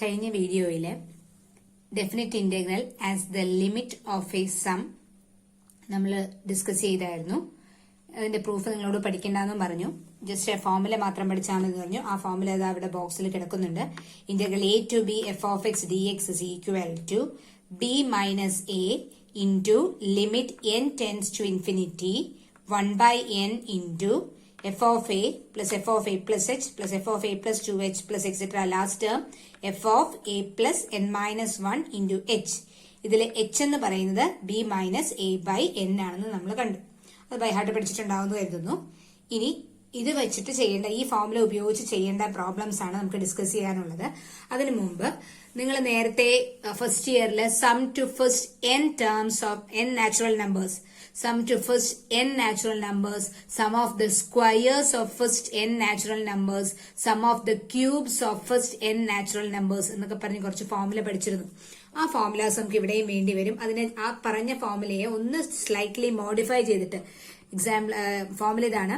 കഴിഞ്ഞ വീഡിയോയിൽ definite integral as the limit of a sum നമ്മൾ ഡിസ്കസ് ചെയ്തായിരുന്നു. അതിന്റെ പ്രൂഫ് നിങ്ങളോട് പഠിക്കേണ്ടെന്നും പറഞ്ഞു. ജസ്റ്റ് ഫോർമുല മാത്രം പഠിച്ചാൽ മതി പറഞ്ഞു. ആ ഫോർമുല അത് അവിടെ ബോക്സിൽ കിടക്കുന്നുണ്ട്. Integral a to b f of x d x is equal to b minus a into limit n tends to infinity 1/n into f of a plus f of a plus h plus f of a plus 2h plus etc. Last term f of a plus n minus 1 into h. ഇതിലെ h എന്ന് പറയുന്നത് b minus a by n ആണെന്ന് നമ്മൾ കണ്ടു. അത് by heart പഠിച്ചിട്ടുണ്ടാവുമെന്ന് കരുതുന്നു. ഇനി ഇത് വെച്ചിട്ട് ചെയ്യേണ്ട, ഈ ഫോർമുല ഉപയോഗിച്ച് ചെയ്യേണ്ട പ്രോബ്ലംസ് ആണ് നമുക്ക് ഡിസ്കസ് ചെയ്യാനുള്ളത്. അതിനു മുമ്പ് നിങ്ങൾ നേരത്തെ ഫസ്റ്റ് ഇയറിൽ sum to first n terms of n natural numbers, sum to first n natural numbers, sum of the squares of first n natural numbers, sum of the cubes of first n natural numbers എന്നൊക്കെ പറഞ്ഞ് കുറച്ച് formula പഠിച്ചിരുന്നു. ആ formulas നമുക്ക് ഇവിടെയും വേണ്ടി വരും. അതിനെ ആ പറഞ്ഞ ഫോർമുലയെ ഒന്ന് സ്ലൈറ്റ്ലി മോഡിഫൈ ചെയ്തിട്ട് എക്സാമ്പിൾ ഫോർമുല ഇതാണ്: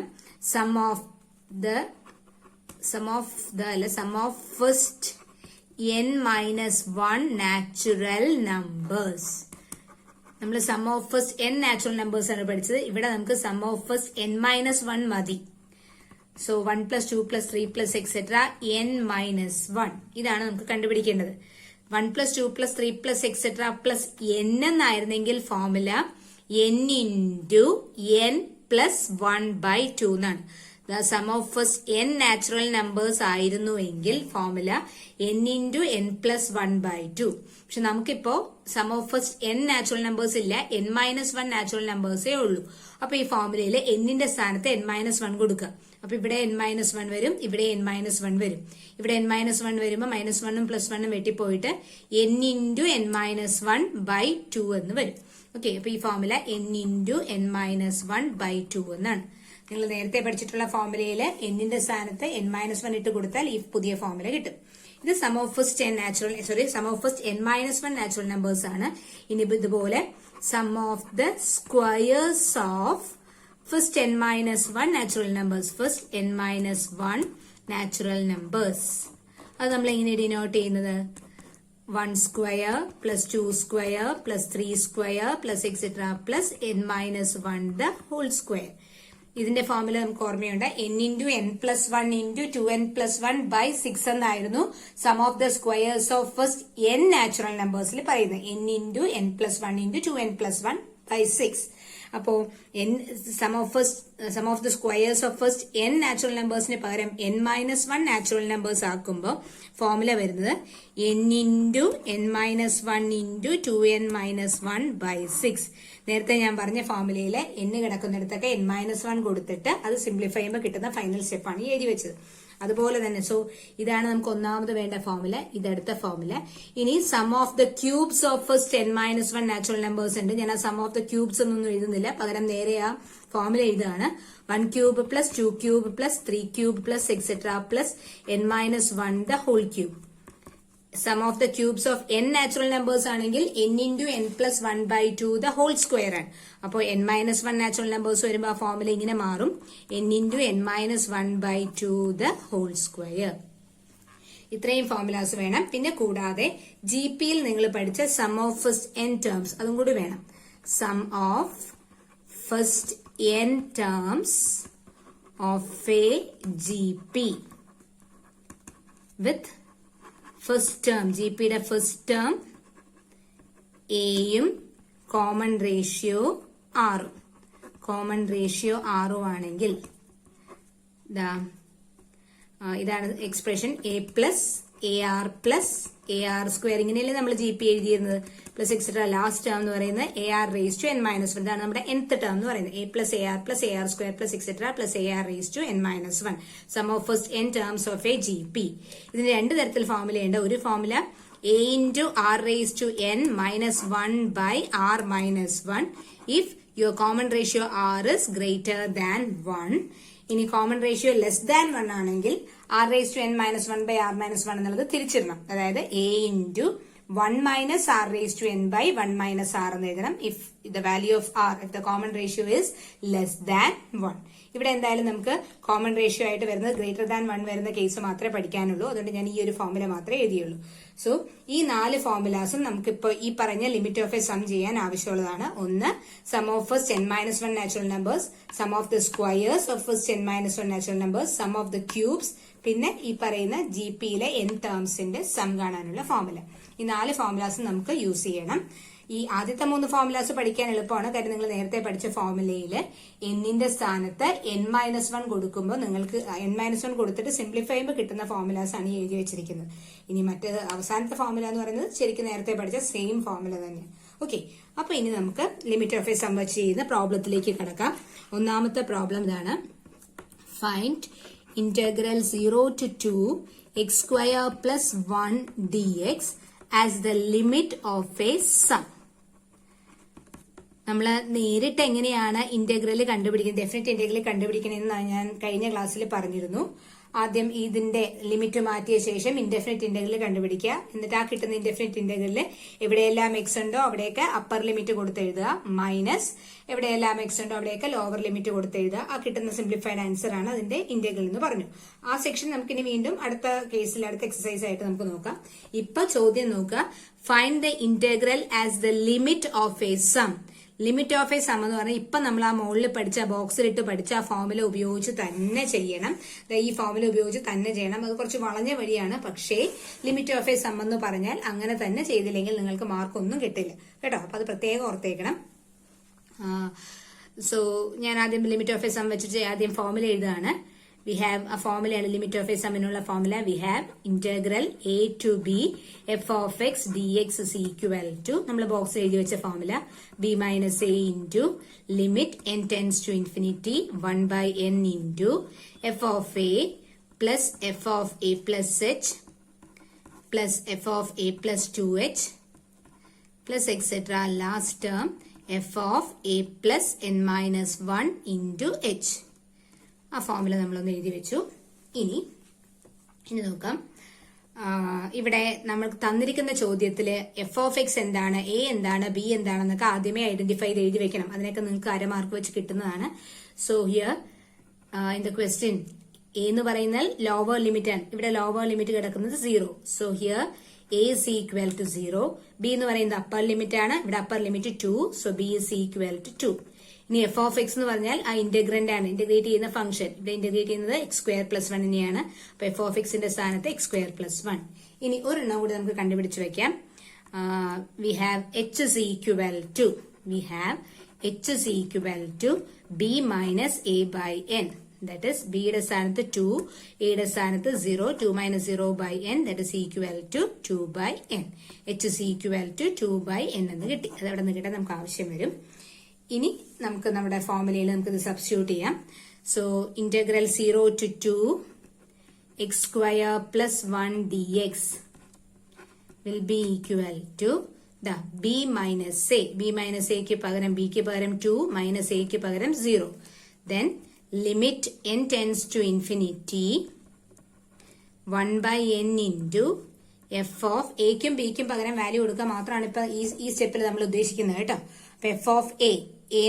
sum of first n minus 1 natural numbers. നമ്മൾ sum of first n natural numbers ആണ് പഠിച്ചത്. ഇവിടെ നമുക്ക് sum of first n minus 1 മതി. So 1 plus 2 plus 3 plus etcetera n minus 1 ഇതാണ് നമുക്ക് കണ്ടുപിടിക്കേണ്ടത്. 1 plus 2 plus 3 plus etcetera plus n എന്നായിരുന്നെങ്കിൽ formula n into n plus 1/2 എന്നാണ്. Sum of first n natural numbers ആയിരുന്നുവെങ്കിൽ formula n into n plus 1/2. പക്ഷെ നമുക്കിപ്പോ sum of first n natural numbers ഇല്ല, n minus 1 natural നമ്പേഴ്സേ ഉള്ളൂ. അപ്പൊ ഈ ഫോർമുലയിൽ എന്നിന്റെ സ്ഥാനത്ത് n മൈനസ് 1 കൊടുക്കുക. അപ്പൊ ഇവിടെ n മൈനസ് 1 വരും, ഇവിടെ n മൈനസ് 1 വരും. ഇവിടെ n മൈനസ് 1 വരുമ്പോൾ മൈനസ് 1ഉം പ്ലസ് 1ഉം വെട്ടിപ്പോയിട്ട് n ഇൻറ്റു n മൈനസ് 1/2 എന്ന് വരും. ഓക്കെ, അപ്പൊ ഈ formula n into n minus 1/2 എന്നാണ്. നിങ്ങൾ നേരത്തെ പഠിച്ചിട്ടുള്ള ഫോർമുലയിൽ എന്നിന്റെ സ്ഥാനത്ത് n മൈനസ് 1 ഇട്ട് കൊടുത്താൽ ഈ പുതിയ ഫോർമുല കിട്ടും. ഇത് sum of first n minus 1 natural numbers ആണ്. ഇനി ഇതുപോലെ sum of the squares of first n minus 1 natural numbers, first n minus 1 natural numbers. അത് നമ്മൾ എങ്ങനെ ഡിനോട്ട് ചെയ്യുന്നത്? 1 square plus 2 square plus 3 square plus etcetera plus n minus 1 the whole square. ഇതിന്റെ formula നമുക്ക് ഓർമ്മയുണ്ട്. n into n plus 1 into 2n plus 1/6 എന്നായിരുന്നു sum of the squares of first n natural നമ്പേഴ്സിൽ പറയുന്നത്. n into n plus 1 into 2n plus 1/6. അപ്പോ sum of the squares of first n natural നമ്പേഴ്സിന് പകരം n minus 1 natural numbers ആക്കുമ്പോൾ formula വരുന്നത് n into n minus 1 into 2n minus 1/6. നേരത്തെ ഞാൻ പറഞ്ഞ ഫോർമുലയിൽ n കിടക്കുന്നിടത്തൊക്കെ n മൈനസ് 1 കൊടുത്തിട്ട് അത് സിംപ്ലിഫൈ ചെയ്യുമ്പോൾ കിട്ടുന്ന ഫൈനൽ സ്റ്റെപ്പാണ് ഈ എഴുതി വെച്ചത്. അതുപോലെ തന്നെ സോ ഇതാണ് നമുക്ക് ഒന്നാമത് വേണ്ട ഫോർമുല. ഇതടുത്ത ഫോർമുല. ഇനി sum of the cubes of first n minus 1 natural numbers ഉണ്ട്. ഞാൻ ആ സം ഓഫ് ദ ക്യൂബ്സ് ഒന്നും എഴുതുന്നില്ല, പകരം നേരെ ആ ഫോർമുല എഴുതുകയാണ്. 1 cube plus 2 cube plus 3 cube plus etcetera plus n minus 1 the whole cube. Sum of the cubes of n natural numbers ആണെങ്കിൽ n into n plus 1/2 the whole square ആണ്. അപ്പോൾ n minus 1 natural numbers വരുമ്പോൾ ആ formula ഇങ്ങനെ മാറും: n into n minus 1/2 the whole square. ഇത്രയും formulas വേണം. പിന്നെ കൂടാതെ ജി പിയിൽ നിങ്ങൾ പഠിച്ച sum of first n terms അതും കൂടി വേണം. Sum of first n terms of a G P with first term, G പിയുടെ ഫസ്റ്റ് ടേം എയും കോമൺ റേഷ്യോ ആറും. കോമൺ റേഷ്യോ 6 ആണെങ്കിൽ ഇതാണ് expression a plus a r plus a r square. ഇങ്ങനെയല്ലേ നമ്മൾ ജി പി എഴുതിയിരുന്നത്. പ്ലസ് എക്സെട്ര ലാസ്റ്റ് ടേം എന്ന് പറയുന്നത് a r raise to n minus 1. ഇതാണ് നമ്മുടെ nth ടേം എന്ന് പറയുന്നത്. A plus a r square plus etcetera plus a r raise to n minus 1. Sum of first n terms of a G p. ഇതിന് രണ്ട് തരത്തിൽ ഫോർമുലയുണ്ട്. ഒരു formula a into r raise to n minus 1/r minus 1 if your common ratio r is greater than 1. ഇനി common ratio less than 1 ആണെങ്കിൽ r raise to n minus 1/r minus 1 എന്നുള്ളത് തിരിച്ചിടണം. അതായത് a into 1 minus r raised to n by 1 minus r എന്ന് എഴുതണം. if the value of r, if the common ratio is less than 1. ഇവിടെ എന്തായാലും നമുക്ക് common ratio ആയിട്ട് വരുന്നത് ഗ്രേറ്റർ ദാൻ 1 വരുന്ന കേസ് മാത്രമേ പഠിക്കാനുള്ളൂ. അതുകൊണ്ട് ഞാൻ ഈ ഒരു ഫോർമുല മാത്രമേ എഴുതിയുള്ളൂ. സോ ഈ 4 ഫോർമുലാസും നമുക്കിപ്പോൾ ഈ പറഞ്ഞ ലിമിറ്റ് ഓഫ് എ സം ചെയ്യാൻ ആവശ്യമുള്ളതാണ്. ഒന്ന്, sum of first n minus 1 natural numbers, sum of the squares of first n minus 1 natural numbers, sum of the cubes, പിന്നെ ഈ പറയുന്ന ജി പിയിലെ n ടേംസിന്റെ സം കാണാനുള്ള ഫോർമുല. ഈ 4 ഫോർമുലാസ് നമുക്ക് യൂസ് ചെയ്യണം. ഈ ആദ്യത്തെ 3 ഫോർമുലാസ് പഠിക്കാൻ എളുപ്പമാണ്. കാര്യം നിങ്ങൾ നേരത്തെ പഠിച്ച ഫോർമുലയിൽ എന്നിന്റെ സ്ഥാനത്ത് n-1 കൊടുക്കുമ്പോൾ നിങ്ങൾക്ക് n-1 കൊടുത്തിട്ട് സിംപ്ലിഫൈ ചെയ്യുമ്പോൾ കിട്ടുന്ന ഫോർമുലാസ് ആണ് എഴുതി വെച്ചിരിക്കുന്നത്. ഇനി മറ്റേ അവസാനത്തെ ഫോർമുല എന്ന് പറയുന്നത് ശരിക്കും നേരത്തെ പഠിച്ച സെയിം ഫോർമുല തന്നെ. ഓക്കെ, അപ്പൊ ഇനി നമുക്ക് ലിമിറ്റ് ഓഫ് എ സം വെച്ച് ചെയ്യുന്ന പ്രോബ്ലത്തിലേക്ക് കിടക്കാം. ഒന്നാമത്തെ പ്രോബ്ലം ഇതാണ്. Find integral 0 to 2 x square plus 1 dx as the limit of a sum. നമ്മൾ നേരിട്ട് എങ്ങനെയാണ് ഇന്റഗ്രൽ കണ്ടുപിടിക്കുന്നത്, ഡെഫിനറ്റ് ഇന്റഗ്രൽ കണ്ടുപിടിക്കണമെന്ന് ഞാൻ കഴിഞ്ഞ ക്ലാസ്സിൽ പറഞ്ഞിരുന്നു. ആദ്യം ഇതിന്റെ ലിമിറ്റ് മാറ്റിയ ശേഷം ഇൻഡെഫിനിറ്റ് ഇന്റഗ്രൽ കണ്ടുപിടിക്കുക. എന്നിട്ട് ആ കിട്ടുന്ന ഇൻഡെഫിനിറ്റ് ഇന്റഗ്രലിൽ എവിടെയെല്ലാം എക്സ് ഉണ്ടോ അവിടെയൊക്കെ അപ്പർ ലിമിറ്റ് കൊടുത്തെഴുതുക, മൈനസ് എവിടെയെല്ലാം എക്സ് ഉണ്ടോ അവിടെയൊക്കെ ലോവർ ലിമിറ്റ് കൊടുത്തെഴുതുക. ആ കിട്ടുന്ന സിംപ്ലിഫൈഡ് ആൻസർ ആണ് അതിന്റെ ഇന്റഗ്രൽ എന്ന് പറഞ്ഞു. ആ സെക്ഷൻ നമുക്കിനി വീണ്ടും അടുത്ത കേസിൽ അടുത്ത എക്സസൈസ് ആയിട്ട് നമുക്ക് നോക്കാം. ഇപ്പൊ ചോദ്യം നോക്കുക. Find the integral as the limit of a sum. Limit of a sum എന്ന് പറഞ്ഞാൽ ഇപ്പൊ നമ്മൾ ആ മുകളിൽ പഠിച്ച ബോക്സിലിട്ട് പഠിച്ച ആ ഫോർമുല ഉപയോഗിച്ച് തന്നെ ചെയ്യണം. ഈ ഫോർമുല ഉപയോഗിച്ച് തന്നെ ചെയ്യണം. അത് കുറച്ച് വളഞ്ഞ വഴിയാണ്, പക്ഷേ ലിമിറ്റ് ഓഫ് എ സം എന്ന് പറഞ്ഞാൽ അങ്ങനെ തന്നെ ചെയ്തില്ലെങ്കിൽ നിങ്ങൾക്ക് മാർക്കൊന്നും കിട്ടില്ല കേട്ടോ. അപ്പൊ അത് പ്രത്യേകം ഓർത്തേക്കണം. സോ ഞാൻ ആദ്യം ലിമിറ്റ് ഓഫ് എ സം വെച്ചിട്ട് ആദ്യം ഫോർമുല എഴുതുകയാണ്. We have a formula and limit of a sum എന്നുള്ള formula. We have integral a to b f of x dx is equal to നമ്മൾ ബോക്സ് എഴുതി വെച്ച formula b minus a into limit n tends to infinity 1 by n into f of a plus f of a plus h plus f of a plus 2h plus etc. last term f of a plus n minus 1 into h. ആ formula നമ്മളൊന്ന് എഴുതി വെച്ചു. ഇനി നോക്കാം. ഇവിടെ നമ്മൾക്ക് തന്നിരിക്കുന്ന ചോദ്യത്തില് F of X എന്താണ്, എ എന്താണ്, ബി എന്താണെന്നൊക്കെ ആദ്യമേ ഐഡന്റിഫൈ ചെയ്ത് എഴുതി വെക്കണം. അതിനൊക്കെ നിങ്ങൾക്ക് അരമാർക്ക് വെച്ച് കിട്ടുന്നതാണ്. So here in the question A എന്ന് പറയുന്നത് ലോവർ ലിമിറ്റ് ആണ്. ഇവിടെ ലോവർ ലിമിറ്റ് കിടക്കുന്നത് 0. So here a is equal to 0. B എന്ന് പറയുന്നത് അപ്പർ ലിമിറ്റ് ആണ്. ഇവിടെ upper limit 2. So b is equal to 2. ഇനി എഫ് ഓഫ് എക്സ് എന്ന് പറഞ്ഞാൽ ആ ഇന്റഗ്രന്റ് ആണ്, ഇന്റഗ്രേറ്റ് ചെയ്യുന്ന ഫംഗ്ഷൻ. ഇവിടെ ഇന്റഗ്രേറ്റ് ചെയ്യുന്നത് എക്സ് സ്ക്വയർ പ്ലസ് 1 തന്നെയാണ്. അപ്പൊ എഫ് ഓഫ് എക്സിന്റെ സ്ഥാനത്ത് എക്സ് സ്ക്വയർ പ്ലസ് 1. ഇനി ഒരെണ്ണം കൂടി നമുക്ക് കണ്ടുപിടിച്ച് വെക്കാം. We have h is equal to b minus a by n. That is ബിയുടെ സ്ഥാനത്ത് 2, എയുടെ സ്ഥാനത്ത് 0, 2 minus 0 by n, that is equal to 2 by n. H is equal to 2 by n എന്ന് കിട്ടി. അത് അവിടെ നിന്ന് കിട്ടാൻ നമുക്ക് ആവശ്യം വരും. ഇനി നമുക്ക് നമ്മുടെ ഫോർമുലയിൽ നമുക്ക് ഇത് സബ്സ്റ്റിറ്റ്യൂട്ട് ചെയ്യാം. So integral 0 to 2 x square plus 1 dx will be equal to the b minus a. b minus a ക്ക് പകരം b ക്ക് പകരം 2 minus a ക്ക് പകരം 0. Then limit n tends to infinity 1 by n into f of a ക്കും b ക്കും പകരം value കൊടുക്കുക മാത്രമാണ് ഇപ്പൊ ഈ സ്റ്റെപ്പിൽ നമ്മൾ ഉദ്ദേശിക്കുന്നത് കേട്ടോ. അപ്പൊ എഫ് ഓഫ് എ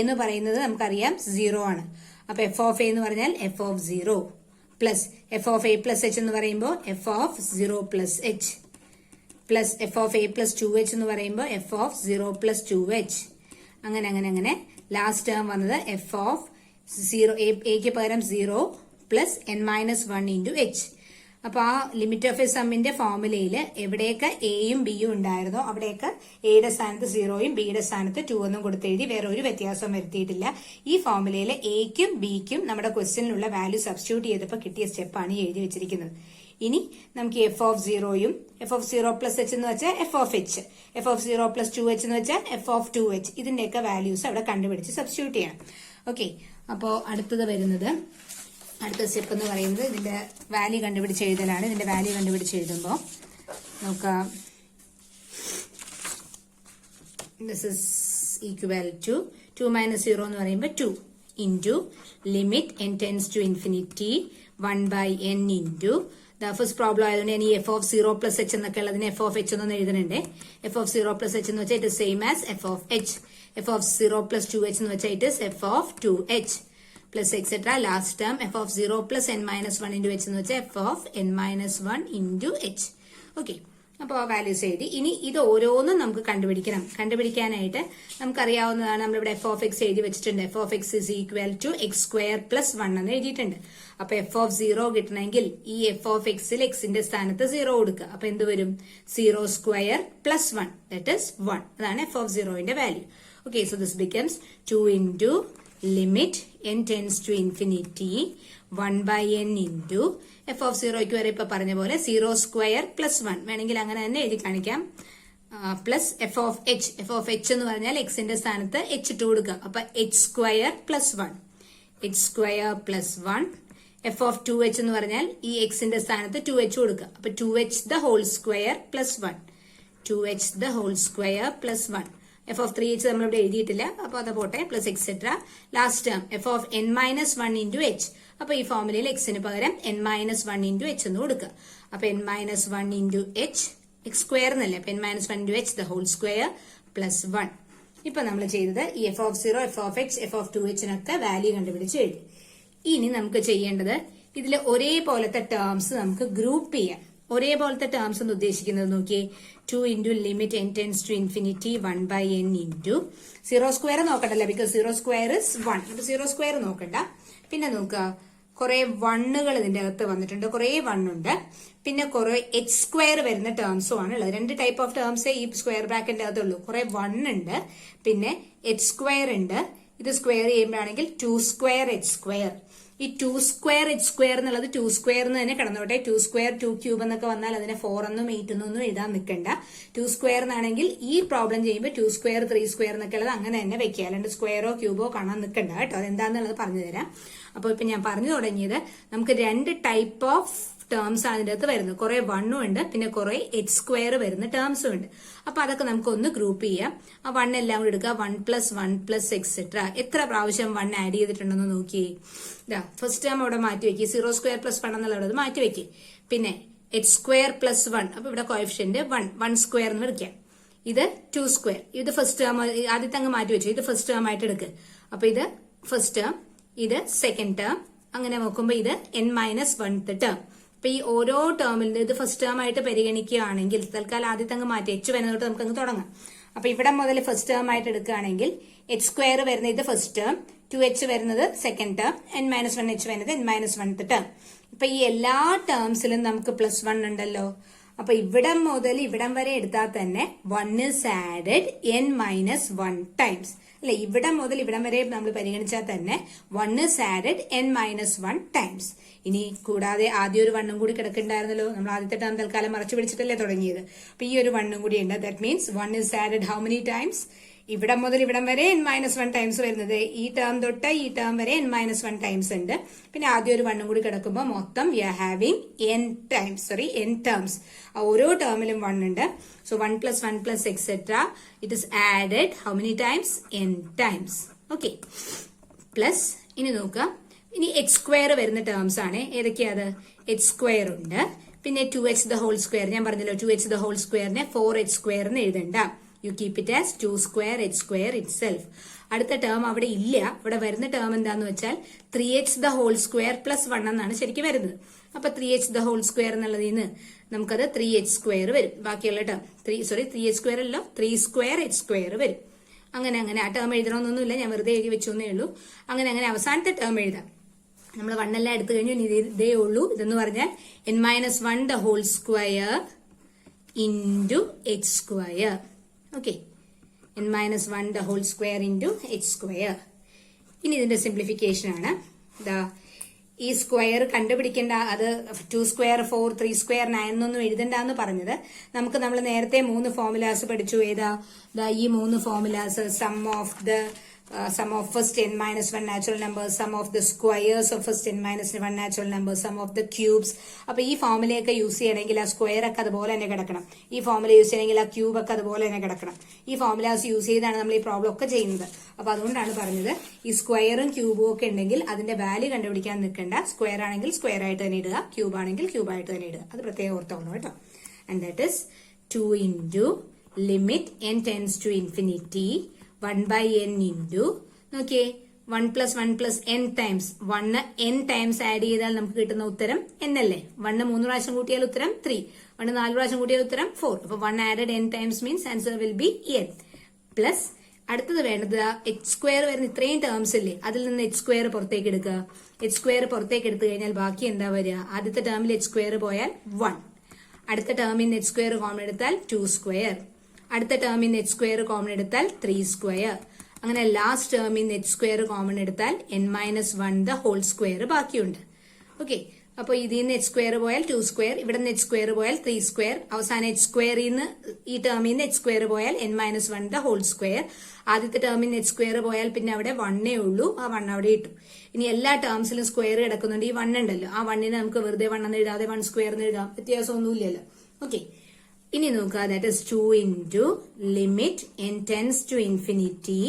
എന്ന് പറയുന്നത് നമുക്കറിയാം 0 ആണ്. അപ്പൊ എഫ് ഓഫ് എ എന്ന് പറഞ്ഞാൽ F of 0 plus F of a plus h എന്ന് പറയുമ്പോൾ F of 0 plus H plus F of a plus 2h എന്ന് പറയുമ്പോൾ എഫ് ഓഫ് 0 പ്ലസ് 2h. അങ്ങനെ ലാസ്റ്റ് ടേം വന്നത് എഫ് ഓഫ് 0 എക്ക് പകരം 0 plus n minus 1 into h. അപ്പൊ ആ ലിമിറ്റ് ഓഫ് എ സമ്മിന്റെ ഫോർമുലയിൽ എവിടെയൊക്കെ എയും ബിയും ഉണ്ടായിരുന്നോ അവിടെയൊക്കെ എയുടെ സ്ഥാനത്ത് 0യും ബിയുടെ സ്ഥാനത്ത് 2 എന്നും കൊടുത്തെഴുതി. വേറെ ഒരു വ്യത്യാസവും വരുത്തിയിട്ടില്ല. ഈ ഫോർമുലയിൽ എക്കും ബിക്കും നമ്മുടെ ക്വസ്റ്റ്യനിലുള്ള വാല്യൂ സബ്സ്റ്റിറ്റ്യൂട്ട് ചെയ്തപ്പോൾ കിട്ടിയ സ്റ്റെപ്പാണ് എഴുതി വെച്ചിരിക്കുന്നത്. ഇനി നമുക്ക് എഫ് ഓഫ് 0യും എഫ് ഓഫ് 0 പ്ലസ് എച്ച് എന്ന് വെച്ചാൽ f of h, f of 0 plus 2h എന്ന് വെച്ചാൽ എഫ് ഓഫ് 2h, ഇതിന്റെയൊക്കെ വാല്യൂസ് അവിടെ കണ്ടുപിടിച്ച് സബ്സ്റ്റിറ്റ്യൂട്ട് ചെയ്യണം. ഓക്കെ, അപ്പോ അടുത്തത് വരുന്നത് അടുത്ത സ്റ്റെപ്പ് എന്ന് പറയുന്നത് ഇതിന്റെ വാല്യൂ കണ്ടുപിടിച്ച് എഴുതലാണ്. ഇതിന്റെ വാല്യൂ കണ്ടുപിടിച്ച് എഴുതുമ്പോൾ നോക്കാം. This is equal to 2 minus 0 എന്ന് പറയുമ്പോൾ 2 into limit n tends to infinity 1 by n into first problem ആയതുകൊണ്ട് ഞാൻ ഈ എഫ് ഓഫ് 0 പ്ലസ് എച്ച് എന്നൊക്കെ ഉള്ളതിന് എഫ് ഓഫ് എച്ച് എന്നൊന്നും എഴുതുന്നുണ്ട്. എഫ് ഓഫ് 0 പ്ലസ് എച്ച് എന്ന് വെച്ചാൽ it same as F of h. F of 0 plus 2h എന്ന് വെച്ചാൽ it F of 2h plus etcetera. Last term f of 0 plus n minus 1 into H എന്ന് വെച്ചാൽ f of n minus 1 into H. Okay, അപ്പോൾ ആ values എഴുതി. ഇനി ഇത് ഓരോന്നും നമുക്ക് കണ്ടുപിടിക്കണം. കണ്ടുപിടിക്കാനായിട്ട് നമുക്കറിയാവുന്നതാണ്, നമ്മളിവിടെ എഫ് ഓഫ് എക്സ് എഴുതി വെച്ചിട്ടുണ്ട്. F of x is equal to x square plus 1 എന്ന് എഴുതിയിട്ടുണ്ട്. അപ്പൊ എഫ് ഓഫ് 0 കിട്ടണമെങ്കിൽ ഈ എഫ് ഓഫ് എക്സിൽ എക്സിന്റെ സ്ഥാനത്ത് 0 കൊടുക്കുക. അപ്പൊ എന്ത് വരും? 0 സ്ക്വയർ പ്ലസ് 1 ദാറ്റ് ഇസ് 1. അതാണ് എഫ് ഓഫ് 0ന്റെ value. Okay, so this becomes 2 into limit n tends to infinity 1 by n into f of 0ക്ക് വരെ ഇപ്പൊ പറഞ്ഞ പോലെ 0 സ്ക്വയർ പ്ലസ് 1 വേണമെങ്കിൽ അങ്ങനെ തന്നെ എഴുതി കാണിക്കാം. Plus F of h. F of H എന്ന് പറഞ്ഞാൽ എക്സിന്റെ സ്ഥാനത്ത് h 2 കൊടുക്കുക. അപ്പൊ H square plus 1, H square plus 1. F of 2h എന്ന് പറഞ്ഞാൽ ഈ എക്സിന്റെ സ്ഥാനത്ത് 2h കൊടുക്കുക. അപ്പൊ 2h the whole square plus 1, 2h the whole square plus 1. F of 3h നമ്മളിവിടെ എഴുതിയിട്ടില്ല, അപ്പൊ അത് പോട്ടെ. Plus etcetera. Last term f of n minus 1 into h. അപ്പൊ ഈ ഫോർമുലയിൽ എക്സിന് പകരം n മൈനസ് 1 ഇൻറ്റു എച്ച് എന്ന് കൊടുക്കുക. അപ്പൊ n minus 1 into h, x square എന്നല്ലേ, അപ്പൊ n minus 1 into h the whole square plus 1. ഇപ്പൊ നമ്മൾ ചെയ്തത് ഈ f of 0, f of x, f of 2hനൊക്കെ വാല്യൂ കണ്ടുപിടിച്ച് എഴുതി. ഇനി നമുക്ക് ചെയ്യേണ്ടത് ഇതിൽ ഒരേപോലത്തെ ടേംസ് നമുക്ക് ഗ്രൂപ്പ് ചെയ്യാം. ഒരേപോലത്തെ ടേംസ് എന്ന് ഉദ്ദേശിക്കുന്നത് നോക്കിയേ, 2 into limit n tends to infinity 1 by n into 0 square നോക്കണ്ടല്ലോ, ബിക്കോസ് 0 സ്ക്വയർ ഇസ് 1. അപ്പൊ 0 സ്ക്വയർ നോക്കണ്ട. പിന്നെ നോക്കുക, കുറെ വണ്ണുകൾ ഇതിന്റെ അകത്ത് വന്നിട്ടുണ്ട്, കുറെ വണ്ണുണ്ട്. പിന്നെ കുറെ എച്ച് സ്ക്വയർ വരുന്ന ടേംസും ആണ് ഉള്ളത്. 2 ടൈപ്പ് ഓഫ് ടേംസേ ഈ സ്ക്വയർ ബ്രാക്കറ്റിന്റെ അകത്തുള്ളൂ. കുറെ വണ്ണുണ്ട്, പിന്നെ എച്ച് സ്ക്വയർ ഉണ്ട്. ഇത് സ്ക്വയർ ചെയ്യുമ്പോഴാണെങ്കിൽ 2 സ്ക്വയർ എച്ച് സ്ക്വയർ. ഈ 2 സ്ക്വയർ എച്ച് സ്ക്വയർ എന്നുള്ളത് 2 സ്ക്വയർ എന്ന് തന്നെ കിടന്നോട്ടെ. 2 സ്ക്വയർ 2 ക്യൂബ് എന്നൊക്കെ വന്നാൽ അതിനെ 4 എന്നും 8 ഒന്നും എഴുതാൻ നിൽക്കണ്ട. 2 സ്ക്വയർ എന്നാണെങ്കിൽ ഈ പ്രോബ്ലം ചെയ്യുമ്പോൾ 2 സ്ക്വയർ 3 സ്ക്വയർ എന്നൊക്കെ ഉള്ളത് അങ്ങനെ തന്നെ വെക്കുക. അല്ലാണ്ട് സ്ക്വയറോ ക്യൂബോ കാണാൻ നിൽക്കണ്ട കേട്ടോ. അതെന്താന്നുള്ളത് പറഞ്ഞു തരാം. അപ്പോൾ ഇപ്പൊ ഞാൻ പറഞ്ഞു തുടങ്ങിയത് നമുക്ക് 2 ടൈപ്പ് ഓഫ് ടേംസ് ആണ് ഇതിന്റെ അകത്ത് വരുന്നത്. കുറെ വണ്ണും ഉണ്ട്, പിന്നെ കുറെ എച്ച് സ്ക്വയർ വരുന്ന ടേംസും ഉണ്ട്. അപ്പൊ അതൊക്കെ നമുക്ക് ഒന്ന് ഗ്രൂപ്പ് ചെയ്യാം. ആ 1 എല്ലാം കൂടി എടുക്കുക. 1 പ്ലസ് 1 പ്ലസ് എക്സെട്ര. എത്ര പ്രാവശ്യം 1 ആഡ് ചെയ്തിട്ടുണ്ടെന്ന് നോക്കിയേ. ഇതാ ഫസ്റ്റ് ടേം അവിടെ മാറ്റി വെക്കുക. 0 സ്ക്വയർ പ്ലസ് 1 എന്നുള്ളത് മാറ്റി വെക്കുക. പിന്നെ എച്ച് സ്ക്വയർ പ്ലസ് 1. അപ്പൊ ഇവിടെ കോഎഫിഷ്യന്റ് 1 സ്ക്വയർ എന്ന് എടുക്കാം. ഇത് 2 സ്ക്വയർ. ഇത് ഫസ്റ്റ് ടേം, ആദ്യത്തെ അങ്ങ് മാറ്റി വെച്ചു. ഇത് ഫസ്റ്റ് ടേം ആയിട്ട് എടുക്കുക. അപ്പൊ ഇത് ഫസ്റ്റ് ടേം, ഇത് സെക്കൻഡ് ടേം. അങ്ങനെ നോക്കുമ്പോൾ ഇത് n മൈനസ് 1th ടേം. അപ്പൊ ഈ ഓരോ ടേമിൽ ഇത് ഫസ്റ്റ് ടേം ആയിട്ട് പരിഗണിക്കുകയാണെങ്കിൽ തൽക്കാലം ആദ്യത്തെ അങ്ങ് മാറ്റി എച്ച് വരുന്നതോട്ട് നമുക്ക് അങ്ങ് തുടങ്ങാം. അപ്പൊ ഇവിടെ മുതൽ ഫസ്റ്റ് ടേം ആയിട്ട് എടുക്കുകയാണെങ്കിൽ എച്ച് സ്ക്വയർ വരുന്നത് ഇത് ഫസ്റ്റ് ടേം, 2h വരുന്നത് second term, n minus 1h വരുന്നത് n മൈനസ് 1th ടേം. ഇപ്പൊ ഈ എല്ലാ ടേംസിലും നമുക്ക് പ്ലസ് 1 ഉണ്ടല്ലോ. അപ്പൊ ഇവിടം മുതൽ ഇവിടം വരെ എടുത്താൽ തന്നെ 1 is added n minus 1 times. അല്ലെ, ഇവിടം മുതൽ ഇവിടം വരെ നമ്മൾ പരിഗണിച്ചാൽ തന്നെ 1 is added n minus 1 times. ഇനി കൂടാതെ ആദ്യം ഒരു 1 കൂടി കിടക്കുന്നുണ്ടായിരുന്നല്ലോ. നമ്മൾ ആദ്യത്തെ ടേം തൽക്കാലം മറച്ചു പിടിച്ചിട്ടല്ലേ തുടങ്ങിയത്. അപ്പൊ ഈ ഒരു 1 കൂടി ഉണ്ട്. That means 1 is added how many times? ഇവിടം മുതൽ ഇവിടം വരെ n മൈനസ് 1 ടൈംസ് വരുന്നത്. ഈ ടേം തൊട്ട് ഈ ടേം വരെ n മൈനസ് 1 ടൈംസ് ഉണ്ട്. പിന്നെ ആദ്യം ഒരു 1 കൂടി കിടക്കുമ്പോൾ മൊത്തം we are having n terms. ഓരോ ടേമിലും 1 ഉണ്ട്. So 1 plus 1 plus etcetera it is added how many times? n times. Okay, plus ഇനി നോക്കുക, ഇനി എച്ച് സ്ക്വയർ വരുന്ന ടേംസ് ആണ്. ഏതൊക്കെയാത്? എച്ച് സ്ക്വയർ ഉണ്ട്, പിന്നെ 2h ദ ഹോൾ സ്ക്വയർ. ഞാൻ പറഞ്ഞല്ലോ 2h the whole സ്ക്വയറിനെ 4h square എന്ന് എഴുതണ്ട. You keep it as 2 square h square itself. അടുത്ത ടേം അവിടെ ഇല്ല. ഇവിടെ വരുന്ന ടേം എന്താന്ന് വെച്ചാൽ 3h the whole square plus 1 എന്നാണ് ശരിക്കും വരുന്നത്. അപ്പൊ 3h ദ ഹോൾ സ്ക്വയർ എന്നുള്ളതിൽ നിന്ന് നമുക്കത് 3h സ്ക്വയർ വരും. ബാക്കിയുള്ള ടേം 3h സ്ക്വയർ അല്ലോ, 3 സ്ക്വയർ എച്ച് സ്ക്വയർ വരും. അങ്ങനെ അങ്ങനെ ആ ടേം എഴുതണമെന്നൊന്നുമില്ല, ഞാൻ വെറുതെ എഴുതി വെച്ചോന്നേ ഉള്ളൂ. അങ്ങനെ അങ്ങനെ അവസാനത്തെ ടേം എഴുതാം. നമ്മൾ 1 എല്ലാം എടുത്തു കഴിഞ്ഞു. ഇനി ഇതേ ഉള്ളൂ. ഇതെന്ന് പറഞ്ഞാൽ n minus 1 the whole square into h square. Okay, n minus 1 the whole square into h square. ഇനി ഇതിന്റെ സിംപ്ലിഫിക്കേഷൻ ആണ്. ഈ സ്ക്വയർ കണ്ടുപിടിക്കേണ്ട, അത് 2 സ്ക്വയർ 4 3 സ്ക്വയർ 9 എന്നൊന്നും എഴുതണ്ടെന്ന് പറഞ്ഞത് നമ്മൾ നേരത്തെ 3 ഫോർമുലാസ് പഠിച്ചു. ഏതാ? ഈ 3 formulas sum of the sum of first n minus 1 natural numbers, sum of the squares of first n minus 1 natural numbers, sum of the cubes. അപ്പൊ ഈ ഫോർമുലയൊക്കെ യൂസ് ചെയ്യണമെങ്കിൽ ആ സ്ക്വയർ ഒക്കെ അതുപോലെ തന്നെ കിടക്കണം. ഈ ഫോർമുല യൂസ് ചെയ്യണമെങ്കിൽ ആ ക്യൂബ് ഒക്കെ അതുപോലെ തന്നെ കിടക്കണം. ഈ ഫോർമുലാസ് യൂസ് ചെയ്താണ് നമ്മൾ ഈ പ്രോബ്ലം ഒക്കെ ചെയ്യുന്നത്. അപ്പൊ അതുകൊണ്ടാണ് പറഞ്ഞത് ഈ സ്ക്വയറും ക്യൂബും ഒക്കെ ഉണ്ടെങ്കിൽ അതിന്റെ വാല്യൂ കണ്ടുപിടിക്കാൻ നിൽക്കേണ്ട. സ്ക്വയർ ആണെങ്കിൽ സ്ക്വയർ ആയിട്ട് തന്നെ ഇടുക, ക്യൂബ് ആണെങ്കിൽ ക്യൂബ് ആയിട്ട് തന്നെ ഇടുക. അത് പ്രത്യേകം ഓർത്തോളൂ കേട്ടോ. And that is 2 into limit n tends to infinity 1 by n into, നോക്കിയേ, 1 plus 1 plus n times 1 n times add ചെയ്താൽ നമുക്ക് കിട്ടുന്ന ഉത്തരം n അല്ലേ. 1 3 പ്രാവശ്യം കൂട്ടിയാൽ ഉത്തരം 3, 1 4 പ്രാവശ്യം കൂട്ടിയാൽ ഉത്തരം 4. അപ്പൊ 1 added n times means answer will be n. Plus അടുത്തത് വേണ്ടത് h സ്ക്വയർ വരുന്ന ഇത്രയും ടേംസ് ഇല്ലേ, അതിൽ നിന്ന് h സ്ക്വയർ പുറത്തേക്ക് എടുക്കുക. h സ്ക്വയർ പുറത്തേക്ക് എടുത്തു കഴിഞ്ഞാൽ ബാക്കി എന്താ വരിക? ആദ്യത്തെ ടേമിൽ h സ്ക്വയർ പോയാൽ 1, അടുത്ത ടേമിൽ നിന്ന് h സ്ക്വയർ കോമൺ എടുത്താൽ 2 സ്ക്വയർ, അടുത്ത ടേമിൽ നിന്ന് h സ്ക്വയർ കോമൺ എടുത്താൽ 3 സ്ക്വയർ, അങ്ങനെ ലാസ്റ്റ് ടേമിൽ നിന്ന് h സ്ക്വയർ കോമൺ എടുത്താൽ n minus 1 the whole square ബാക്കിയുണ്ട്. ഓക്കെ, അപ്പൊ ഇതിൽ നിന്ന് h സ്ക്വയർ പോയാൽ 2 സ്ക്വയർ, ഇവിടെ നിന്ന് h സ്ക്വയർ പോയാൽ 3 സ്ക്വയർ, അവസാനം h സ്ക്വയറിൽ നിന്ന് ഈ ടേമിൽ നിന്ന് h സ്ക്വയർ പോയാൽ n minus 1 the whole square. ആദ്യത്തെ ടേമിൽ നിന്ന് h സ്ക്വയർ പോയാൽ പിന്നെ അവിടെ 1 ഉള്ളൂ, ആ 1 അവിടെ ഇട്ടു. ഇനി എല്ലാ ടേംസിലും സ്ക്വയർ കിടക്കുന്നുണ്ട്. ഈ 1 ഉണ്ടല്ലോ, ആ 1നെ നമുക്ക് വെറുതെ 1 എന്ന് എഴുതാതെ 1 സ്ക്വയർ എന്ന് എഴുതാം, വ്യത്യാസമൊന്നുമില്ലല്ലോ. ഓക്കെ, ഇനി നോക്കുക, that is 2 into limit n tends to infinity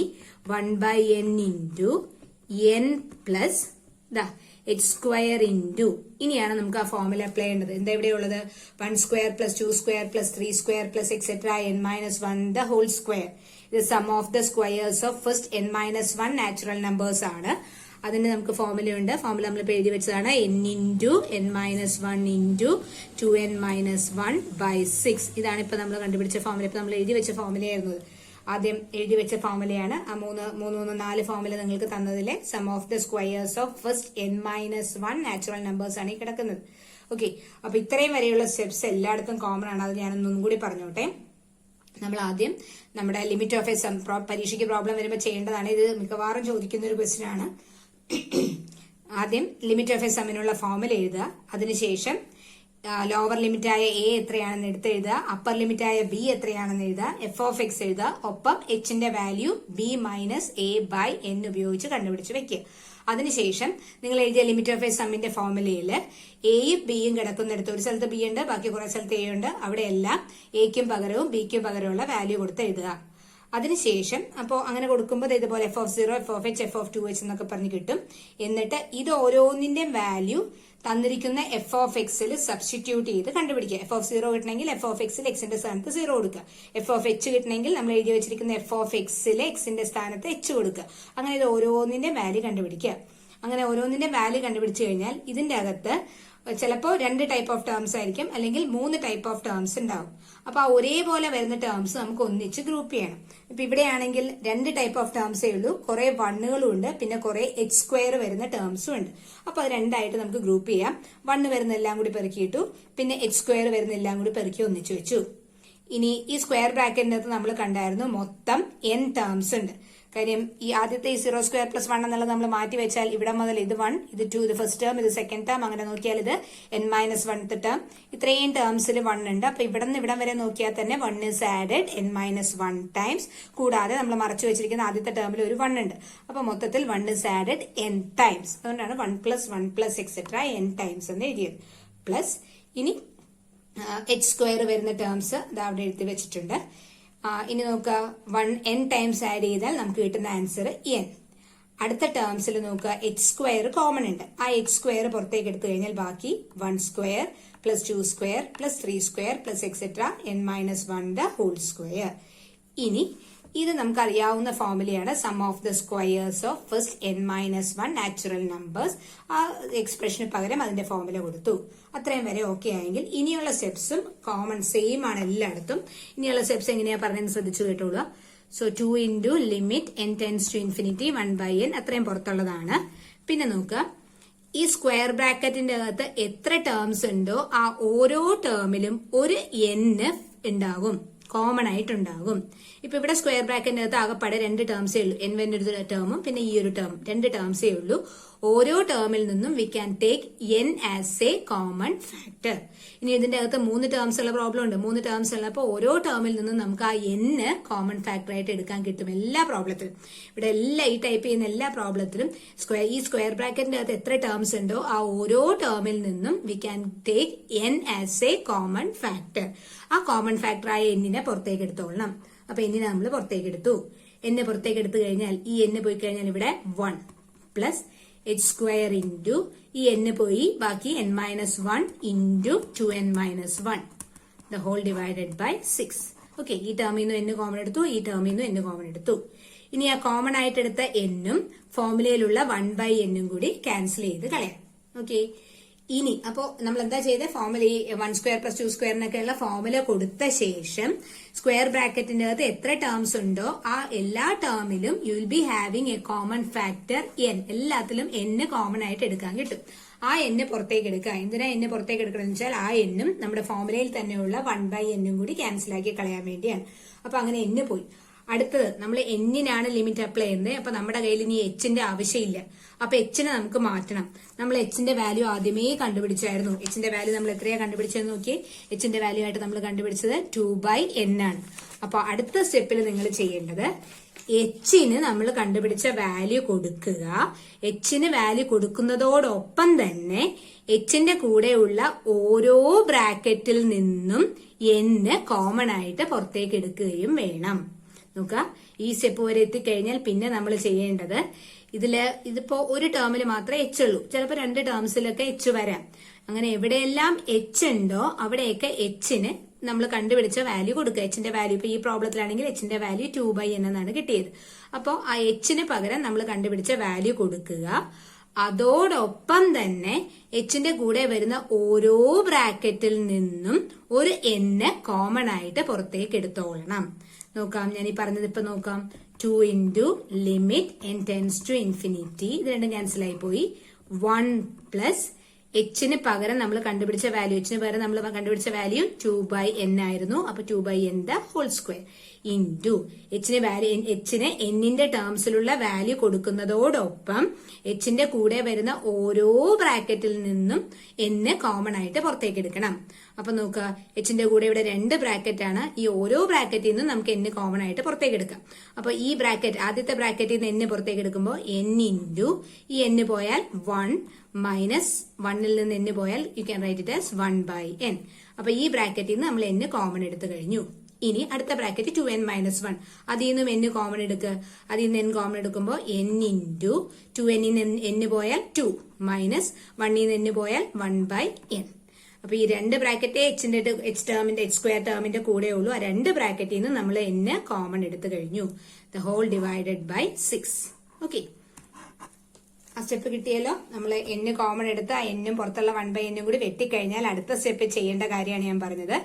1 by n into n plus h square into, ഇനിയാണ് നമുക്ക് ആ ഫോർമുല അപ്ലൈ ചെയ്യേണ്ടത്. എന്താ ഇവിടെയുള്ളത്? 1 square plus 2 square plus 3 square plus etcetera n minus 1 the whole square. ഇത് sum of the squares of first n minus 1 natural numbers ആണ്. അതിന് നമുക്ക് ഫോർമുലയുണ്ട്. ഫോർമുല നമ്മൾ എഴുതി വെച്ചതാണ്. n into n minus 1 into 2n minus 1 by 6. ഇതാണ് ഇപ്പൊ നമ്മൾ കണ്ടുപിടിച്ച ഫോർമുല. ഇപ്പൊ നമ്മൾ എഴുതി വെച്ച ഫോർമുലയായിരുന്നു. ആദ്യം എഴുതി വെച്ച ഫോർമുലയാണ്. ആ 4 ഫോർമുല നിങ്ങൾക്ക് തന്നതിലെ sum of the squares of first n minus 1 natural numbers ആണ് ഈ കിടക്കുന്നത്. ഓക്കെ, അപ്പൊ ഇത്രയും വരെയുള്ള സ്റ്റെപ്സ് എല്ലായിടത്തും കോമൺ ആണ്. അത് ഞാനൊന്നും കൂടി പറഞ്ഞോട്ടെ. നമ്മൾ ആദ്യം നമ്മുടെ ലിമിറ്റ് ഓഫ് എ സം പരീക്ഷയ്ക്ക് പ്രോബ്ലം വരുമ്പോൾ ചെയ്യേണ്ടതാണ്. ഇത് മിക്കവാറും ചോദിക്കുന്ന ഒരു ക്വസ്റ്റ്യൻ ആണ്. ആദ്യം ലിമിറ്റ് ഓഫ് എ സമ്മിനുള്ള ഫോർമുല എഴുതുക. അതിനുശേഷം ലോവർ ലിമിറ്റായ എ എത്രയാണെന്ന് എടുത്ത് എഴുതുക, അപ്പർ ലിമിറ്റായ ബി എത്രയാണെന്ന് എഴുതുക, എഫ് ഓഫ് എക്സ് എഴുതുക, ഒപ്പം എച്ചിന്റെ value b minus a by n ഉപയോഗിച്ച് കണ്ടുപിടിച്ച് വെക്കുക. അതിനുശേഷം നിങ്ങൾ എഴുതിയ ലിമിറ്റ് ഓഫ് എ സമ്മിന്റെ ഫോർമുലയിൽ എയും ബിയും കിടക്കുന്നിടത്ത് ഒരു സ്ഥലത്ത് ബി ഉണ്ട്, ബാക്കി കുറെ സ്ഥലത്ത് എ ഉണ്ട്. അവിടെയെല്ലാം എക്കും പകരവും ബിക്കും പകരമുള്ള വാല്യൂ കൊടുത്ത് എഴുതുക. അതിനുശേഷം അപ്പോൾ അങ്ങനെ കൊടുക്കുമ്പോൾ ഇതുപോലെ F of 0, f of h, f of 2h എന്നൊക്കെ പറഞ്ഞ് കിട്ടും. എന്നിട്ട് ഇത് ഓരോന്നിന്റെയും വാല്യൂ തന്നിരിക്കുന്ന എഫ് ഓഫ് എക്സിൽ സബ്സ്റ്റിറ്റ്യൂട്ട് ചെയ്ത് കണ്ടുപിടിക്കുക. എഫ് ഓഫ് 0 കിട്ടണമെങ്കിൽ എഫ് ഓഫ് എക്സിൽ എക്സിന്റെ സ്ഥാനത്ത് 0 കൊടുക്കുക. എഫ് ഓഫ് എച്ച് കിട്ടണമെങ്കിൽ നമ്മൾ എഴുതി വെച്ചിരിക്കുന്ന എഫ് ഓഫ് എക്സിലെ എക്സിന്റെ സ്ഥാനത്ത് എച്ച് കൊടുക്കുക. അങ്ങനെ ഇത് ഓരോന്നിന്റെ വാല്യൂ കണ്ടുപിടിക്കുക. അങ്ങനെ ഓരോന്നിന്റെ വാല്യൂ കണ്ടുപിടിച്ചു കഴിഞ്ഞാൽ ഇതിന്റെ അകത്ത് ചിലപ്പോൾ 2 ടൈപ്പ് ഓഫ് ടേംസ് ആയിരിക്കും, അല്ലെങ്കിൽ 3 ടൈപ്പ് ഓഫ് ടേംസ് ഉണ്ടാവും. അപ്പൊ ആ ഒരേപോലെ വരുന്ന ടേംസ് നമുക്ക് ഒന്നിച്ച് ഗ്രൂപ്പ് ചെയ്യണം. ഇപ്പൊ ഇവിടെയാണെങ്കിൽ 2 ടൈപ്പ് ഓഫ് ടേംസേ ഉള്ളൂ, കുറെ വണ്ണുകളും ഉണ്ട്, പിന്നെ കുറെ എച്ച് സ്ക്വയർ വരുന്ന ടേംസും ഉണ്ട്. അപ്പൊ അത് 2 ആയിട്ട് നമുക്ക് ഗ്രൂപ്പ് ചെയ്യാം. 1 വരുന്ന എല്ലാം കൂടി പെറുക്കിയിട്ടു, പിന്നെ എച്ച് സ്ക്വയർ വരുന്ന എല്ലാം കൂടി പെറുക്കി ഒന്നിച്ചു വെച്ചു. ഇനി ഈ സ്ക്വയർ ബ്രാക്കറ്റിന്റെ അകത്ത് നമ്മൾ കണ്ടായിരുന്നു മൊത്തം n ടേംസ് ഉണ്ട്. കാര്യം ഈ ആദ്യത്തെ ഈ 0 സ്ക്വയർ പ്ലസ് 1 എന്നുള്ളത് നമ്മൾ മാറ്റി വെച്ചാൽ ഇവിടെ മുതൽ ഇത് 1, ഇത് 2, ഇത് ഫസ്റ്റ് ടേം, ഇത് സെക്കൻഡ് ടേം, അങ്ങനെ നോക്കിയാൽ ഇത് n മൈനസ് 1 ടേം. ഇത്രയും ടേംസിൽ 1 ഉണ്ട്. അപ്പൊ ഇവിടെ നിന്ന് ഇവിടം വരെ നോക്കിയാൽ തന്നെ 1 is added n minus 1 times. കൂടാതെ നമ്മൾ മറച്ചു വെച്ചിരിക്കുന്ന ആദ്യത്തെ ടേമിൽ ഒരു 1 ഉണ്ട്. അപ്പൊ മൊത്തത്തിൽ 1 is added n ടൈംസ്. അതുകൊണ്ടാണ് 1 plus 1 plus etcetera n times എന്ന് എഴുതിയത്. പ്ലസ് ഇനി എച്ച് സ്ക്വയർ വരുന്ന ടേംസ് അവിടെ എഴുതി വെച്ചിട്ടുണ്ട്. ഇനി നോക്കുക, 1 n ടൈംസ് ആഡ് ചെയ്താൽ നമുക്ക് കിട്ടുന്ന ആൻസർ n. അടുത്ത ടേംസിൽ നോക്കുക, എച്ച് സ്ക്വയർ കോമൺ ഉണ്ട്. ആ എച്ച് സ്ക്വയർ പുറത്തേക്ക് എടുത്തു കഴിഞ്ഞാൽ ബാക്കി 1 square plus 2 square plus 3 square plus etcetera n minus 1 the whole square. ഇനി ഇത് നമുക്കറിയാവുന്ന ഫോർമുലയാണ് sum of the squares of first n minus 1 natural numbers. ആ എക്സ്പ്രഷന് പകരം അതിന്റെ ഫോർമുല കൊടുത്തു. അത്രയും വരെ ഓക്കെ ആയെങ്കിൽ ഇനിയുള്ള സ്റ്റെപ്സും കോമൺ സെയിം ആണ് എല്ലായിടത്തും. ഇനിയുള്ള സ്റ്റെപ്സ് എങ്ങനെയാ പറഞ്ഞതെന്ന് ശ്രദ്ധിച്ചു കേട്ടോളൂ. So 2 into limit n tends to infinity 1 by n, അത്രയും പുറത്തുള്ളതാണ്. പിന്നെ നോക്കുക, ഈ സ്ക്വയർ ബ്രാക്കറ്റിന്റെ അകത്ത് എത്ര ടേംസ് ഉണ്ടോ ആ ഓരോ ടേമിലും ഒരു n ഉണ്ടാകും, കോമൺ ആയിട്ടുണ്ടാകും. ഇപ്പൊ ഇവിടെ സ്ക്വയർ ബ്രാക്കറ്റിന്റെ അകത്ത് ആകെപ്പാടെ 2 ടേംസേ ഉള്ളൂ. n വരുന്നൊരു ടേമും പിന്നെ ഈ ഒരു ടേമും 2 ടേംസേ ഉള്ളൂ. ഓരോ ടേമിൽ നിന്നും we can take n as A common factor. ഇനി ഇതിന്റെ അകത്ത് 3 ടേംസ് ഉള്ള പ്രോബ്ലം ഉണ്ട്. 3 ടേംസ് ഉള്ളപ്പോൾ ഓരോ ടേമിൽ നിന്നും നമുക്ക് ആ n കോമൺ ഫാക്ടർ ആയിട്ട് എടുക്കാൻ കിട്ടും എല്ലാ പ്രോബ്ലത്തിലും. ഇവിടെ ഈ ടൈപ്പ് ചെയ്യുന്ന എല്ലാ പ്രോബ്ലത്തിലും ഈ സ്ക്വയർ ബ്രാക്കറ്റിന്റെ അകത്ത് എത്ര ടേംസ് ഉണ്ടോ ആ ഓരോ ടേമിൽ നിന്നും we can take n as A common factor. ആ കോമൺ ഫാക്ടർ ആയ n പുറത്തേക്ക് എടുത്തോളണം. അപ്പൊ n നമ്മൾ പുറത്തേക്ക് എടുത്തു. n പുറത്തേക്ക് എടുത്തു കഴിഞ്ഞാൽ ഈ n പോയി കഴിഞ്ഞാൽ ഇവിടെ 1 പ്ലസ് h സ്ക്വയർ ഇൻറ്റു ഈ n പോയി ബാക്കി n minus 1 into 2n minus 1 the whole divided by 6. Okay, ഈ ടേമിൽ നിന്ന് n കോമൺ എടുത്തു, ഈ ടേമിൽ നിന്ന് n കോമൺ എടുത്തു. ഇനി ആ കോമൺ ആയിട്ട് എടുത്ത n ഫോർമുലയിലുള്ള 1/n കൂടി ക്യാൻസൽ ചെയ്ത് കളയാം. ഓക്കെ, ഇനി അപ്പോ നമ്മൾ എന്താ ചെയ്തത്, ഫോർമുല 1 സ്ക്വയർ പ്ലസ് 2 സ്ക്വയറിനൊക്കെയുള്ള ഫോർമുല കൊടുത്ത ശേഷം സ്ക്വയർ ബ്രാക്കറ്റിന്റെ അകത്ത് എത്ര ടേംസ് ഉണ്ടോ ആ എല്ലാ ടേമിലും you will be having a common factor n. എല്ലാത്തിലും n കോമൺ ആയിട്ട് എടുക്കാൻ കിട്ടും. ആ n പുറത്തേക്ക് എടുക്കുക. എന്തിനാ n പുറത്തേക്ക് എടുക്കണമെന്ന് വെച്ചാൽ ആ n നമ്മുടെ ഫോർമുലയിൽ തന്നെയുള്ള 1/n കൂടി ക്യാൻസൽ ആക്കി കളയാൻ വേണ്ടിയാണ്. അപ്പൊ അങ്ങനെ n പോയി. അടുത്തത് നമ്മൾ എന്നിനാണ് ലിമിറ്റ് അപ്ലൈ ചെയ്യുന്നത്. അപ്പൊ നമ്മുടെ കയ്യിൽ ഇനി എച്ചിന്റെ ആവശ്യമില്ല. അപ്പൊ എച്ചിനെ നമുക്ക് മാറ്റണം. നമ്മൾ എച്ചിന്റെ വാല്യൂ ആദ്യമേ കണ്ടുപിടിച്ചായിരുന്നു. എച്ചിന്റെ വാല്യൂ നമ്മൾ എത്രയാ കണ്ടുപിടിച്ചതെന്ന് നോക്കിയേ. എച്ചിന്റെ വാല്യൂ ആയിട്ട് നമ്മൾ കണ്ടുപിടിച്ചത് 2/n ആണ്. അപ്പൊ അടുത്ത സ്റ്റെപ്പിൽ നിങ്ങൾ ചെയ്യേണ്ടത് എച്ചിന് നമ്മൾ കണ്ടുപിടിച്ച വാല്യൂ കൊടുക്കുക. എച്ചിന് വാല്യൂ കൊടുക്കുന്നതോടൊപ്പം തന്നെ എച്ചിന്റെ കൂടെയുള്ള ഓരോ ബ്രാക്കറ്റിൽ നിന്നും n കോമൺ ആയിട്ട് പുറത്തേക്ക് എടുക്കുകയും വേണം. നോക്കുക, ഈ സ്റ്റെപ്പ് വരെ എത്തിക്കഴിഞ്ഞാൽ പിന്നെ നമ്മൾ ചെയ്യേണ്ടത് ഇതിപ്പോ ഒരു ടേമിൽ മാത്രമേ h ഉള്ളൂ. ചിലപ്പോൾ 2 ടേംസിലൊക്കെ h വരാം. അങ്ങനെ എവിടെയെല്ലാം h ഉണ്ടോ അവിടെയൊക്കെ hന് നമ്മൾ കണ്ടുപിടിച്ച വാല്യൂ കൊടുക്കുക. എച്ചിന്റെ വാല്യൂ ഇപ്പൊ ഈ പ്രോബ്ലത്തിലാണെങ്കിൽ എച്ചിന്റെ വാല്യൂ 2/n എന്നാണ് കിട്ടിയത്. അപ്പോൾ ആ hന് പകരം നമ്മൾ കണ്ടുപിടിച്ച വാല്യൂ കൊടുക്കുക. അതോടൊപ്പം തന്നെ എച്ചിന്റെ കൂടെ വരുന്ന ഓരോ ബ്രാക്കറ്റിൽ നിന്നും ഒരു n കോമൺ ആയിട്ട് പുറത്തേക്ക് എടുത്തോളണം. നോക്കാം, ഞാൻ ഈ പറഞ്ഞത് ഇപ്പൊ നോക്കാം. 2 into limit n tends to infinity, ഇത് രണ്ടും ക്യാൻസൽ ആയി പോയി. 1 പ്ലസ് എച്ചിന് പകരം നമ്മൾ കണ്ടുപിടിച്ച വാല്യൂ, എച്ചിന് പകരം നമ്മൾ കണ്ടുപിടിച്ച വാല്യൂ 2/n ആയിരുന്നു. അപ്പൊ 2/n the whole square into എച്ചിന് എന്നിന്റെ ടേംസിലുള്ള വാല്യൂ കൊടുക്കുന്നതോടൊപ്പം എച്ചിന്റെ കൂടെ വരുന്ന ഓരോ ബ്രാക്കറ്റിൽ നിന്നും n കോമൺ ആയിട്ട് പുറത്തേക്ക് എടുക്കണം. അപ്പൊ നോക്കുക, എച്ചിന്റെ കൂടെ ഇവിടെ 2 ബ്രാക്കറ്റ് ആണ്. ഈ ഓരോ ബ്രാക്കറ്റിൽ നിന്നും നമുക്ക് n കോമൺ ആയിട്ട് പുറത്തേക്ക് എടുക്കാം. അപ്പൊ ഈ ബ്രാക്കറ്റ് ആദ്യത്തെ ബ്രാക്കറ്റിൽ നിന്ന് n പുറത്തേക്ക് എടുക്കുമ്പോൾ n ഇൻറ്റു ഈ n പോയാൽ 1 മൈനസ് 1ൽ നിന്ന് n പോയാൽ you can write it as 1/n. അപ്പൊ ഈ ബ്രാക്കറ്റിൽ നിന്ന് നമ്മൾ n കോമൺ എടുത്തു കഴിഞ്ഞു. ഇനി അടുത്ത ബ്രാക്കറ്റ് 2n മൈനസ് 1, അതിൽ നിന്നും n കോമൺ എടുക്കുക. അതിൽ നിന്ന് n കോമൺ എടുക്കുമ്പോൾ n ഇൻറ്റു 2n n പോയാൽ 2 മൈനസ് 1ൽ നിന്ന് n പോയാൽ 1/n. അപ്പൊ ഈ 2 ബ്രാക്കറ്റ് h സ്ക്വയർ ടേമിന്റെ കൂടെ ഉള്ളൂ. ആ 2 ബ്രാക്കറ്റിൽ നിന്ന് നമ്മൾ n കോമൺ എടുത്തു കഴിഞ്ഞു. The whole divided by 6. Okay, ആ സ്റ്റെപ്പ് കിട്ടിയല്ലോ. നമ്മൾ n കോമൺ എടുത്ത് ആ n പുറത്തുള്ള 1/n കൂടി വെട്ടിക്കഴിഞ്ഞാൽ അടുത്ത സ്റ്റെപ്പ് ചെയ്യേണ്ട കാര്യമാണ് ഞാൻ പറഞ്ഞത്.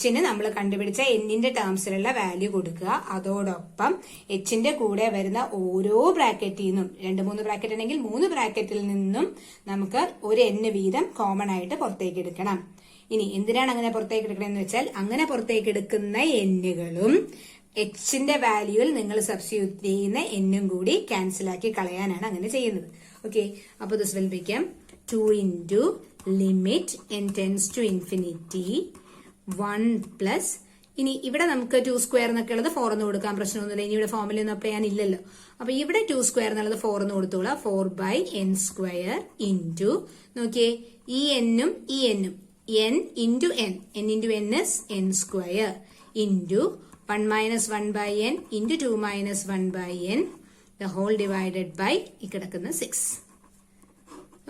hന് നമ്മൾ കണ്ടുപിടിച്ച n-ന്റെ ടേംസിലുള്ള വാല്യൂ കൊടുക്കുക. അതോടൊപ്പം hന്റെ കൂടെ വരുന്ന ഓരോ ബ്രാക്കറ്റിൽ നിന്നും 2-3 ബ്രാക്കറ്റ് ഉണ്ടെങ്കിൽ 3 ബ്രാക്കറ്റിൽ നിന്നും നമുക്ക് ഒരു n വീതം കോമൺ ആയിട്ട് പുറത്തേക്ക് എടുക്കണം. ഇനി എന്തിനാണ് അങ്ങനെ പുറത്തേക്ക് എടുക്കണമെന്ന് വെച്ചാൽ അങ്ങനെ പുറത്തേക്ക് എടുക്കുന്ന n-കളും എച്ചിന്റെ വാല്യൂവിൽ നിങ്ങൾ സബ്സ്റ്റിറ്റ്യൂട്ട് ചെയ്യുന്ന n കൂടി ക്യാൻസൽ ആക്കി കളയാനാണ് അങ്ങനെ ചെയ്യുന്നത്. ഓക്കെ, അപ്പൊ this will become 2 into limit n tends to infinity 1 plus, ഇനി ഇവിടെ നമുക്ക് 2 സ്ക്വയർ എന്നൊക്കെ ഉള്ളത് 4 എന്ന് കൊടുക്കാൻ പ്രശ്നമൊന്നുമില്ല. ഇനി ഇവിടെ ഫോർമുല ഒന്നും അപ്ലൈ ചെയ്യാനില്ലല്ലോ. അപ്പൊ ഇവിടെ 2 സ്ക്വയർ എന്നുള്ളത് 4 എന്ന് കൊടുത്തോളാം. 4/n സ്ക്വയർ ഇൻറ്റു നോക്കിയേ ഈ n-ഉം ഈ n-ഉം n into n into n is n square into 1 minus 1/n into 2 minus 1/n the whole divided by ഈ കിടക്കുന്ന 6.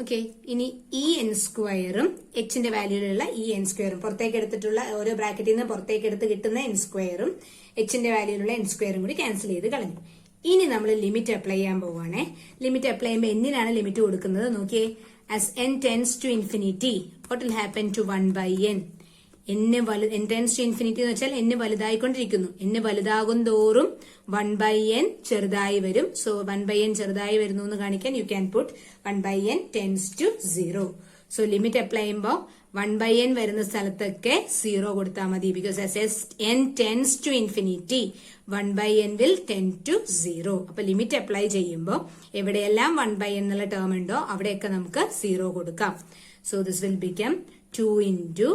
ഓക്കെ, ഇനി ഈ n സ്ക്വയറും hന്റെ വാല്യൂയിലുള്ള ഈ n സ്ക്വയറും പുറത്തേക്ക് എടുത്തിട്ടുള്ള ഓരോ ബ്രാക്കറ്റിൽ നിന്ന് പുറത്തേക്ക് എടുത്ത് കിട്ടുന്ന n സ്ക്വയറും hന്റെ വാല്യൂയിലുള്ള n സ്ക്വയറും കൂടി ക്യാൻസൽ ചെയ്ത് കളഞ്ഞു. ഇനി നമ്മൾ ലിമിറ്റ് അപ്ലൈ ചെയ്യാൻ പോവാണേ. ലിമിറ്റ് അപ്ലൈ ചെയ്യുമ്പോൾ എന്നിനാണ് ലിമിറ്റ് കൊടുക്കുന്നത്. നോക്കിയേ, as n tends to infinity what will happen to 1/n? n tends to infinity എന്ന് വെച്ചാൽ n വലുതായിക്കൊണ്ടിരിക്കുന്നു. n വലുതാകും തോറും 1/n ചെറുതായി വരും. സോ 1/n ചെറുതായി വരുന്നു എന്ന് കാണിക്കാൻ you can put 1/n tends to 0. So limit apply ചെയ്യുമ്പോൾ 1/n വരുന്ന സ്ഥലത്തൊക്കെ 0 കൊടുത്താൽ മതി. Because as n tends to infinity 1/n will tend to 0. അപ്പൊ ലിമിറ്റ് അപ്ലൈ ചെയ്യുമ്പോൾ എവിടെയെല്ലാം 1/n എന്നുള്ള ടേം ഉണ്ടോ അവിടെയൊക്കെ നമുക്ക് 0 കൊടുക്കാം. So this will become 2 into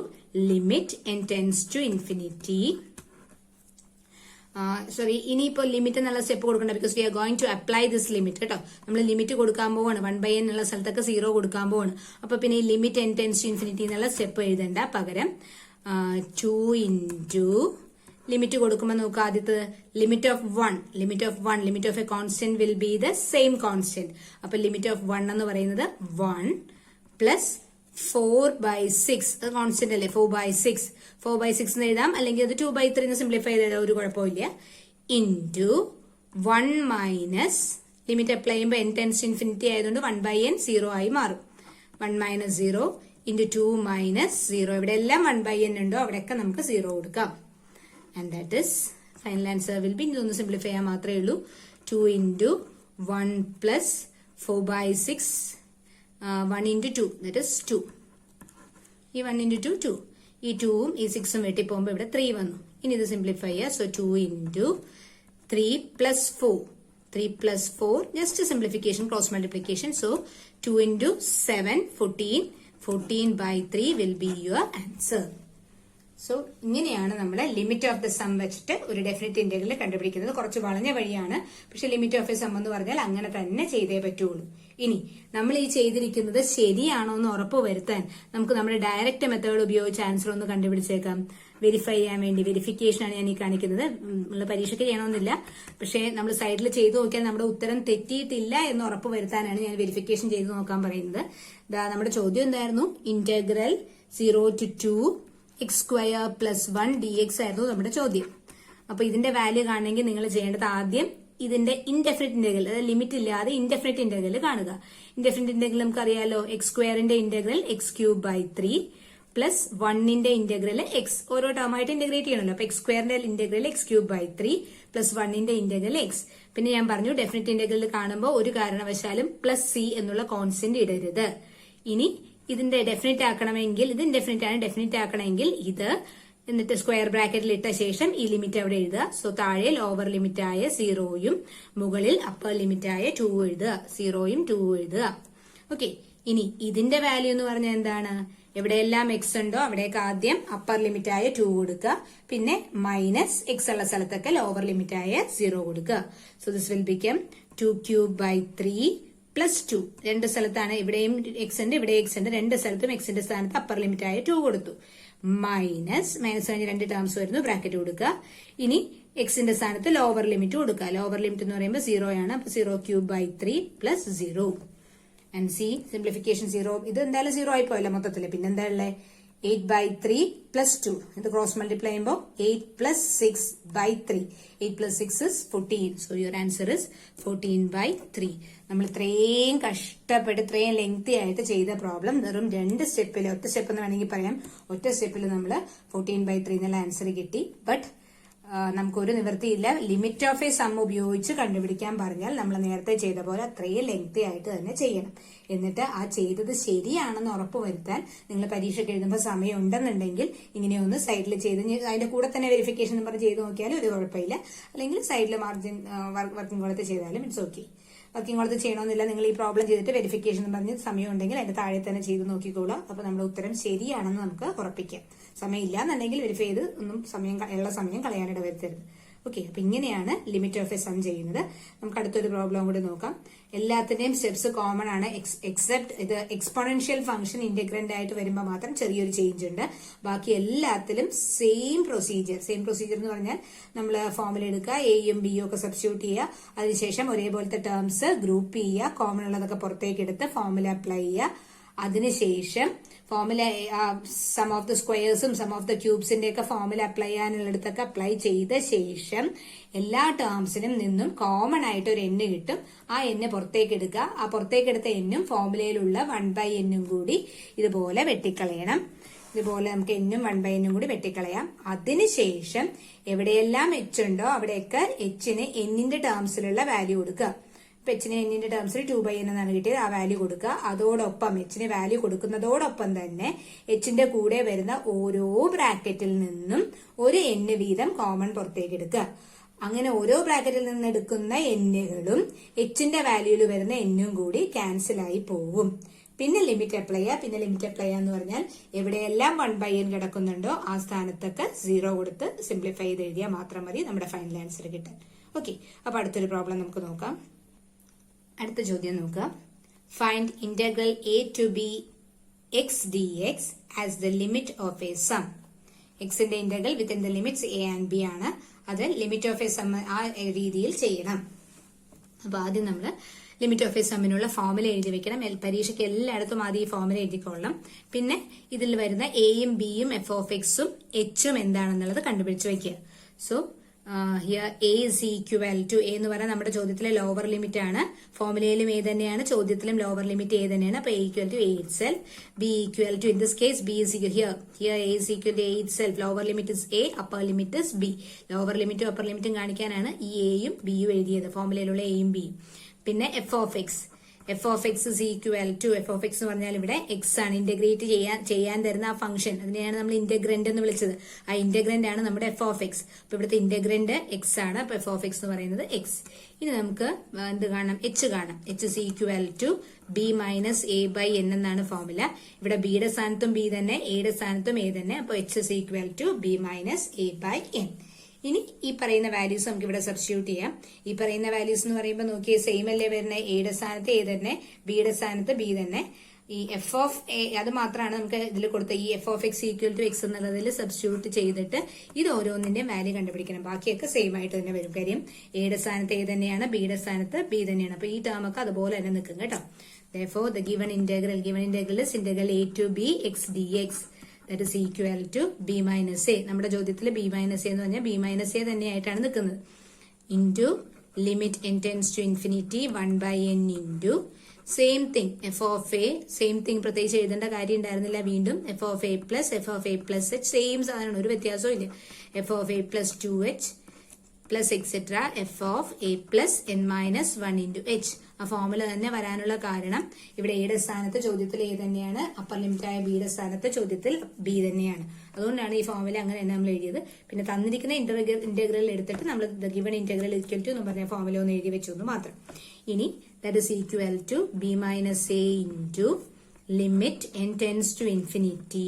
limit n tends to infinity. Sorry, ഇനിയിപ്പോ ലിമിറ്റ് എന്നുള്ള സ്റ്റെപ്പ് കൊടുക്കണ്ട, because we are going to apply this limit കേട്ടോ. നമ്മൾ ലിമിറ്റ് കൊടുക്കാൻ പോവാണ്, 1/n എന്നുള്ള സ്ഥലത്തൊക്കെ 0 കൊടുക്കാൻ പോവാണ്. അപ്പൊ പിന്നെ ഈ limit n tends to infinity എന്നുള്ള സ്റ്റെപ്പ് എഴുതണ്ട, പകരം 2 into ലിമിറ്റ് കൊടുക്കുമ്പോൾ നോക്കുക, ആദ്യത്തെ limit of 1, limit of A constant will be the same constant. അപ്പൊ ലിമിറ്റ് ഓഫ് 1 എന്ന് പറയുന്നത് 1 പ്ലസ് 4/6, അത് കോൺസ്റ്റന്റ് അല്ലേ, 4/6 എന്ന് എഴുതാം, അല്ലെങ്കിൽ അത് 2/3 എന്ന് സിംപ്ലിഫൈ ചെയ്താൽ ഒരു കുഴപ്പമില്ല. ഇൻറ്റു 1 മൈനസ് ലിമിറ്റ് അപ്ലൈ ചെയ്യുമ്പോൾ n tends to infinity ആയതുകൊണ്ട് 1/n 0 ആയി മാറും. 1 മൈനസ് 0 ഇൻറ്റു 2 മൈനസ് 0. ഇവിടെ എല്ലാം 1/n ഉണ്ടോ അവിടെയൊക്കെ നമുക്ക് 0 കൊടുക്കാം. And that is final answer will be, ഇതൊന്ന് സിംപ്ലിഫൈ ചെയ്യാൻ മാത്രമേ ഉള്ളൂ. 2 into 1 plus 4/6, 1 into 2, that is 2. ഈ 1 into 2, 2. ഈ 2ഉം ഈ 6ഉം വെട്ടി പോകുമ്പോൾ ഇവിടെ 3 വന്നു. ഇനി ഇത് സിംപ്ലിഫൈ ചെയ്യുക. So 2 into 3 plus 4. 3 plus 4, just a simplification, cross multiplication. So 2 into 7, 14. 14/3 will be your answer. So ഇങ്ങനെയാണ് നമ്മൾ ലിമിറ്റ് ഓഫ് ദ സം വെച്ചിട്ട് ഒരു ഡെഫിനിറ്റ് ഇന്റഗ്രൽ കണ്ടുപിടിക്കുന്നത്. കുറച്ച് വളഞ്ഞ വഴിയാണ്, പക്ഷെ ലിമിറ്റ് ഓഫ് എ സം എന്ന് പറഞ്ഞാൽ അങ്ങനെ തന്നെ ചെയ്തേ പറ്റുള്ളൂ. ഇനി നമ്മൾ ഈ ചെയ്തിരിക്കുന്നത് ശരിയാണോ എന്ന് ഉറപ്പ് വരുത്താൻ നമുക്ക് നമ്മുടെ ഡയറക്റ്റ് മെത്തേഡ് ഉപയോഗിച്ച് ആൻസർ ഒന്ന് കണ്ടുപിടിച്ചേക്കാം. വെരിഫൈ ചെയ്യാൻ വേണ്ടി വെരിഫിക്കേഷൻ ആണ് ഞാൻ ഈ കാണിക്കുന്നത്. നമ്മൾ പരീക്ഷയ്ക്ക് ചെയ്യണമെന്നില്ല, പക്ഷെ നമ്മൾ സൈഡിൽ ചെയ്തു നോക്കിയാൽ നമ്മുടെ ഉത്തരം തെറ്റിയിട്ടില്ല എന്ന് ഉറപ്പ് വരുത്താനാണ് ഞാൻ വെരിഫിക്കേഷൻ ചെയ്ത് നോക്കാൻ പറയുന്നത്. നമ്മുടെ ചോദ്യം എന്തായിരുന്നു? Integral 0 to 2 x square plus 1 dx ആയിരുന്നു നമ്മുടെ ചോദ്യം. അപ്പൊ ഇതിന്റെ വാല്യൂ കാണണമെങ്കിൽ നിങ്ങൾ ചെയ്യേണ്ടത് ആദ്യം ഇതിന്റെ ഇൻഡെഫിനിറ്റ് ഇന്റഗ്രൽ, അതായത് ലിമിറ്റ് ഇല്ലാതെ ഇൻഡെഫിനിറ്റ് ഇന്റഗ്രൽ കാണുക. ഇൻഡെഫിനിറ്റ് ഇന്റഗ്രൽ നമുക്ക് അറിയാലോ, എക്സ് സ്ക്വയറിന്റെ ഇന്റഗ്രൽ x³ പ്ലസ് 1ന്റെ ഇന്റഗ്രൽ എക്സ്, ഓരോ ടേമായിട്ട് ഇന്റഗ്രേറ്റ് ചെയ്യണല്ലോ. അപ്പൊ x² ഇന്റഗ്രൽ x³ പ്ലസ് 1ന്റെ ഇന്റഗ്രൽ എക്സ്. പിന്നെ ഞാൻ പറഞ്ഞു ഡെഫിനിറ്റ് ഇന്റഗ്രൽ കാണുമ്പോൾ ഒരു കാരണവശാലും പ്ലസ് c എന്നുള്ള കോൺസ്റ്റന്റ് ഇടരുത്. ഇനി ഇതിന്റെ ഡെഫിനിറ്റ് ആക്കണമെങ്കിൽ, ഇത് ഇൻഡെഫിനിറ്റ് ആണ്, ഡെഫിനിറ്റ് ആക്കണമെങ്കിൽ ഇത് എന്നിട്ട് സ്ക്വയർ ബ്രാക്കറ്റിൽ ഇട്ട ശേഷം ഈ ലിമിറ്റ് അവിടെ എഴുതുക. സോ താഴെ ലോവർ ലിമിറ്റ് ആയ 0യും മുകളിൽ അപ്പർ ലിമിറ്റ് ആയ 2 എഴുതുക. 0യും 2 എഴുതുക. ഓക്കെ, ഇനി ഇതിന്റെ വാല്യൂ എന്ന് പറഞ്ഞാൽ എന്താണ്? എവിടെയെല്ലാം എക്സ് ഉണ്ടോ അവിടേക്ക് ആദ്യം അപ്പർ ലിമിറ്റ് ആയ 2 കൊടുക്കുക, പിന്നെ മൈനസ് എക്സ് ഉള്ള സ്ഥലത്തൊക്കെ ലോവർ ലിമിറ്റ് ആയ 0 കൊടുക്കുക. So this will become 2³ 3 plus 2. രണ്ട് സ്ഥലത്താണ്, ഇവിടെയും എക്സ് ഉണ്ട് ഇവിടെയും എക്സ് ഉണ്ട്, രണ്ട് സ്ഥലത്തും എക്സിന്റെ സ്ഥാനത്ത് അപ്പർ ലിമിറ്റ് ആയ 2 കൊടുത്തു. മൈനസ് കഴിഞ്ഞ് രണ്ട് ടേംസ് വരുന്നു, ബ്രാക്കറ്റ് കൊടുക്കുക. ഇനി എക്സിന്റെ സ്ഥാനത്ത് ലോവർ ലിമിറ്റ് കൊടുക്കുക. ലോവർ ലിമിറ്റ് എന്ന് പറയുമ്പോൾ 0 ആണ്. അപ്പൊ 0³ 3 പ്ലസ് 0. ആൻഡ് സി സിംപ്ലിഫിക്കേഷൻ 0, ഇത് എന്തായാലും 0 ആയി പോയല്ലോ മൊത്തത്തില്. പിന്നെന്താ ഉള്ളത്? 8/3 പ്ലസ് 2. ഇത് ക്രോസ് മൾട്ടിപ്ലൈ ചെയ്യുമ്പോൾ 8 plus 6/3. 8 plus 6 is 14. So your answer is 14/3. നമ്മൾ ഇത്രയും കഷ്ടപ്പെട്ട് ഇത്രയും ലെങ്തി ആയിട്ട് ചെയ്ത പ്രോബ്ലം വെറും 2 സ്റ്റെപ്പിൽ, ഒറ്റ സ്റ്റെപ്പ് എന്ന് വേണമെങ്കിൽ പറയാം, ഒറ്റ സ്റ്റെപ്പിൽ നമ്മൾ 14/3 എന്നുള്ള ആൻസർ കിട്ടി. ബട്ട് നമുക്കൊരു നിവൃത്തിയില്ല. ലിമിറ്റ് ഓഫ് എ സം ഉപയോഗിച്ച് കണ്ടുപിടിക്കാൻ പറഞ്ഞാൽ നമ്മൾ നേരത്തെ ചെയ്ത പോലെ അത്രയും ലെങ്തി ആയിട്ട് തന്നെ ചെയ്യണം. എന്നിട്ട് ആ ചെയ്തത് ശരിയാണെന്ന് ഉറപ്പ് വരുത്താൻ നിങ്ങൾ പരീക്ഷയ്ക്ക് എഴുതുമ്പോൾ സമയം ഉണ്ടെന്നുണ്ടെങ്കിൽ ഇങ്ങനെയൊന്ന് സൈഡിൽ ചെയ്ത് അതിന്റെ കൂടെ തന്നെ വെരിഫിക്കേഷൻ നമ്പർ ചെയ്ത് നോക്കിയാലും ഒരു കുഴപ്പമില്ല. അല്ലെങ്കിൽ സൈഡിൽ മാർജിൻ വർക്കിംഗ് കോളത്ത് ചെയ്താലും ഇറ്റ്സ് ഓക്കെ. വർക്കിംഗ് കോളത്ത് ചെയ്യണമെന്നില്ല. നിങ്ങൾ ഈ പ്രോബ്ലം ചെയ്തിട്ട് വെരിഫിക്കേഷൻ എന്ന് പറഞ്ഞ് സമയം ഉണ്ടെങ്കിൽ അതിന്റെ താഴെ തന്നെ ചെയ്ത് നോക്കിക്കോളാം. അപ്പൊ നമ്മുടെ ഉത്തരം ശരിയാണെന്ന് നമുക്ക് ഉറപ്പിക്കാം. സമയം ഇല്ല എന്നുണ്ടെങ്കിൽ വെരിഫൈ ചെയ്ത് ഒന്നും ഉള്ള സമയം കളയാനിട വരുത്തരുത്. ഓക്കെ, അപ്പൊ ഇങ്ങനെയാണ് ലിമിറ്റ് ഓഫ് എ സം ചെയ്യുന്നത്. നമുക്ക് അടുത്തൊരു പ്രോബ്ലം കൂടി നോക്കാം. എല്ലാത്തിന്റെയും സ്റ്റെപ്സ് കോമൺ ആണ്, എക്സെപ്റ്റ് ഇത് എക്സ്പോണൻഷ്യൽ ഫംഗ്ഷൻ ഇന്റഗ്രന്റ് ആയിട്ട് വരുമ്പോൾ മാത്രം ചെറിയൊരു ചേഞ്ച് ഉണ്ട്. ബാക്കി എല്ലാത്തിലും സെയിം പ്രൊസീജിയർ എന്ന് പറഞ്ഞാൽ നമ്മൾ ഫോർമുല എടുക്കുക, എയും ബിയും ഒക്കെ സബ്സ്റ്റിറ്റ്യൂട്ട് ചെയ്യുക, അതിനുശേഷം ഒരേപോലത്തെ ടേംസ് ഗ്രൂപ്പ് ചെയ്യുക, കോമൺ ഉള്ളതൊക്കെ പുറത്തേക്ക് എടുത്ത് ഫോർമുല അപ്ലൈ ചെയ്യുക. അതിനുശേഷം ഫോർമുല സം ഓഫ് ദ സ്ക്വയേഴ്സും സം ഓഫ് ദ ക്യൂബ്സിന്റെ ഒക്കെ ഫോർമുല അപ്ലൈ ചെയ്യാനുള്ളിടത്തൊക്കെ അപ്ലൈ ചെയ്ത ശേഷം എല്ലാ ടേംസിനും നിന്നും കോമൺ ആയിട്ട് ഒരു n കിട്ടും. ആ n പുറത്തേക്ക് എടുക്കുക. ആ പുറത്തേക്ക് എടുത്ത n ഫോർമുലയിലുള്ള 1/n കൂടി ഇതുപോലെ വെട്ടിക്കളയണം. ഇതുപോലെ നമുക്ക് n 1/n കൂടി വെട്ടിക്കളയാം. അതിനുശേഷം എവിടെയെല്ലാം h ഉണ്ടോ അവിടെയൊക്കെ hന് n ന്റെ ടേംസിലുള്ള വാല്യൂ കൊടുക്കുക. ഇപ്പൊ എച്ചിന് എന്നിന്റെ ടേംസിൽ 2/n എന്നാണ് കിട്ടിയത്. ആ വാല്യൂ കൊടുക്കുക. അതോടൊപ്പം എച്ചിന് വാല്യൂ കൊടുക്കുന്നതോടൊപ്പം തന്നെ എച്ചിന്റെ കൂടെ വരുന്ന ഓരോ ബ്രാക്കറ്റിൽ നിന്നും ഒരു n വീതം കോമൺ പുറത്തേക്ക് എടുക്കുക. അങ്ങനെ ഓരോ ബ്രാക്കറ്റിൽ നിന്ന് എടുക്കുന്ന എന്നുകളും എച്ചിന്റെ വാല്യൂയിൽ വരുന്ന എന്നും കൂടി ക്യാൻസൽ ആയി പോകും. പിന്നെ ലിമിറ്റ് അപ്ലൈ ചെയ്യുക. പിന്നെ ലിമിറ്റ് അപ്ലൈ ചെയ്യുക എന്ന് പറഞ്ഞാൽ എവിടെയെല്ലാം 1/n കിടക്കുന്നുണ്ടോ ആ സ്ഥാനത്തൊക്കെ 0 കൊടുത്ത് സിംപ്ലിഫൈ ചെയ്ത് എഴുതിയാൽ മാത്രം മതി നമ്മുടെ ഫൈനൽ ആൻസർ കിട്ടാൻ. ഓക്കെ, അപ്പൊ അടുത്തൊരു പ്രോബ്ലം നമുക്ക് നോക്കാം. അടുത്ത ചോദ്യം നോക്കാം. Find integral a to b x dx as the limit of a sum. എക്സിന്റെ integral within the limits a and b ആണ്. അത് ലിമിറ്റ് ഓഫ് എ സം ആ രീതിയിൽ ചെയ്യണം. അപ്പൊ ആദ്യം നമ്മൾ ലിമിറ്റ് ഓഫ് എ സമ്മിനുള്ള ഫോർമുല എഴുതി വെക്കണം. പരീക്ഷയ്ക്ക് എല്ലായിടത്തും ആദ്യം ഈ ഫോർമുല എഴുതിക്കൊള്ളണം. പിന്നെ ഇതിൽ വരുന്ന എയും ബിയും എഫ് ഓഫ് എക്സും എച്ചും എന്താണെന്നുള്ളത് കണ്ടുപിടിച്ച് വെക്കുക. So here a is equal to a എന്ന് പറഞ്ഞാൽ നമ്മുടെ ചോദ്യത്തിലെ ലോവർ ലിമിറ്റ് ആണ്. ഫോർമുലയിലും എ തന്നെയാണ്, ചോദ്യത്തിലും ലോവർ ലിമിറ്റ് എ തന്നെയാണ്. അപ്പൊ a equal to a itself, b equal to in this case b is here a is equal to a itself. Lower limit is a, upper limit is b. Lower ലിമിറ്റും upper ലിമിറ്റും കാണിക്കാനാണ് ഈ എയും ബിയും എഴുതിയത്, ഫോർമുലയിലുള്ള എയും ബിയും. പിന്നെ f of x is equal to, f of x എന്ന് പറഞ്ഞാൽ ഇവിടെ എക്സ് ആണ്. ഇന്റഗ്രേറ്റ് ചെയ്യാൻ തരുന്ന ആ ഫംഗ്ഷൻ, അതിനെയാണ് നമ്മൾ ഇന്റഗ്രന്റ് എന്ന് വിളിച്ചത്. ആ ഇന്റഗ്രന്റ് ആണ് നമ്മുടെ എഫ് ഓഫ് എക്സ്. അപ്പൊ ഇവിടുത്തെ ഇന്റഗ്രന്റ് എക്സ് ആണ്. അപ്പൊ എഫ് ഓഫ് എക്സ് എന്ന് പറയുന്നത് എക്സ്. ഇനി നമുക്ക് എന്ത് കാണാം? എച്ച് കാണാം. H is equal to b minus a by n എന്നാണ് ഫോർമുല. ഇവിടെ ബിയുടെ സ്ഥാനത്തും ബി തന്നെ, എയുടെ സ്ഥാനത്തും എ തന്നെ. അപ്പൊ h is equal to b minus a by n. ഇനി ഈ പറയുന്ന വാല്യൂസ് നമുക്ക് ഇവിടെ സബ്സ്റ്റിറ്റ്യൂട്ട് ചെയ്യാം. ഈ പറയുന്ന വാല്യൂസ് എന്ന് പറയുമ്പോൾ നോക്കിയേ, സെയിം അല്ലേ വരുന്നത്? എയുടെ സ്ഥാനത്ത് എ തന്നെ, ബിയുടെ സ്ഥാനത്ത് ബി തന്നെ. ഈ എഫ് ഓഫ് എ അത് മാത്രമാണ് നമുക്ക് ഇതിൽ കൊടുത്ത ഈ f of x equal to x എന്നുള്ളതിൽ സബ്സ്റ്റിറ്റ്യൂട്ട് ചെയ്തിട്ട് ഇത് ഓരോന്നിന്റെയും വാല്യൂ കണ്ടുപിടിക്കണം. ബാക്കിയൊക്കെ സെയിം ആയിട്ട് തന്നെ വരും. കാര്യം എയുടെ സ്ഥാനത്ത് എ തന്നെയാണ്, ബിയുടെ സ്ഥാനത്ത് ബി തന്നെയാണ്. അപ്പൊ ഈ ടേം ഒക്കെ അതുപോലെ തന്നെ നിൽക്കും കേട്ടോ. Therefore the given integral is integral a to b x dx. That is equal to b minus a. നമ്മുടെ ചോദ്യത്തിൽ b minus a എന്ന് പറഞ്ഞാൽ b minus a തന്നെയായിട്ടാണ് നിൽക്കുന്നത്. Into limit n tends to infinity 1/n into same thing f of a. Same thing പ്രത്യേകിച്ച് എഴുതേണ്ട കാര്യം ഉണ്ടായിരുന്നില്ല. വീണ്ടും f of a plus h same സാധനമാണ്, ഒരു വ്യത്യാസവും ഇല്ല. f of a plus 2h plus etc. f of a plus n minus 1 into h. ആ ഫോർമുല തന്നെ വരാനുള്ള കാരണം ഇവിടെ എയുടെ സ്ഥാനത്ത് ചോദ്യത്തിൽ എ തന്നെയാണ്, അപ്പർ ലിമിറ്റായ ബിയുടെ സ്ഥാനത്ത് ചോദ്യത്തിൽ ബി തന്നെയാണ്. അതുകൊണ്ടാണ് ഈ ഫോർമുല അങ്ങനെ തന്നെ നമ്മൾ എഴുതിയത്. പിന്നെ തന്നിരിക്കുന്ന ഇന്റഗ്രൽ എടുത്തിട്ട് നമ്മൾ ഗിവൺ ഇന്റഗ്രൽ ഈക്വൽ ടു എന്ന് പറഞ്ഞ ഫോർമുല ഒന്ന് എഴുതി വെച്ചു എന്ന് മാത്രം. ഇനി that is equal to b minus a into limit n tends to infinity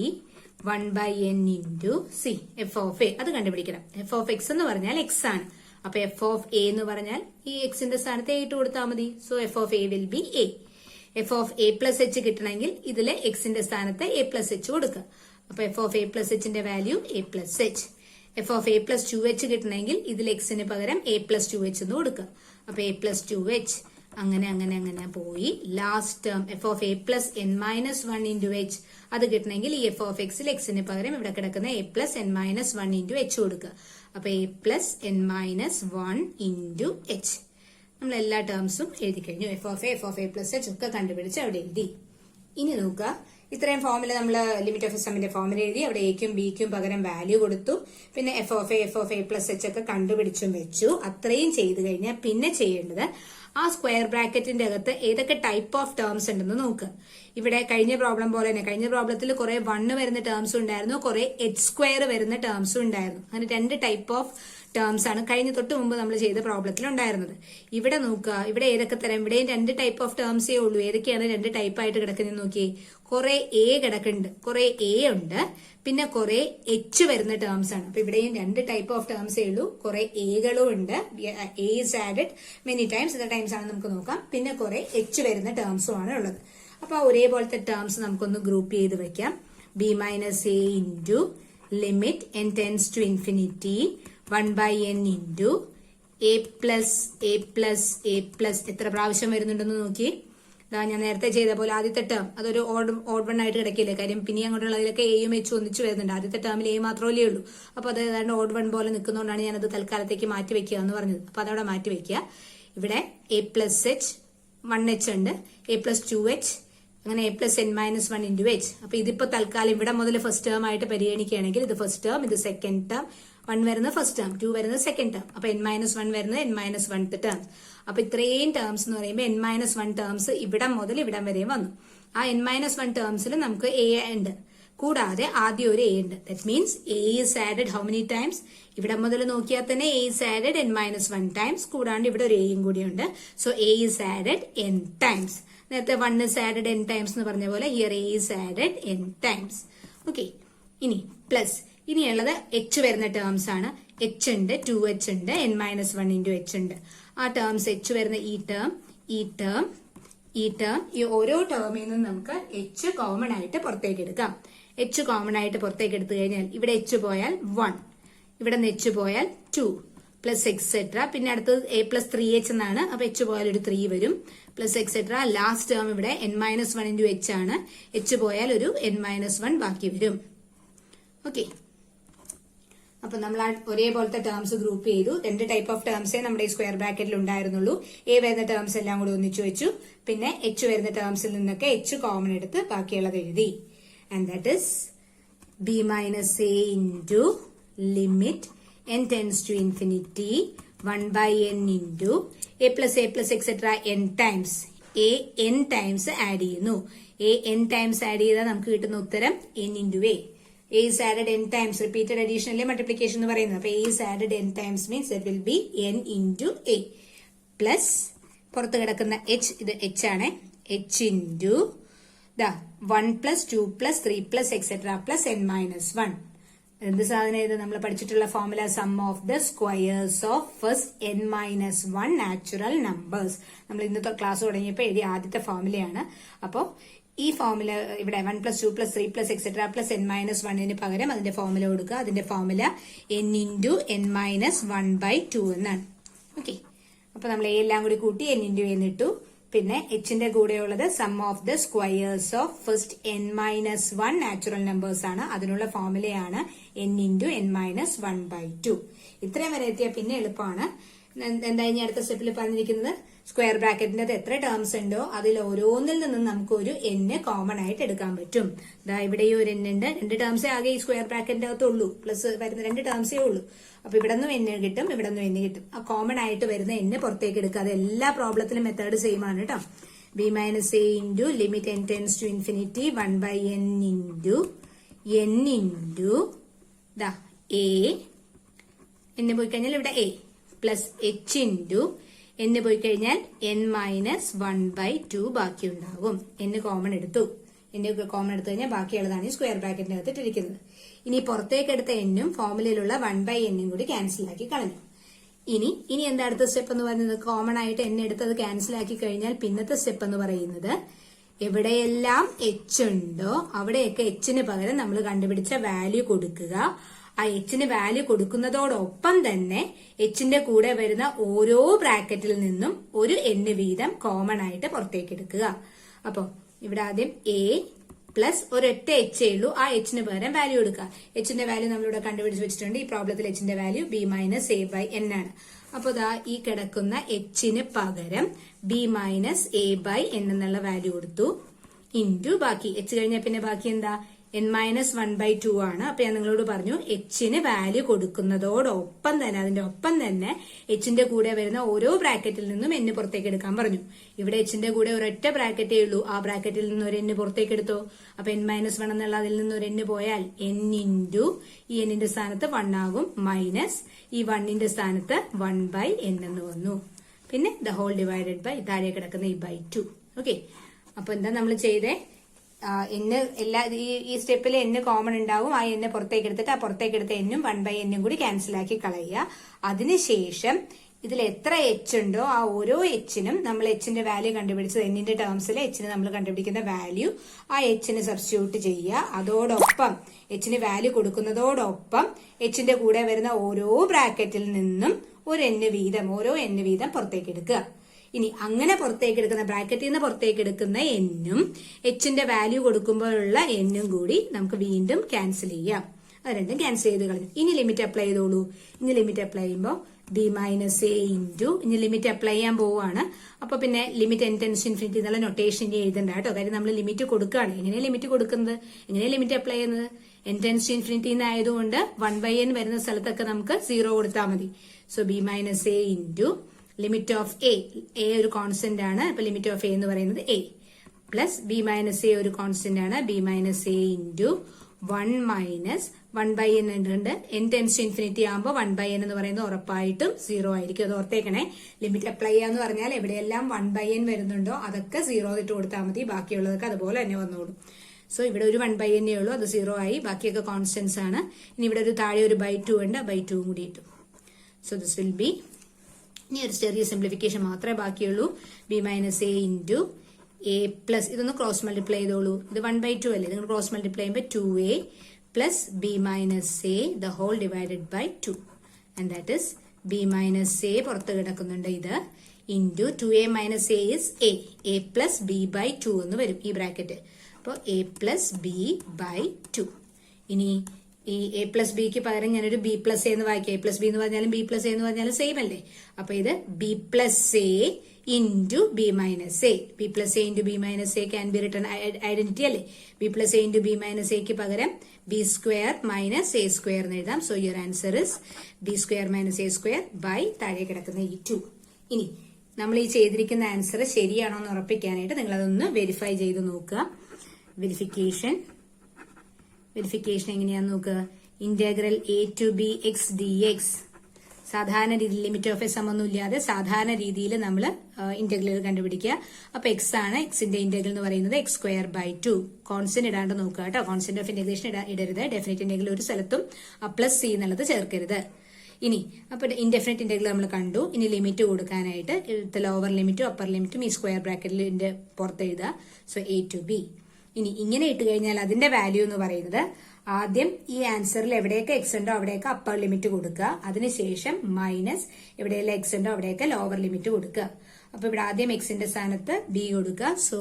1/n into c f of a. അത് കണ്ടുപിടിക്കണം. എഫ് ഓഫ് എക്സ് എന്ന് പറഞ്ഞാൽ എക്സ് ആണ്. അപ്പൊ എഫ് ഓഫ് എ എന്ന് പറഞ്ഞാൽ ഈ എക്സിന്റെ സ്ഥാനത്ത് എ ഇട്ട് കൊടുത്താൽ മതി. So f of a will be a. F of a plus h കിട്ടണമെങ്കിൽ ഇതിലെ എക്സിന്റെ സ്ഥാനത്ത് എ പ്ലസ് എച്ച് കൊടുക്കുക. അപ്പൊ എഫ് ഓഫ് എ പ്ലസ് എച്ചിന്റെ value a plus h. F of a plus 2h കിട്ടണമെങ്കിൽ ഇതിൽ എക്സിന് പകരം എ പ്ലസ് 2h എന്ന് കൊടുക്കുക. അപ്പൊ എ പ്ലസ് 2h അങ്ങനെ പോയി. Last term f of a plus N minus 1 into H. അത് കിട്ടണമെങ്കിൽ ഈ എഫ് ഓഫ് എക്സിൽ എക്സിന് പകരം ഇവിടെ കിടക്കുന്ന A plus N minus 1 into H കൊടുക്കുക. അപ്പൊ A plus N minus 1 into H. നമ്മൾ എല്ലാ ടേംസും എഴുതി കഴിഞ്ഞു. F of a plus H ഒക്കെ കണ്ടുപിടിച്ച് അവിടെ എഴുതി. ഇനി നോക്കുക, ഇത്രയും ഫോർമുല നമ്മൾ ലിമിറ്റ് ഓഫ് സമ്മിന്റെ ഫോർമുല എഴുതി. അവിടെ എക്കും ബിക്കും പകരം വാല്യൂ കൊടുത്തു. പിന്നെ f of a plus H ഒക്കെ കണ്ടുപിടിച്ചും വെച്ചു. അത്രയും ചെയ്ത് കഴിഞ്ഞാൽ പിന്നെ ചെയ്യേണ്ടത് ആ സ്ക്വയർ ബ്രാക്കറ്റിന്റെ അകത്ത് ഏതൊക്കെ ടൈപ്പ് ഓഫ് ടേംസ് ഉണ്ടെന്ന് നോക്കുക. ഇവിടെ കഴിഞ്ഞ പ്രോബ്ലം പോലെ തന്നെ കഴിഞ്ഞ പ്രോബ്ലത്തിൽ കുറെ 1 വരുന്ന ടേംസും ഉണ്ടായിരുന്നു, കുറെ h സ്ക്വയർ വരുന്ന ടേംസും ഉണ്ടായിരുന്നു. അങ്ങനെ 2 ടൈപ്പ് ഓഫ് ടേംസ് ആണ് കഴിഞ്ഞ തൊട്ട് മുമ്പ് നമ്മൾ ചെയ്ത പ്രോബ്ലത്തിൽ ഉണ്ടായിരുന്നത്. ഇവിടെ നോക്കുക, ഇവിടെ ഏതൊക്കെ തരം, ഇവിടെയും 2 ടൈപ്പ് ഓഫ് ടേംസേ ഉള്ളൂ. ഏതൊക്കെയാണ് 2 ടൈപ്പ് ആയിട്ട് കിടക്കുന്നത് നോക്കിയേ. കുറെ എ കിടക്കുന്നുണ്ട്, കുറെ എ ഉണ്ട്, പിന്നെ കുറെ എച്ച് വരുന്ന ടേംസ് ആണ്. അപ്പൊ ഇവിടെയും 2 ടൈപ്പ് ഓഫ് ടേംസേ ഉള്ളൂ. കുറെ എകളും ഉണ്ട്, A is added many times, എത്ര ടൈംസ് ആണ് നമുക്ക് നോക്കാം. പിന്നെ കുറെ എച്ച് വരുന്ന ടേംസും ആണ് ഉള്ളത്. അപ്പൊ ഒരേപോലത്തെ ടേംസ് നമുക്കൊന്ന് ഗ്രൂപ്പ് ചെയ്ത് വെക്കാം. B minus a into limit n tends to infinity 1/n into a plus എത്ര പ്രാവശ്യം വരുന്നുണ്ടെന്ന് നോക്കി. ഞാൻ നേരത്തെ ചെയ്ത പോലെ ആദ്യത്തെ ടേം അതൊരു ഓഡ് വൺ ആയിട്ട് കിടക്കില്ലേ. കാര്യം പിന്നെ അങ്ങോട്ടുള്ളതിലൊക്കെ എയും എച്ചും ഒന്നിച്ച് വരുന്നുണ്ട്. ആദ്യത്തെ ടേമിൽ എ മാത്രമല്ലേ ഉള്ളൂ. അപ്പൊ അത് ഏതാണ്ട് ഓഡ് വൺ പോലെ നിൽക്കുന്നതുകൊണ്ടാണ് ഞാനത് തൽക്കാലത്തേക്ക് മാറ്റി വെക്കുക എന്ന് പറഞ്ഞത്. അപ്പൊ അതവിടെ മാറ്റി വെക്കുക. ഇവിടെ എ പ്ലസ് എച്ച് 1h ഉണ്ട്, എ പ്ലസ് 2h അങ്ങനെ a plus n minus 1 into h. അപ്പൊ ഇതിപ്പോ തൽക്കാലം ഇവിടെ മുതൽ ഫസ്റ്റ് ടേം ആയിട്ട് പരിഗണിക്കുകയാണെങ്കിൽ ഇത് ഫസ്റ്റ് ടേം, ഇത് സെക്കൻഡ് ടേം, 1 വരുന്നത് ഫസ്റ്റ് ടേം, 2 വരുന്നത് സെക്കൻഡ് ടേം. അപ്പൊ n മൈനസ് 1 വരുന്നത് n മൈനസ് 1th ടേം. അപ്പൊ ഇത്രയും ടേംസ് എന്ന് പറയുമ്പോൾ n മൈനസ് 1 ടേംസ് ഇവിടം മുതൽ ഇവിടം വരെയും വന്നു. ആ n മൈനസ് 1 ടേംസിൽ നമുക്ക് a ഉണ്ട്, കൂടാതെ ആദ്യം ഒരു a ഉണ്ട്. That means a is added how many times? ഇവിടെ മുതൽ നോക്കിയാൽ തന്നെ a is added n minus 1 times, കൂടാണ്ട് ഇവിടെ ഒരു aയും കൂടിയുണ്ട്. So a is added n times. നേരത്തെ 1 is added n times എന്ന് പറഞ്ഞ പോലെ here a is added n times. Okay, ഇനി പ്ലസ് ഇനിയുള്ളത് h വരുന്ന ടേംസ് ആണ്. h ഉണ്ട്, 2h ഉണ്ട്, n മൈനസ് 1 ഇൻറ്റു h ഉണ്ട്. ആ ടേംസ് h വരുന്ന ഈ ടേം, ഈ ടേം, ഈ ടേം, ഈ ഓരോ ടേമിൽ നിന്നും നമുക്ക് h കോമൺ ആയിട്ട് പുറത്തേക്ക് എടുക്കാം. h കോമൺ ആയിട്ട് പുറത്തേക്ക് എടുത്തു കഴിഞ്ഞാൽ ഇവിടെ h പോയാൽ 1, ഇവിടെ നിന്ന് h പോയാൽ 2 പ്ലസ് എക്സെട്ര. പിന്നെ അടുത്തത് a പ്ലസ് 3h എന്നാണ്. അപ്പൊ h പോയാൽ ഒരു 3 വരും പ്ലസ് എക്സെട്ര. ലാസ്റ്റ് ടേം ഇവിടെ n മൈനസ് 1 ഇൻറ്റു h ആണ്. h പോയാൽ ഒരു n മൈനസ് 1 ബാക്കി വരും. ഓക്കെ, അപ്പൊ നമ്മൾ ആ ഒരേപോലത്തെ ടേംസ് ഗ്രൂപ്പ് ചെയ്തു. 2 ടൈപ്പ് ഓഫ് ടേംസേ നമ്മുടെ ഈ സ്ക്വയർ ബ്രാക്കറ്റിൽ ഉണ്ടായിരുന്നുള്ളൂ. a വരുന്ന ടേംസ് എല്ലാം കൂടി ഒന്നിച്ചു വെച്ചു. പിന്നെ h വരുന്ന ടേംസിൽ നിന്നൊക്കെ h കോമൺ എടുത്ത് ബാക്കിയുള്ളത് എഴുതി. And that is b minus a into limit n tends to infinity 1 by n into a plus etc. n times a n times add ചെയ്യുന്നു. a n times add ചെയ്താൽ നമുക്ക് കിട്ടുന്ന ഉത്തരം n into a. a is added n times, repeated addition അല്ലേ multiplication എന്ന് പറയുന്നത്. അപ്പൊ a is added n times means that will be n into a plus പുറത്ത് കിടക്കുന്ന h, ഇത് h ആണ്, h into 1 plus 2 plus 3 plus etc. plus n minus 1. എന്ത് സാധനം ഇത്? നമ്മൾ പഠിച്ചിട്ടുള്ള formula sum of the squares of first n minus 1 natural numbers. നമ്മൾ ഇന്നത്തെ ക്ലാസ് തുടങ്ങിയപ്പോൾ എഴുതിയ ആദ്യത്തെ ഫോർമുലയാണ്. അപ്പോൾ ഈ ഫോർമുല ഇവിടെ 1 plus 2 plus 3 plus etc. plus n minus 1 പകരം അതിന്റെ ഫോർമുല കൊടുക്കുക. അതിന്റെ formula n into n minus 1 by 2 എന്നാണ്. ഓക്കെ, അപ്പൊ നമ്മൾ എല്ലാം കൂടി കൂട്ടി n into n ഇട്ടു. പിന്നെ എച്ചിന്റെ കൂടെയുള്ളത് sum of the squares of first n minus 1 natural numbers ആണ്. അതിനുള്ള ഫോർമുലയാണ് n into n minus 1 by 2. ഇത്രയും വരെ എത്തിയാൽ പിന്നെ എളുപ്പമാണ്. എന്താ ഇനി അടുത്ത സ്റ്റെപ്പിൽ പറഞ്ഞിരിക്കുന്നത്? സ്ക്വയർ ബ്രാക്കറ്റിന്റെ എത്ര ടേംസ് ഉണ്ടോ അതിൽ ഓരോന്നിൽ നിന്നും നമുക്ക് ഒരു n കോമൺ ആയിട്ട് എടുക്കാൻ പറ്റും. ദാ ഇവിടെ ഈ ഒരു n ഉണ്ട്. 2 ടേംസേ ആകെ ഈ സ്ക്വയർ ബ്രാക്കറ്റിന്റെ അകത്തുള്ളൂ. പ്ലസ് വരുന്ന 2 ടേംസേ ഉള്ളൂ. അപ്പൊ ഇവിടെ നിന്നും n കിട്ടും, ഇവിടെ നിന്നും n കിട്ടും. ആ കോമൺ ആയിട്ട് വരുന്ന n പുറത്തേക്ക് എടുക്കുക. അത് എല്ലാ പ്രോബ്ലത്തിലും മെത്തേഡ് സെയിം ആണ് കേട്ടോ. b minus a into limit n tends to infinity 1 by n into ദാ a, n പോയി കഴിഞ്ഞാൽ ഇവിടെ a plus h into n പോയി കഴിഞ്ഞാൽ n മൈനസ് 1 by 2 ബാക്കി ഉണ്ടാകും. n കോമൺ എടുത്തു. n കോമൺ എടുത്തു കഴിഞ്ഞാൽ ബാക്കിയുള്ളതാണ് ഈ സ്ക്വയർ ബ്രാക്കറ്റിന്റെ അകത്ത് ഇട്ടിരിക്കുന്നത്. ഇനി പുറത്തേക്ക് എടുത്ത n ഫോർമുലയിലുള്ള 1 by n കൂടി ക്യാൻസൽ ആക്കി കളഞ്ഞു. ഇനി എന്താ അടുത്ത സ്റ്റെപ്പ് എന്ന് പറയുന്നത്? കോമൺ ആയിട്ട് n എടുത്തത് ക്യാൻസൽ ആക്കി കഴിഞ്ഞാൽ പിന്നത്തെ സ്റ്റെപ്പ് എന്ന് പറയുന്നത് എവിടെയെല്ലാം h ഉണ്ടോ അവിടെയൊക്കെ h പകരം നമ്മൾ കണ്ടുപിടിച്ച വാല്യൂ കൊടുക്കുക. ആ എച്ചിന് വാല്യൂ കൊടുക്കുന്നതോടൊപ്പം തന്നെ എച്ചിന്റെ കൂടെ വരുന്ന ഓരോ ബ്രാക്കറ്റിൽ നിന്നും ഒരു n വീതം കോമൺ ആയിട്ട് പുറത്തേക്ക് എടുക്കുക. അപ്പൊ ഇവിടെ ആദ്യം a പ്ലസ് ഒരൊറ്റ h ഉള്ളൂ. ആ എച്ചിന് പകരം വാല്യൂ കൊടുക്കുക. എച്ചിന്റെ വാല്യൂ നമ്മളിവിടെ കണ്ടുപിടിച്ച് വെച്ചിട്ടുണ്ട്. ഈ പ്രോബ്ലത്തിൽ എച്ചിന്റെ value b minus a by n ആണ്. അപ്പൊ ദാ ഈ കിടക്കുന്ന എച്ചിന് പകരം b minus a by n എന്നുള്ള വാല്യൂ കൊടുത്തു. ഇൻറ്റു ബാക്കി h കഴിഞ്ഞാൽ പിന്നെ ബാക്കി എന്താ? n മൈനസ് 1 by 2 ആണ്. അപ്പൊ ഞാൻ നിങ്ങളോട് പറഞ്ഞു എച്ചിന് വാല്യൂ കൊടുക്കുന്നതോടൊപ്പം തന്നെ അതിന്റെ ഒപ്പം തന്നെ എച്ചിന്റെ കൂടെ വരുന്ന ഓരോ ബ്രാക്കറ്റിൽ നിന്നും n പുറത്തേക്ക് എടുക്കാൻ പറഞ്ഞു. ഇവിടെ എച്ചിന്റെ കൂടെ ഒരൊറ്റ ബ്രാക്കറ്റേ ഉള്ളൂ. ആ ബ്രാക്കറ്റിൽ നിന്ന് ഒരു n പുറത്തേക്ക് എടുത്തോ. അപ്പൊ n മൈനസ് 1 എന്നുള്ള അതിൽ നിന്ന് ഒരു n പോയാൽ n ഇൻറ്റു ഈ n സ്ഥാനത്ത് 1 ആകും, മൈനസ് ഈ 1 സ്ഥാനത്ത് 1 by n എന്ന് വന്നു. പിന്നെ ദ ഹോൾ ഡിവൈഡഡ് ബൈ താഴെ കിടക്കുന്ന ഈ by 2. ഓക്കെ, അപ്പൊ എന്താ നമ്മൾ ചെയ്തേ? ഈ സ്റ്റെപ്പിൽ n കോമൺ ഉണ്ടാവും. ആ n പുറത്തേക്ക് എടുത്തിട്ട് ആ പുറത്തേക്ക് എടുത്ത n 1 by n കൂടി ക്യാൻസൽ ആക്കി കളയുക. അതിനുശേഷം ഇതിൽ എത്ര h ഉണ്ടോ ആ ഓരോ hനും നമ്മൾ hന്റെ വാല്യൂ കണ്ടുപിടിച്ചത് n ടേംസിൽ hന് നമ്മൾ കണ്ടുപിടിക്കുന്ന വാല്യൂ ആ hന് സബ്സ്റ്റിറ്റ്യൂട്ട് ചെയ്യുക. അതോടൊപ്പം hന് വാല്യൂ കൊടുക്കുന്നതോടൊപ്പം hന്റെ കൂടെ വരുന്ന ഓരോ ബ്രാക്കറ്റിൽ നിന്നും ഒരു ഓരോ n വീതം പുറത്തേക്ക് എടുക്കുക. ഇനി അങ്ങനെ പുറത്തേക്ക് എടുക്കുന്ന ബ്രാക്കറ്റിൽ നിന്ന് പുറത്തേക്ക് എടുക്കുന്ന n-ഉം hന്റെ വാല്യൂ കൊടുക്കുമ്പോഴുള്ള n-ഉം കൂടി നമുക്ക് വീണ്ടും ക്യാൻസൽ ചെയ്യാം. അത് രണ്ടും ക്യാൻസൽ ചെയ്ത് കളഞ്ഞു. ഇനി ലിമിറ്റ് അപ്ലൈ ചെയ്തോളൂ. ഇനി ലിമിറ്റ് അപ്ലൈ ചെയ്യുമ്പോൾ ബി മൈനസ് എ ഇൻറ്റു ഇനി ലിമിറ്റ് അപ്ലൈ ചെയ്യാൻ പോവുകയാണ്. അപ്പൊ പിന്നെ limit n tends to infinity എന്നുള്ള നൊട്ടേഷൻ എഴുതണ്ട കേട്ടോ. കാര്യം നമ്മൾ ലിമിറ്റ് കൊടുക്കുകയാണ്. എങ്ങനെയാണ് ലിമിറ്റ് കൊടുക്കുന്നത്, എങ്ങനെയാണ് ലിമിറ്റ് അപ്ലൈ ചെയ്യുന്നത്? n ടെൻഡ്സ് ടു ഇൻഫിനിറ്റി ആയതുകൊണ്ട് 1/n വരുന്ന സ്ഥലത്തൊക്കെ നമുക്ക് 0 കൊടുത്താൽ മതി. So b minus a into limit of a ഒരു കോൺസ്റ്റന്റ് ആണ്. അപ്പൊ ലിമിറ്റ് ഓഫ് എ എന്ന് പറയുന്നത് a plus b minus A ഒരു കോൺസ്റ്റന്റ് ആണ്. B minus a into 1 minus 1/n ഉണ്ട്. n ടെൻഡ്സ് ടു ഇൻഫിനിറ്റി ആകുമ്പോൾ 1/n എന്ന് പറയുന്നത് ഉറപ്പായിട്ടും 0 ആയിരിക്കും. അത് ഓർത്തേക്കണേ. ലിമിറ്റ് അപ്ലൈ ചെയ്യാന്ന് പറഞ്ഞാൽ എവിടെയെല്ലാം 1/n വരുന്നുണ്ടോ അതൊക്കെ 0 ഇട്ട് കൊടുത്താൽ മതി. ബാക്കിയുള്ളതൊക്കെ അതുപോലെ തന്നെ വന്നോളും. സോ ഇവിടെ ഒരു 1/n ഉള്ളൂ, അത് 0 ആയി. ബാക്കിയൊക്കെ കോൺസ്റ്റന്റ്സ് ആണ്. ഇനി ഇവിടെ ഒരു താഴെ ഒരു /2 ഉണ്ട്, /2 കൂടി ഇട്ടു. സോ ദിസ് വിൽ ബി, ഇനി ഒരു ചെറിയ സിംപ്ലിഫിക്കേഷൻ മാത്രമേ ബാക്കിയുള്ളൂ. B minus a into a plus ഇതൊന്ന് ക്രോസ് മൾട്ടിപ്ലൈ ചെയ്തോളൂ. ഇത് 1/2 അല്ലേ, നിങ്ങൾ ക്രോസ് മൾട്ടിപ്ലൈ ചെയ്യുമ്പോൾ 2a plus b minus a the whole divided by 2 and that is b minus a പുറത്ത് കിടക്കുന്നുണ്ട്. ഇത് into 2a minus a is a plus b by 2 എന്ന് വരും ഈ ബ്രാക്കറ്റ്. അപ്പോൾ എ പ്ലസ് ബി ബൈ 2. ഇനി ഈ എ പ്ലസ് ബിക്ക് പകരം ഞാനൊരു ബി പ്ലസ് എ എന്ന് വായിക്കാം. എ പ്ലസ് ബി എന്ന് പറഞ്ഞാലും ബി പ്ലസ് എ എന്ന് പറഞ്ഞാലും സെയിം അല്ലേ. അപ്പൊ ഇത് b plus a into b minus a. B plus a into b minus a can be written identity അല്ലേ. B plus a into b minus എക്ക് പകരം b square minus A square എന്ന് എഴുതാം. So your answer is B square minus A square by താഴെ കിടക്കുന്ന ഈ 2. ഇനി നമ്മൾ ഈ ചെയ്തിരിക്കുന്ന ആൻസർ ശരിയാണോ എന്ന് ഉറപ്പിക്കാനായിട്ട് നിങ്ങൾ അതൊന്ന് വെരിഫൈ ചെയ്ത് നോക്കുക. വെരിഫിക്കേഷൻ എങ്ങനെയാന്ന് നോക്കുക. Integral a to b x d x സാധാരണ രീതിയിൽ ലിമിറ്റ് ഓഫ് എ സമൊന്നും ഇല്ലാതെ സാധാരണ രീതിയിൽ നമ്മൾ ഇന്റഗ്രൽ കണ്ടുപിടിക്കുക. അപ്പൊ എക്സ് ആണ്, എക്സിന്റെ ഇന്റഗ്രൽ എന്ന് പറയുന്നത് എക്സ് സ്ക്വയർ ബൈ 2. കോൺസ്റ്റന്റ് ഇടാണ്ട് നോക്കുക കേട്ടോ. കോൺസ്റ്റന്റ് ഓഫ് ഇന്റഗ്രേഷൻ ഇടരുത്. ഡെഫിനറ്റ് ഇന്റഗ്രൽ ഒരു സ്ഥലത്തും പ്ലസ് സി എന്നുള്ളത് ചേർക്കരുത്. ഇനി അപ്പൊ ഇൻഡെഫിനറ്റ് ഇന്റഗ്രൽ നമ്മൾ കണ്ടു. ഇനി ലിമിറ്റ് കൊടുക്കാനായിട്ട് ലോവർ ലിമിറ്റും അപ്പർ ലിമിറ്റും ഈ സ്ക്വയർ ബ്രാക്കറ്റിന്റെ പുറത്ത് എഴുതുക. So a to b. ഇനി ഇങ്ങനെ ഇട്ട് കഴിഞ്ഞാൽ അതിന്റെ വാല്യൂ എന്ന് പറയുന്നത് ആദ്യം ഈ ആൻസറിൽ എവിടെയൊക്കെ എക്സ് ഉണ്ടോ അവിടെയൊക്കെ അപ്പർ ലിമിറ്റ് കൊടുക്കുക. അതിനുശേഷം മൈനസ് എവിടെയെല്ലാം എക്സ് ഉണ്ടോ അവിടെയൊക്കെ ലോവർ ലിമിറ്റ് കൊടുക്കുക. അപ്പൊ ഇവിടെ ആദ്യം എക്സിന്റെ സ്ഥാനത്ത് ബി കൊടുക്കുക. So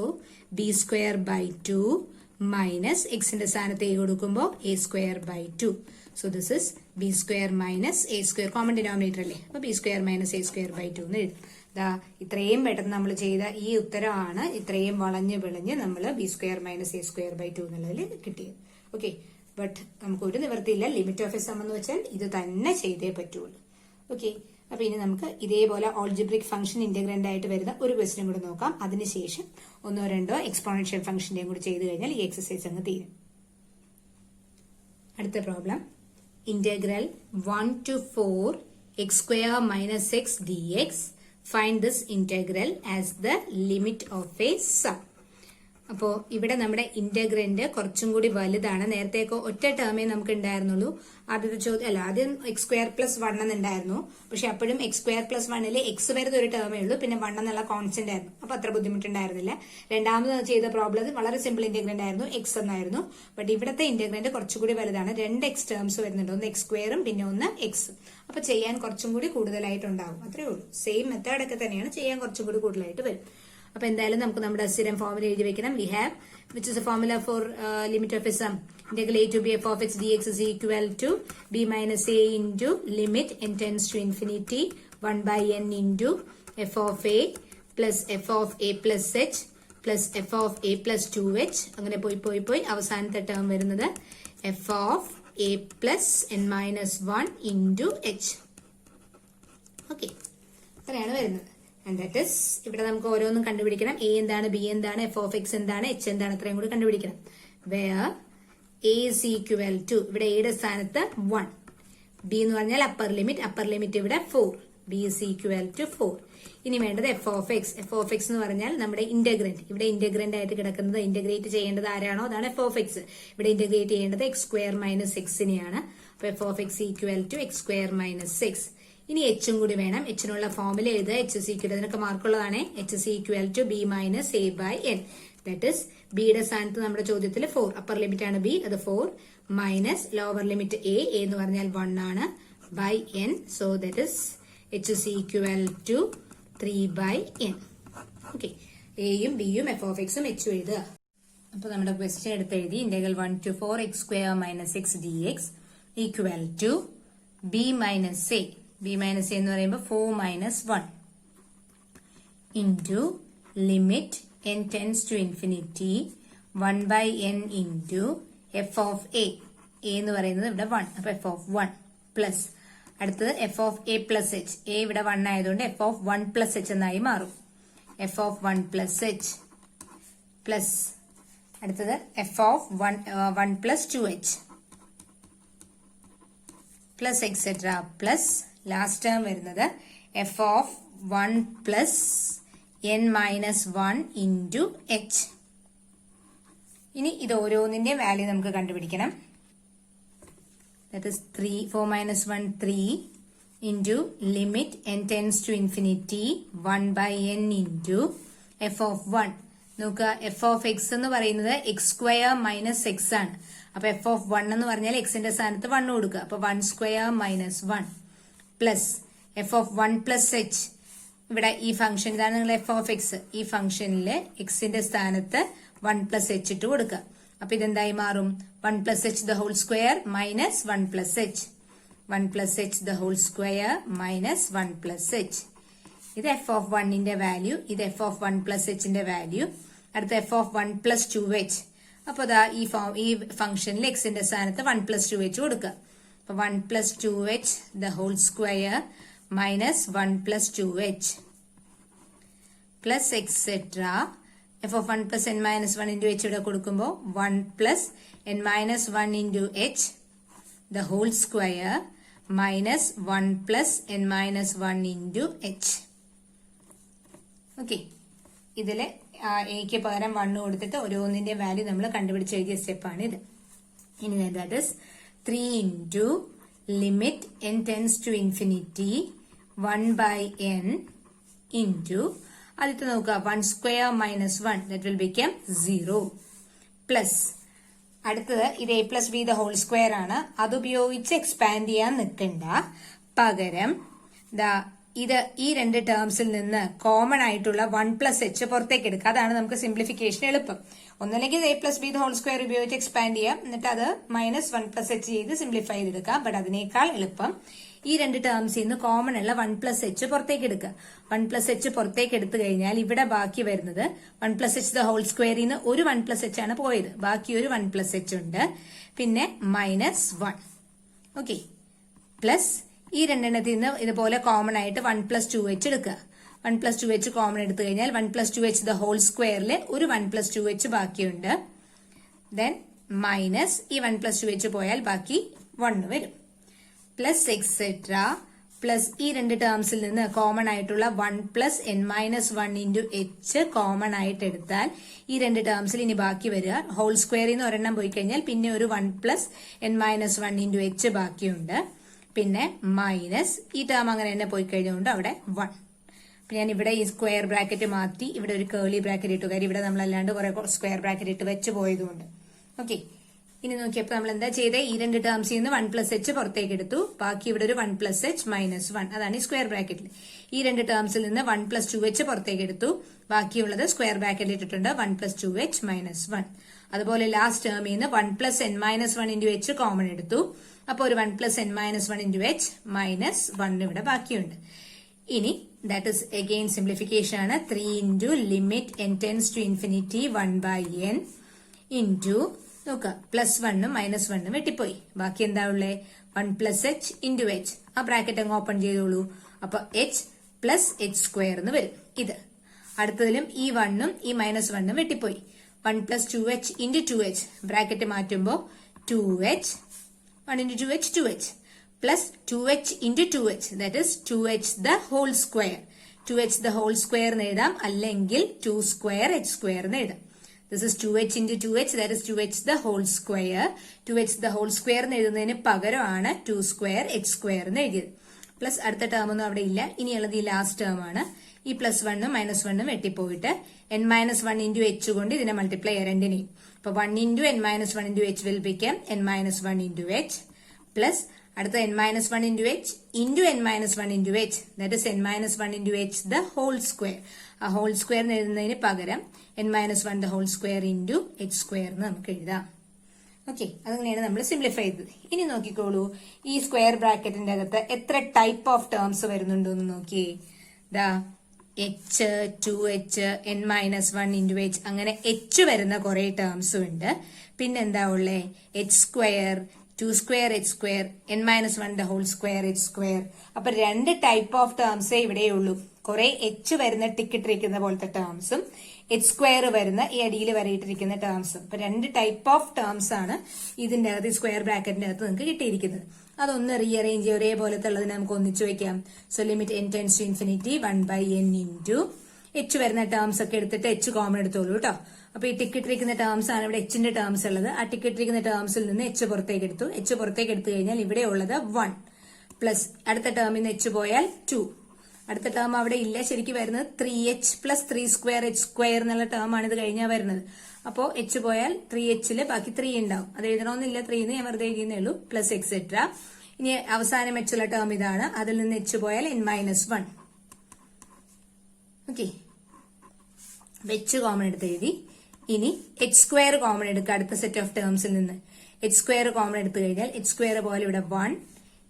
B square by 2 minus എക്സിന്റെ സ്ഥാനത്ത് എ കൊടുക്കുമ്പോൾ A square by 2. So this is B square minus A square. Common denominator അല്ലേ. അപ്പൊ B square minus A square by 2 എന്ന് എഴുതും. ഇത്രയും പെട്ടെന്ന് നമ്മൾ ചെയ്ത ഈ ഉത്തരമാണ് ഇത്രയും വളഞ്ഞ് വിളഞ്ഞ് നമ്മൾ B square minus A square by 2 എന്നുള്ളതിൽ കിട്ടിയത്. ഓക്കെ, ബട്ട് നമുക്ക് ഒരു നിവൃത്തിയില്ല. ലിമിറ്റ് ഓഫ് എ സം എന്ന് വെച്ചാൽ ഇത് തന്നെ ചെയ്തേ പറ്റുള്ളൂ. ഓക്കെ, അപ്പൊ ഇനി നമുക്ക് ഇതേപോലെ ഓൾജിബ്രിക് ഫംഗ്ഷൻ ഇന്റഗ്രന്റ് ആയിട്ട് വരുന്ന ഒരു ക്വസ്റ്റ്യൻ കൂടെ നോക്കാം. അതിനുശേഷം 1-2 എക്സ്പോണൻഷ്യൽ ഫംഗ്ഷന്റെയും കൂടി ചെയ്ത് കഴിഞ്ഞാൽ ഈ എക്സസൈസ് അങ്ങ് തീരും. അടുത്ത problem, integral 1 to 4 x square minus x dx. Find this integral as the limit of a sum. അപ്പോൾ ഇവിടെ നമ്മുടെ ഇന്റഗ്രന്റ് കുറച്ചും കൂടി വലുതാണ്. നേരത്തെയൊക്കെ ഒറ്റ ടേമേ നമുക്ക് ഉണ്ടായിരുന്നുള്ളൂ. ആദ്യത്തെ ചോദ്യം അല്ല, ആദ്യം എക്സ് സ്ക്വയർ പ്ലസ് 1 എന്നുണ്ടായിരുന്നു. പക്ഷെ അപ്പോഴും എക്സ് സ്ക്വയർ പ്ലസ് 1 എക്സ് വരുന്ന ഒരു ടേമേ ഉള്ളൂ. പിന്നെ 1 എന്നുള്ള കോൺസ്റ്റന്റ് ആയിരുന്നു. അപ്പൊ അത്ര ബുദ്ധിമുട്ടുണ്ടായിരുന്നില്ല. രണ്ടാമത് ചെയ്ത പ്രോബ്ലം വളരെ സിമ്പിൾ ഇന്റഗ്രന്റ് ആയിരുന്നു, എക്സ് എന്നായിരുന്നു. ബട്ട് ഇവിടുത്തെ ഇന്റഗ്രന്റ് കുറച്ചുകൂടി വലുതാണ്. 2 എക്സ് ടേംസ് വരുന്നുണ്ട്. ഒന്ന് എക്സ് സ്ക്വയറും പിന്നെ ഒന്ന് എക്സ്. അപ്പൊ ചെയ്യാൻ കുറച്ചും കൂടി കൂടുതലായിട്ടുണ്ടാവും. അത്രേ ഉള്ളൂ. സെയിം മെത്തേഡൊക്കെ തന്നെയാണ്, ചെയ്യാൻ കുറച്ചും കൂടി കൂടുതലായിട്ട് വരും. അപ്പൊ എന്തായാലും നമുക്ക് നമ്മുടെ സ്ഥിരം ഫോർമുല എഴുതി വെക്കണം. We have which is a formula for limit of a sum. Integral a to b f of x dx is equal to b minus a into limit n tends to infinity 1/n into f of a plus f of a plus h plus f of a plus 2h. അങ്ങനെ പോയി അവസാനത്തെ term വരുന്നത് f of a plus n minus 1 into h. Okay, അത്രയാണ് വരുന്നത്. And that is, ഇവിടെ നമുക്ക് ഓരോന്നും കണ്ടുപിടിക്കണം. എ എന്താണ്, ബി എന്താണ്, എഫ് ഓഫ് എക്സ് എന്താണ്, എച്ച് എന്താണ്, അത്രയും കൂടി കണ്ടുപിടിക്കണം. Where a is equal to, ഇവിടെ എയുടെ സ്ഥാനത്ത് 1, ബി എന്ന് പറഞ്ഞാൽ അപ്പർ ലിമിറ്റ് ഇവിടെ 4, ബി is equal to 4. ഇനി വേണ്ടത് എഫ് ഓഫ് എക്സ് എന്ന് പറഞ്ഞാൽ നമ്മുടെ ഇന്റഗ്രന്റ്. ഇവിടെ ഇന്റഗ്രന്റ് ആയിട്ട് കിടക്കുന്നത്, ഇന്റഗ്രേറ്റ് ചെയ്യേണ്ടത് ആരാണോ അതാണ് എഫ് ഓഫ് എക്സ്. ഇവിടെ ഇന്റഗ്രേറ്റ് ചെയ്യേണ്ടത് എക്സ് സ്ക്വയർ മൈനസ് എക്സിനെയാണ്. അപ്പൊ f of x equal to x square minus x. ഇനി എച്ചും കൂടി വേണം. എച്ചിനുള്ള ഫോർമുല എഴുതുക. എച്ച് ഇസ് ഈക്വൽ, ഇതിനൊക്കെ മാർക്കുള്ളതാണ്. H is equal to b minus a by n. That is ബിയുടെ സ്ഥാനത്ത് നമ്മുടെ ചോദ്യത്തിൽ 4, അപ്പർ ലിമിറ്റ് ആണ് ബി, അത് 4 മൈനസ് ലോവർ ലിമിറ്റ് എ എന്ന് പറഞ്ഞാൽ 1 ആണ്, by N. So that is H is equal to 3 by N. Okay, എയും ബിയും എഫ് ഓഫ് എക്സും എച്ചും എഴുതുക. അപ്പൊ നമ്മുടെ ക്വസ്റ്റ്യൻ എടുത്ത് എഴുതി. Integral 1 to 4 x square minus x dx equal to b minus a. b minus a എന്ന് പറയുമ്പോൾ 4 minus 1 into limit n tends to infinity 1 by n into f of a എന്ന് പറയുന്നത് ഇവിടെ 1. അപ്പൊ f of 1 പ്ലസ് അടുത്തത് f of a plus h. a ഇവിടെ 1 ആയതുകൊണ്ട് f of 1 plus h എന്നായി മാറും. f of 1 plus h plus അടുത്തത് f of 1 plus 2h plus etcetera plus last term വരുന്നത് f of 1 plus n minus 1 into h. ഇനി ഇത് ഓരോന്നിന്റെ value നമുക്ക് കണ്ടുപിടിക്കണം. That is 4 minus 1 3 into limit n tends to infinity 1 by n into f of 1. നോക്കുക f of x എന്ന് പറയുന്നത് x square minus x ആണ്. അപ്പൊ f of 1 എന്ന് പറഞ്ഞാൽ xന്റെ സ്ഥാനത്ത് 1 കൊടുക്കുക. അപ്പൊ 1 square minus 1 plus f of 1 plus h. ഇവിടെ ഈ ഫംഗ്ഷൻ ഇതാണ് നിങ്ങൾ f of x. ഈ ഫംഗ്ഷനിലെ xന്റെ സ്ഥാനത്ത് 1 plus h ഇട്ട് കൊടുക്കുക. അപ്പൊ ഇതെന്തായി മാറും? 1 plus h the whole square minus 1 plus h. 1 plus h the whole square minus 1 plus h. ഇത് f of 1ന്റെ വാല്യൂ, ഇത് f of 1 plus hന്റെ വാല്യൂ. അടുത്ത f of 1 plus 2h. അപ്പൊ ദാ ഈ ഫംഗ്ഷനിൽ xന്റെ സ്ഥാനത്ത് 1 plus 2h കൊടുക്കുക. അപ്പൊ 1 plus 2h the whole square minus 1 plus 2h plus etc. f of 1 plus n minus 1 into h ഇവിടെ കൊടുക്കുമ്പോൾ 1 plus n minus 1 into h the whole square minus 1 plus n minus 1 into h. Okay, ഇതില് എക്ക് പകരം 1 കൊടുത്തിട്ട് ഓരോന്നിന്റെ value നമ്മൾ കണ്ടുപിടിച്ച് എഴുതിയ സ്റ്റെപ്പാണ് ഇത്. ഇനി that is 3 into limit n tends to infinity 1 by n into ആദ്യത്തെ നോക്കുക 1 square minus 1 that will become 0 plus അടുത്തത് ഇത് a plus b the whole square ആണ്. അതുപയോഗിച്ച് എക്സ്പാൻഡ് ചെയ്യാൻ നിൽക്കണ്ട, പകരം ഇത് ഈ രണ്ട് ടേംസിൽ നിന്ന് കോമൺ ആയിട്ടുള്ള 1 plus h പുറത്തേക്ക് എടുക്കുക. അതാണ് നമുക്ക് സിംപ്ലിഫിക്കേഷൻ എളുപ്പം. ഒന്നല്ലെങ്കിൽ a plus b the whole square ഉപയോഗിച്ച് എക്സ്പാൻഡ് ചെയ്യാം, എന്നിട്ട് അത് മൈനസ് 1 plus h ചെയ്ത് സിംപ്ലിഫൈ ചെയ്തെടുക്കാം. ബട്ട് അതിനേക്കാൾ എളുപ്പം ഈ രണ്ട് ടേംസിൽ നിന്ന് കോമൺ ഉള്ള 1 plus h പുറത്തേക്ക് എടുക്കുക. 1 plus h പുറത്തേക്ക് എടുത്തു കഴിഞ്ഞാൽ ഇവിടെ ബാക്കി വരുന്നത് 1 plus h the whole square നിന്ന് ഒരു 1 plus h ആണ് പോയത്, ബാക്കി ഒരു 1 plus h ഉണ്ട്, പിന്നെ മൈനസ് 1. ഓക്കെ, പ്ലസ് ഈ രണ്ടെണ്ണത്തിൽ നിന്ന് ഇതുപോലെ കോമൺ ആയിട്ട് 1 plus 2h എടുക്കുക. 1 plus 2h കോമൺ എടുത്തു കഴിഞ്ഞാൽ 1 plus 2h the whole squareൽ ഒരു 1 plus 2h ബാക്കിയുണ്ട്. ദെൻ മൈനസ് ഈ 1 plus 2h പോയാൽ ബാക്കി 1 വരും. പ്ലസ് എക്സെട്ര പ്ലസ് ഈ രണ്ട് ടേംസിൽ നിന്ന് കോമൺ ആയിട്ടുള്ള 1 plus n minus 1 into h common ആയിട്ട് എടുത്താൽ ഈ രണ്ട് ടേംസിൽ ഇനി ബാക്കി വരിക ഹോൾ സ്ക്വയറിൽ നിന്ന് ഒരെണ്ണം പോയി കഴിഞ്ഞാൽ പിന്നെ ഒരു 1 plus n minus 1 into h ബാക്കിയുണ്ട്, പിന്നെ മൈനസ് ഈ ടേം അങ്ങനെ തന്നെ പോയി കഴിഞ്ഞുകൊണ്ട് അവിടെ 1. അപ്പൊ ഞാൻ ഇവിടെ ഈ സ്ക്വയർ ബ്രാക്കറ്റ് മാറ്റി ഇവിടെ ഒരു കേളി ബ്രാക്കറ്റ് ഇട്ടു, കാര്യം ഇവിടെ നമ്മളല്ലാണ്ട് കുറെ സ്ക്വയർ ബ്രാക്കറ്റ് ഇട്ട് വെച്ച് പോയതുകൊണ്ട്. ഓക്കെ, ഇനി നോക്കിയപ്പോൾ നമ്മൾ എന്താ ചെയ്തത്? ഈ രണ്ട് ടേംസിൽ നിന്ന് 1 plus h പുറത്തേക്ക് എടുത്തു, ബാക്കി ഇവിടെ ഒരു 1 plus h മൈനസ് 1, അതാണ് ഈ സ്ക്വയർ ബ്രാക്കറ്റിൽ. ഈ രണ്ട് ടേംസിൽ നിന്ന് 1 plus 2h പുറത്തേക്ക് എടുത്തു, ബാക്കിയുള്ളത് സ്ക്വയർ ബ്രാക്കറ്റിൽ ഇട്ടിട്ടുണ്ട് 1 plus 2h മൈനസ് 1. അതുപോലെ ലാസ്റ്റ് ടേമിൽ നിന്ന് 1 plus n minus 1 into h common എടുത്തു, അപ്പൊ ഒരു 1 plus n minus 1 into h minus 1 ഇവിടെ ബാക്കിയുണ്ട്. ഇനി ദാറ്റ് ഇസ് അഗെയിൻ സിംപ്ലിഫിക്കേഷൻ ആണ്. 3 into limit n tends to infinity 1 by n into നോക്കുക പ്ലസ് 1 മൈനസ് 1 വെട്ടിപ്പോയി, ബാക്കി എന്താ ഉള്ളേ? 1 plus h into h. ആ ബ്രാക്കറ്റ് അങ്ങ് ഓപ്പൺ ചെയ്തോളൂ. അപ്പൊ h പ്ലസ് h സ്ക്വയർ എന്ന് വരും. ഇത് അടുത്തതിലും ഈ 1ഉം ഈ മൈനസ് 1ഉം വെട്ടിപ്പോയി. 1 plus 2h into 2h bracket മാറ്റുമ്പോൾ 2h 1 into 2h 2h plus 2h into 2h that is 2h the whole square. 2h the whole square എന്ന് എഴുതാം, അല്ലെങ്കിൽ 2 square h square എന്ന് എഴുതാം. This is 2h into 2h that is 2h the whole square. 2h the whole square എന്ന് എഴുതുന്നതിന് പകരമാണ് 2 square h square എന്ന് എഴുതിയത്. പ്ലസ് അടുത്ത ടേം ഒന്നും അവിടെ ഇല്ല, ഇനിയുള്ളത് ഈ ലാസ്റ്റ് ടേം ആണ്. ഈ പ്ലസ് 1ഉം മൈനസ് 1ഉം വെട്ടിപ്പോയിട്ട് n minus 1 into h കൊണ്ട് ഇതിനെ മൾട്ടിപ്ലൈ ചെയ്യാം രണ്ടിനെയും. അപ്പൊ 1 into n minus 1 into h will become n minus 1 into h plus അടുത്ത n minus 1 into h into n minus 1 into h that is n minus 1 into h the whole square. ആ whole square എഴുതുന്നതിന് പകരം n minus 1 the whole square into h square എന്ന് നമുക്ക് എഴുതാം. Okay, അതങ്ങനെയാണ് നമ്മൾ simplify ചെയ്തത്. ഇനി നോക്കിക്കോളൂ, ഈ സ്ക്വയർ ബ്രാക്കറ്റിന്റെ അകത്ത് എത്ര ടൈപ്പ് ഓഫ് ടേംസ് വരുന്നുണ്ടോ എന്ന് നോക്കിയേ. ദാ എച്ച്, 2h, n-1 അങ്ങനെ h വരുന്ന കുറെ ടേംസും ഉണ്ട്. പിന്നെന്താ ഉള്ളേ, h², 2² n-1 whole square h². അപ്പൊ രണ്ട് ടൈപ്പ് ഓഫ് ടേംസേ ഇവിടെയുള്ളൂ. കുറെ h വരുന്ന ടിക്കിട്ടിരിക്കുന്ന പോലത്തെ ടേംസും h² വരുന്ന ഈ അടിയിൽ വരയിട്ടിരിക്കുന്ന ടേംസും. അപ്പൊ രണ്ട് ടൈപ്പ് ഓഫ് ടേംസ് ആണ് ഇതിന്റെ അകത്ത്, ഈ സ്ക്വയർ ബ്രാക്കറ്റിന്റെ അകത്ത് നിങ്ങൾക്ക് കിട്ടിയിരിക്കുന്നത്. അതൊന്ന് റീഅറേഞ്ച് ചെയ്യാം, ഒരേപോലത്തെ ഉള്ളത് നമുക്ക് ഒന്നിച്ചു വെക്കാം. So limit n tends to infinity 1/n into h വരുന്ന ടേംസ് ഒക്കെ എടുത്തിട്ട് h കോമൺ എടുത്തോളൂ കേട്ടോ. അപ്പൊ ഈ ടിക്കിട്ടിരിക്കുന്ന ടേംസ് ആണ് ഇവിടെ hന്റെ ടേംസ് ഉള്ളത്. ആ ടിക്കിട്ടിരിക്കുന്ന ടേംസിൽ നിന്ന് h പുറത്തേക്ക് എടുത്തു. h പുറത്തേക്ക് എടുത്തു കഴിഞ്ഞാൽ ഇവിടെ ഉള്ളത് 1 പ്ലസ് അടുത്ത ടേമിൽ നിന്ന് h പോയാൽ 2. അടുത്ത ടേം അവിടെ ഇല്ല, ശരിക്കും വരുന്നത് 3h പ്ലസ് 3² h² എന്നുള്ള ടേം ആണ് ഇത് കഴിഞ്ഞാൽ വരുന്നത്. അപ്പോ h പോയാൽ 3hല് ബാക്കി 3 ഉണ്ടാവും. അത് എഴുതണമെന്നില്ല, 3 ഞാൻ വെറുതെ എഴുതിയെന്നേ ഉള്ളൂ, പ്ലസ് എക്സെട്ര. ഇനി അവസാനം h ഉള്ള ടേം ഇതാണ്, അതിൽ നിന്ന് h പോയാൽ n-1. ഓക്കെ, h കോമൺ എടുത്ത് എഴുതി. ഇനി h² കോമൺ എടുക്കുക അടുത്ത സെറ്റ് ഓഫ് ടേംസിൽ നിന്ന്. h² കോമൺ എടുത്തു കഴിഞ്ഞാൽ h² പോലെ ഇവിടെ 1,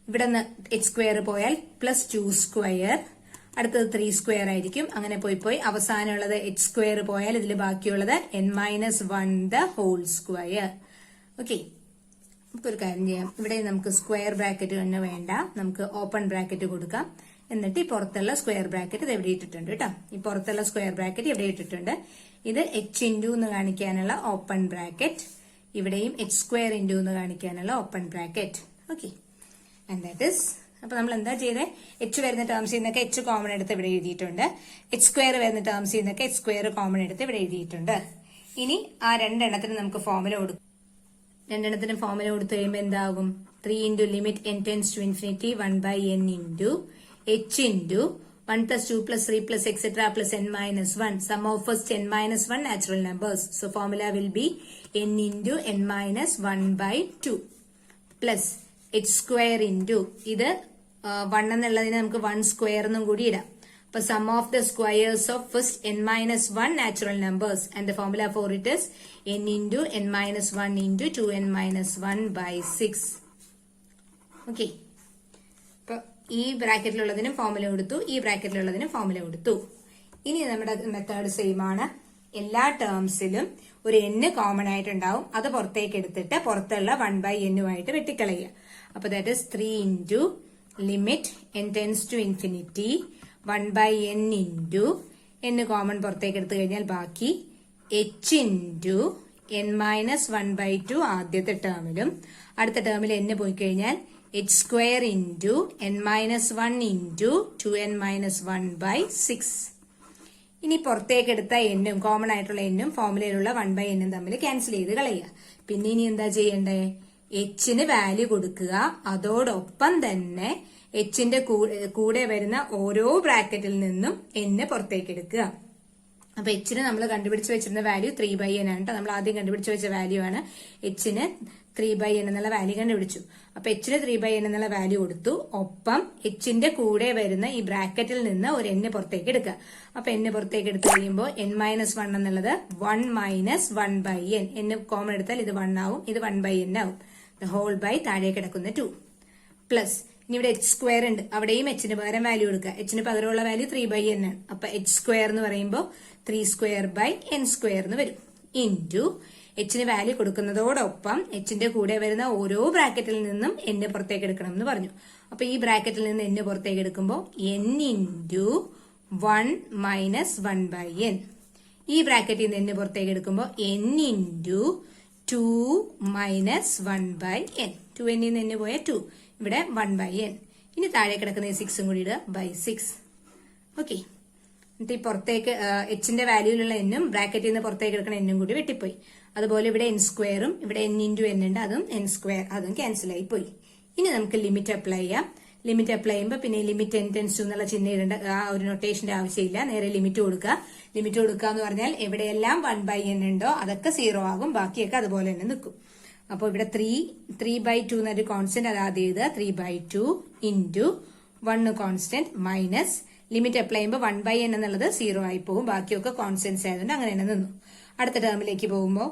ഇവിടെ നിന്ന് h² പോയാൽ പ്ലസ് 2², അടുത്തത് 3² ആയിരിക്കും. അങ്ങനെ പോയി അവസാനമുള്ളത് h² പോയാൽ ഇതിൽ ബാക്കിയുള്ളത് n-1 ഹോൾ സ്ക്വയർ. ഓക്കെ, നമുക്കൊരു കാര്യം ചെയ്യാം, ഇവിടെ നമുക്ക് സ്ക്വയർ ബ്രാക്കറ്റ് തന്നെ വേണ്ട, നമുക്ക് ഓപ്പൺ ബ്രാക്കറ്റ് കൊടുക്കാം. എന്നിട്ട് ഈ പുറത്തുള്ള സ്ക്വയർ ബ്രാക്കറ്റ് ഇത് എവിടെ ഇട്ടിട്ടുണ്ട് കേട്ടോ. ഈ പുറത്തുള്ള സ്ക്വയർ ബ്രാക്കറ്റ് എവിടെ ഇട്ടിട്ടുണ്ട്. ഇത് h ഇൻറ്റു എന്ന് കാണിക്കാനുള്ള ഓപ്പൺ ബ്രാക്കറ്റ്, ഇവിടെയും h² ഇൻറ്റു എന്ന് കാണിക്കാനുള്ള open bracket. Okay, and that is, അപ്പൊ നമ്മൾ എന്താ ചെയ്തത്, h വരുന്ന ടേംസിൽ നിന്നൊക്കെ h കോമൺ എടുത്ത് ഇവിടെ എഴുതിയിട്ടുണ്ട്. h² വരുന്ന ടേംസിൽ നിന്നൊക്കെ h² കോമൺ എടുത്ത് ഇവിടെ എഴുതിയിട്ടുണ്ട്. ഇനി ആ രണ്ടെണ്ണത്തിന് നമുക്ക് ഫോർമുല കൊടുക്കും. രണ്ടെണ്ണത്തിന് ഫോർമുല കൊടുത്തു കഴിയുമ്പോൾ എന്താകും, 3 into limit n tends to infinity 1/n into h into 1 plus 2 plus 3 plus etc plus n-1. Sum of first n-1 natural numbers. So formula will be n into n-1/2 plus h² into ഇത് 1 എന്നുള്ളതിന് നമുക്ക് 1² എന്നും കൂടി ഇടാം. അപ്പൊ sum of the squares of first n-1 natural numbers and the formula for it is n into n-1 into 2n-1/6. Okay. ഈ ബ്രാക്കറ്റിലുള്ളതിനും formula കൊടുത്തു, ഈ ബ്രാക്കറ്റിലുള്ളതിനും ഫോർമുല കൊടുത്തു. ഇനി നമ്മുടെ മെത്തേഡ് സെയിം ആണ്. എല്ലാ ടേംസിലും ഒരു n കോമൺ ആയിട്ടുണ്ടാവും, അത് പുറത്തേക്ക് എടുത്തിട്ട് പുറത്തുള്ള 1/n വെട്ടിക്കളയുക. അപ്പൊ that is 3 into limit n tends to infinity 1/n into n common പുറത്തേക്ക് എടുത്തു കഴിഞ്ഞാൽ ബാക്കി h ഇൻറ്റു n-1/2 ആദ്യത്തെ ടേമിലും, അടുത്ത ടേമിൽ n പോയി കഴിഞ്ഞാൽ h² into n-1 into 2n-1/6. ഇനി പുറത്തേക്ക് എടുത്ത എന്നും കോമൺ ആയിട്ടുള്ള എന്നും ഫോർമുലയിലുള്ള 1/n തമ്മിൽ ക്യാൻസൽ ചെയ്ത് കളയുക. പിന്നെ ഇനി എന്താ ചെയ്യണ്ടേ, hന് വാല്യൂ കൊടുക്കുക, അതോടൊപ്പം തന്നെ hന്റെ കൂടെ വരുന്ന ഓരോ ബ്രാക്കറ്റിൽ നിന്നും n പുറത്തേക്ക് എടുക്കുക. അപ്പൊ hന് നമ്മൾ കണ്ടുപിടിച്ച് വെച്ചിരുന്ന വാല്യൂ 3/n ആണ് കേട്ടോ. നമ്മൾ ആദ്യം കണ്ടുപിടിച്ച് വെച്ച വാല്യൂ ആണ്. hന് 3/n എന്നുള്ള വാല്യൂ കണ്ടുപിടിച്ചു. അപ്പൊ hന് 3/n എന്നുള്ള വാല്യൂ കൊടുത്തു, ഒപ്പം hന്റെ കൂടെ വരുന്ന ഈ ബ്രാക്കറ്റിൽ നിന്ന് ഒരു n പുറത്തേക്ക് എടുക്കുക. അപ്പൊ n പുറത്തേക്ക് എടുത്തു കഴിയുമ്പോൾ n-1 എന്നുള്ളത് 1 മൈനസ് 1/n. n കോമൺ എടുത്താൽ ഇത് 1 ആവും, ഇത് 1/n ആവും. ഹോൾ ബൈ താഴെ കിടക്കുന്ന 2 പ്ലസ് ഇനി ഇവിടെ h² ഉണ്ട്, അവിടെയും hന് പകരം വാല്യൂ കൊടുക്കുക. hന് പകരമുള്ള വാല്യൂ 3/n ആണ്. അപ്പൊ h² എന്ന് പറയുമ്പോൾ 3²/n² എന്ന് വരും. ഇൻറ്റു hന് വാല്യൂ കൊടുക്കുന്നതോടൊപ്പം hന്റെ കൂടെ വരുന്ന ഓരോ ബ്രാക്കറ്റിൽ നിന്നും n പുറത്തേക്ക് എടുക്കണം എന്ന് പറഞ്ഞു. അപ്പൊ ഈ ബ്രാക്കറ്റിൽ നിന്ന് n പുറത്തേക്ക് എടുക്കുമ്പോൾ n ഇൻറ്റു 1 മൈനസ് 1/n. ഈ ബ്രാക്കറ്റിൽ നിന്ന് n പുറത്തേക്ക് എടുക്കുമ്പോൾ n into 2 minus 1/n. 2n നിന്ന് n പോയ 2, ഇവിടെ 1/n. ഇനി താഴെ കിടക്കുന്ന 6 കൂടി ഇടുക /6. ഓക്കെ, എന്നിട്ട് ഈ പുറത്തേക്ക് hന്റെ വാല്യൂലുള്ള എന്നും ബ്രാക്കറ്റിൽ നിന്ന് പുറത്തേക്ക് എടുക്കുന്ന എന്നും കൂടി വെട്ടിപ്പോയി. അതുപോലെ ഇവിടെ n²ഉം ഇവിടെ n ഇൻറ്റു n ഉണ്ട്, അതും n², അതും ക്യാൻസൽ ആയി പോയി. ഇനി നമുക്ക് ലിമിറ്റ് അപ്ലൈ ചെയ്യാം. ലിമിറ്റ് അപ്ലൈ ചെയ്യുമ്പോൾ പിന്നെ ലിമിറ്റ് n ടെൻസ് ടു എന്നുള്ള ചിഹ്നം ഇടേണ്ട ആ ഒരു നൊട്ടേഷന്റെ ആവശ്യമില്ല, നേരെ ലിമിറ്റ് കൊടുക്കുക. ലിമിറ്റ് കൊടുക്കുക എന്ന് പറഞ്ഞാൽ എവിടെയെല്ലാം 1/n ഉണ്ടോ അതൊക്കെ 0 ആകും, ബാക്കിയൊക്കെ അതുപോലെ തന്നെ നിൽക്കും. അപ്പോൾ ഇവിടെ 3/2 എന്നൊരു കോൺസ്റ്റന്റ്, അത് ആദ്യം എഴുതുക. 3/2 into 1 constant minus limit apply ചെയ്യുമ്പോൾ 1/n എന്നുള്ളത് 0 ആയി പോകും, ബാക്കിയൊക്കെ കോൺസ്റ്റന്റ്സ് ആയതുകൊണ്ട് അങ്ങനെ തന്നെ നിന്നു. അടുത്ത ടേമിലേക്ക് പോകുമ്പോൾ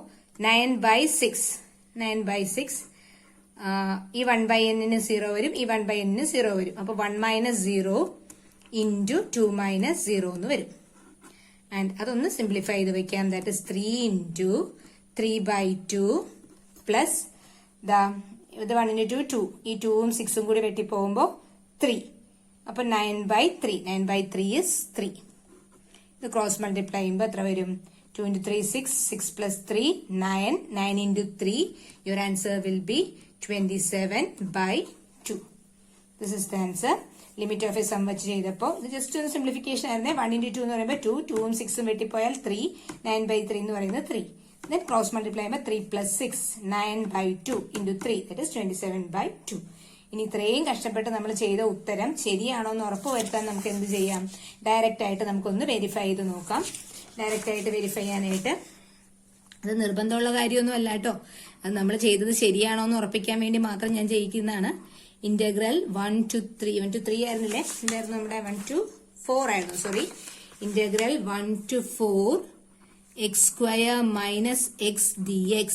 9/6 9/6. ഈ 1/n 0 വരും, ഈ 1/n 0 വരും. അപ്പൊ 1 - 0 into 2 - 0 എന്ന് വരും. ആൻഡ് അതൊന്ന് സിംപ്ലിഫൈ ചെയ്ത് വെക്കാം. ദാറ്റ് ഇസ് 3 into 3/2 പ്ലസ് ഇത് 1 into 2, ഈ 2ഉം 6ഉം കൂടി വെട്ടിപ്പോകുമ്പോൾ 3. അപ്പൊ 9/3. 9/3 is 3. ഇത് ക്രോസ് മൾട്ടിപ്ലൈ ചെയ്യുമ്പോൾ എത്ര വരും? 2 into 3 6, 6 plus 3 9, 9 into 3. Your answer will be 27/2. This is the answer. Limit of a sum വെച്ച് ചെയ്തപ്പോൾ ഇത് ജസ്റ്റ് ഒരു സിംപ്ലിഫിക്കേഷൻ ആയിരുന്നേ. 1 into 2 എന്ന് പറയുമ്പോൾ 2, 2ഉം 6ഉം വെട്ടിപ്പോയാൽ 3, 9/3 എന്ന് പറയുന്നത് 3. Then cross multiply ചെയ്യുമ്പോൾ 3 plus 6, 9/2 into 3, that is 27/2. ഇനി ഇത്രയും കഷ്ടപ്പെട്ട് നമ്മൾ ചെയ്ത ഉത്തരം ശരിയാണോ എന്ന് ഉറപ്പ് വരുത്താൻ നമുക്ക് എന്ത് ചെയ്യാം? ഡയറക്റ്റ് ആയിട്ട് നമുക്കൊന്ന് വെരിഫൈ ചെയ്ത് നോക്കാം. ഡയറക്റ്റ് ആയിട്ട് വെരിഫൈ ചെയ്യാനായിട്ട് അത് നിർബന്ധമുള്ള കാര്യമൊന്നും അല്ല കേട്ടോ. അത് നമ്മൾ ചെയ്തത് ശരിയാണോ എന്ന് ഉറപ്പിക്കാൻ വേണ്ടി മാത്രം ഞാൻ ചെയ്യിക്കുന്നതാണ്. ഇന്റഗ്രൽ 1 to 3 ആയിരുന്നില്ലേ? എന്തായിരുന്നു നമ്മുടെ 1 to 4 ആയിരുന്നു, sorry. Integral 1 to 4 x² minus x dx.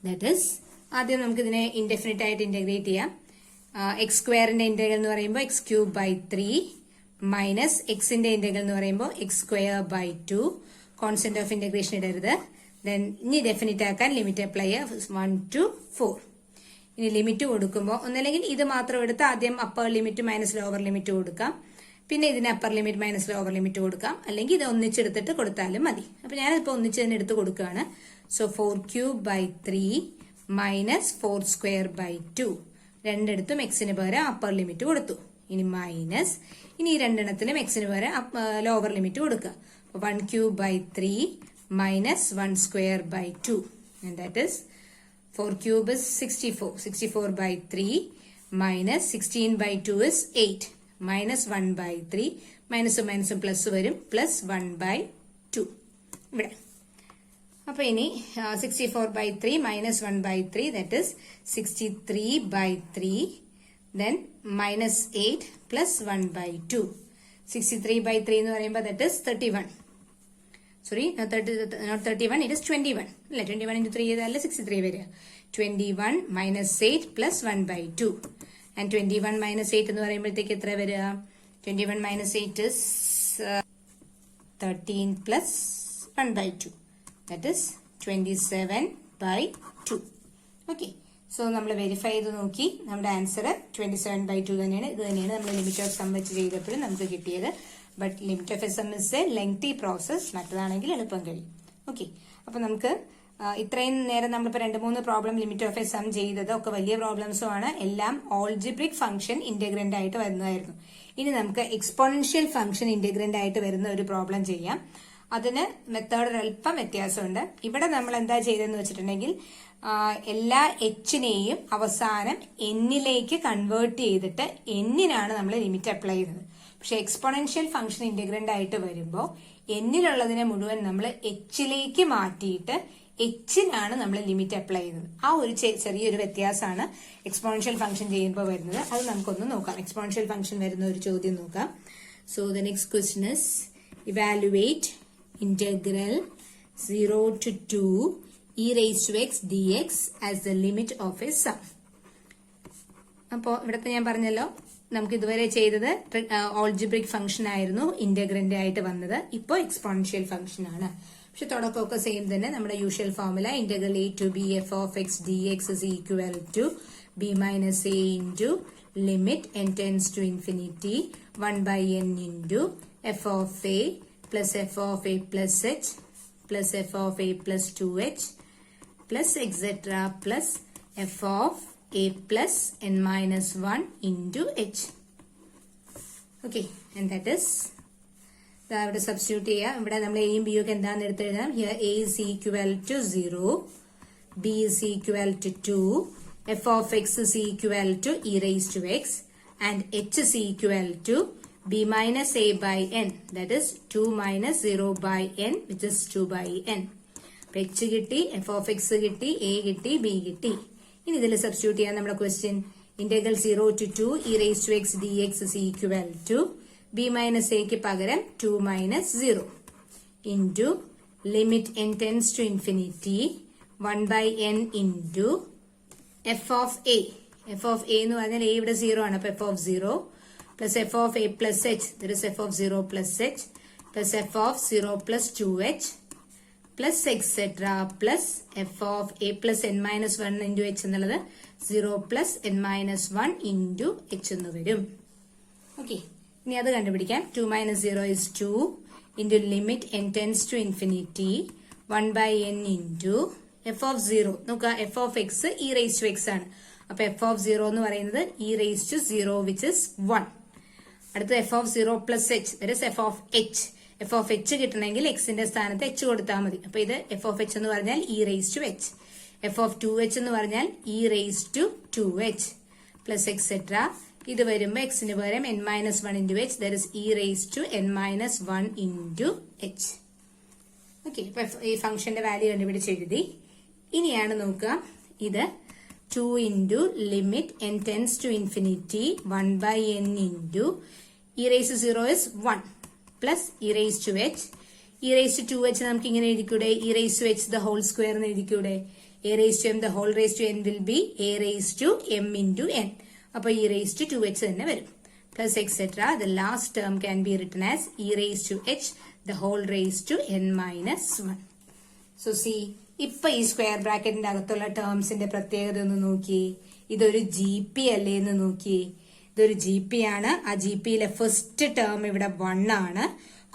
That is, ആദ്യം നമുക്ക് ഇതിനെ ഇൻഡെഫിനിറ്റ് ആയിട്ട് ഇന്റഗ്രേറ്റ് ചെയ്യാം. x²ന്റെ ഇന്റഗ്രൽ എന്ന് പറയുമ്പോൾ x³ 3 മൈനസ് എക്സിന്റെ ഇന്റഗ്രൽ എന്ന് പറയുമ്പോൾ x²/2. കോൺസ്റ്റന്റ് ഓഫ് ഇന്റഗ്രേഷൻ ഇടരുത്. ദെൻ ഇനി ഡെഫിനിറ്റ് ആക്കാൻ ലിമിറ്റ് അപ്ലൈ ചെയ്യുക 1 to 4. ഇനി ലിമിറ്റ് കൊടുക്കുമ്പോൾ ഒന്നല്ലെങ്കിൽ ഇത് മാത്രം എടുത്ത് ആദ്യം upper limit minus lower limit കൊടുക്കാം, പിന്നെ ഇതിന് upper limit minus lower limit കൊടുക്കാം, അല്ലെങ്കിൽ ഇത് ഒന്നിച്ചെടുത്തിട്ട് കൊടുത്താലും മതി. അപ്പൊ ഞാനിപ്പോൾ ഒന്നിച്ച് തന്നെ എടുത്ത് കൊടുക്കുകയാണ്. So 4³ 3 minus 4² 2. രണ്ടിടത്തും എക്സിന് പകരം അപ്പർ ലിമിറ്റ് കൊടുത്തു. ഇനി മൈനസ്, ഇനി ഈ രണ്ടെണ്ണത്തിനും എക്സിന് പകരം ലോവർ ലിമിറ്റ് കൊടുക്കുക. 1³ 3 minus 1² 2. And that is 4³ is 64. 64/3 minus 16/2 is 8. Minus 1/3. മൈനസും മൈനസും plus വരും. പ്ലസ് 1/2. ഇവിടെ. അപ്പൊ ഇനി 64/3 minus 1/3, that is 63/3. Then minus 8 plus 1/2. 63/3 എന്ന് പറയുമ്പോൾ that is 31. Sorry, not 31, it is 21. അല്ല, 21 into 3 ചെയ്താലേ 63 വരിക. 21 minus 8 plus 1/2. And 21 minus 8 എന്ന് പറയുമ്പോഴത്തേക്ക് എത്ര വരിക? 21 minus 8 is 13 plus 1/2. That is 27/2. Okay. So നമ്മൾ വെരിഫൈ ചെയ്ത് നോക്കി. നമ്മുടെ ആൻസർ 27/2 തന്നെയാണ്. ഇത് തന്നെയാണ് നമ്മൾ ലിമിറ്റ് ഓഫ് സം വെച്ച് ചെയ്തപ്പോഴും നമുക്ക് കിട്ടിയത്. But limit of a sum is a lengthy process. മറ്റതാണെങ്കിൽ എളുപ്പം കഴിയും. ഓക്കെ, അപ്പൊ നമുക്ക് ഇത്രയും നേരം നമ്മളിപ്പോൾ 2-3 problem limit of a sum ചെയ്തത് ഒക്കെ വലിയ പ്രോബ്ലംസും ആണ്. എല്ലാം ഓൾജിബ്രിക് ഫംഗ്ഷൻ ഇന്റഗ്രന്റ് ആയിട്ട് വരുന്നതായിരുന്നു. ഇനി നമുക്ക് എക്സ്പോണൻഷ്യൽ ഫംഗ്ഷൻ ഇന്റഗ്രന്റ് ആയിട്ട് വരുന്ന ഒരു പ്രോബ്ലം ചെയ്യാം. അതിന് മെത്തേഡ് അല്പം വ്യത്യാസമുണ്ട്. ഇവിടെ നമ്മൾ എന്താ ചെയ്തതെന്ന് വെച്ചിട്ടുണ്ടെങ്കിൽ എല്ലാ എച്ചിനെയും അവസാനം എന്നിലേക്ക് കൺവേർട്ട് ചെയ്തിട്ട് എന്നിനാണ് നമ്മൾ ലിമിറ്റ് അപ്ലൈ ചെയ്യുന്നത്. പക്ഷെ എക്സ്പോണൻഷ്യൽ ഫംഗ്ഷൻ ഇന്റഗ്രന്റ് ആയിട്ട് വരുമ്പോൾ എന്നിലുള്ളതിനെ മുഴുവൻ നമ്മൾ എച്ചിലേക്ക് മാറ്റിയിട്ട് എച്ചിനാണ് നമ്മൾ ലിമിറ്റ് അപ്ലൈ ചെയ്യുന്നത്. ആ ഒരു ചെറിയൊരു വ്യത്യാസമാണ് എക്സ്പോണൻഷ്യൽ ഫംഗ്ഷൻ ചെയ്യുമ്പോൾ വരുന്നത്. അത് നമുക്കൊന്ന് നോക്കാം. എക്സ്പോണൻഷ്യൽ ഫംഗ്ഷൻ വരുന്ന ഒരു ചോദ്യം നോക്കാം. So the next question is evaluate integral 0 to 2 e raised to x dx as the limit of a sum. അപ്പോൾ ഇവിടത്തെ ഞാൻ പറഞ്ഞല്ലോ, നമുക്ക് ഇതുവരെ ചെയ്തത് ഓൾജിബ്രിക് ഫംഗ്ഷൻ ആയിരുന്നു ഇന്റഗ്രന്റ് ആയിട്ട് വന്നത്. ഇപ്പോൾ എക്സ്പോണൻഷ്യൽ ഫംഗ്ഷൻ ആണ്. പക്ഷെ തുടക്കമൊക്കെ സെയിം തന്നെ. നമ്മുടെ usual formula integral a to b f of x dx is equal to b minus a into limit n tends to infinity 1/n into f of a plus f of a plus h plus f of a plus 2h plus etc plus f of a plus n minus 1 into h. Okay, and that is ഇവിടെ substitute ചെയ്യാം. ഇവിടെ നമ്മൾ എയും ബിയും ഒക്കെ എന്താണെന്ന് എടുത്ത് എഴുതാം. Here a is equal to 0, b is equal to 2, f of x is equal to e raised to x, and h is equal to b minus a by n, that is 2 minus 0 by n, which is 2 by n. h കിട്ടി, f of x കിട്ടി, a കിട്ടി, b കിട്ടി. ഇനി ഇതിൽ substitute ചെയ്യാൻ നമ്മുടെ question integral 0 to 2 e raised to x dx is equal to b minus a ക്ക് പകരം 2 minus 0 into limit n tends to infinity 1/n into f of a. f of a എന്ന് പറഞ്ഞാൽ a ഇവിടെ 0 ആണ്. അപ്പൊ f of 0 plus f of a plus h. There is f of 0 plus h plus f of 0 plus 2h plus etc. plus f of a plus n minus 1 into h എന്നുള്ളത് 0 plus n minus 1 into h എന്ന് വരും. Okay, ഇനി അത് കണ്ടുപിടിക്കാം. 2 minus 0 is 2 into limit n tends to infinity 1/n into f of 0. നോക്കുക, f of x e raised to x ആണ്. അപ്പൊ f of 0 എന്ന് പറയുന്നത് e raised to 0 which is 1. അടുത്ത f of 0 plus h. that is f of h. f of h കിട്ടണമെങ്കിൽ x ന്റെ സ്ഥാനത്ത് h കൊടുത്താൽ മതി. അപ്പൊ ഇത് f of h എന്ന് പറഞ്ഞാൽ e raised to h. f of 2h എന്ന് പറഞ്ഞാൽ e raised to 2h plus etc. ഇത് വരുമ്പോ x ന് പകരം n minus 1 into h. that is e raised to n minus 1 into h. Okay, അപ്പൊ ഈ ഫംഗ്ഷന്റെ വാല്യൂ കണ്ടുപിടിച്ച് എഴുതി. ഇനിയാണ് നോക്കുക, ഇത് 2 into limit n tends to infinity 1/n into e raised to 0 is 1 plus e raised to h. e raised to 2h നമുക്ക് ഇങ്ങനെ എഴുതിക്കൂടെ? e raised to h the whole square എന്ന് എഴുതിക്കൂടെ? a raised to m the whole raised to n will be a raised to m into n. അപ്പൊ e raised to 2h തന്നെ വരും. plus etc. the last term can be written as e raised to h the whole raised to n minus 1. so see, ഇപ്പൊ ഈ square ബ്രാക്കറ്റിന്റെ അകത്തുള്ള ടേംസിന്റെ പ്രത്യേകത ഒന്ന് നോക്കി. ഇതൊരു ജി പി അല്ലേ എന്ന് നോക്കി. ഇതൊരു ജി പി ആണ്. ആ ജി പിയിലെ ഫസ്റ്റ് ടേം ഇവിടെ 1 ആണ്.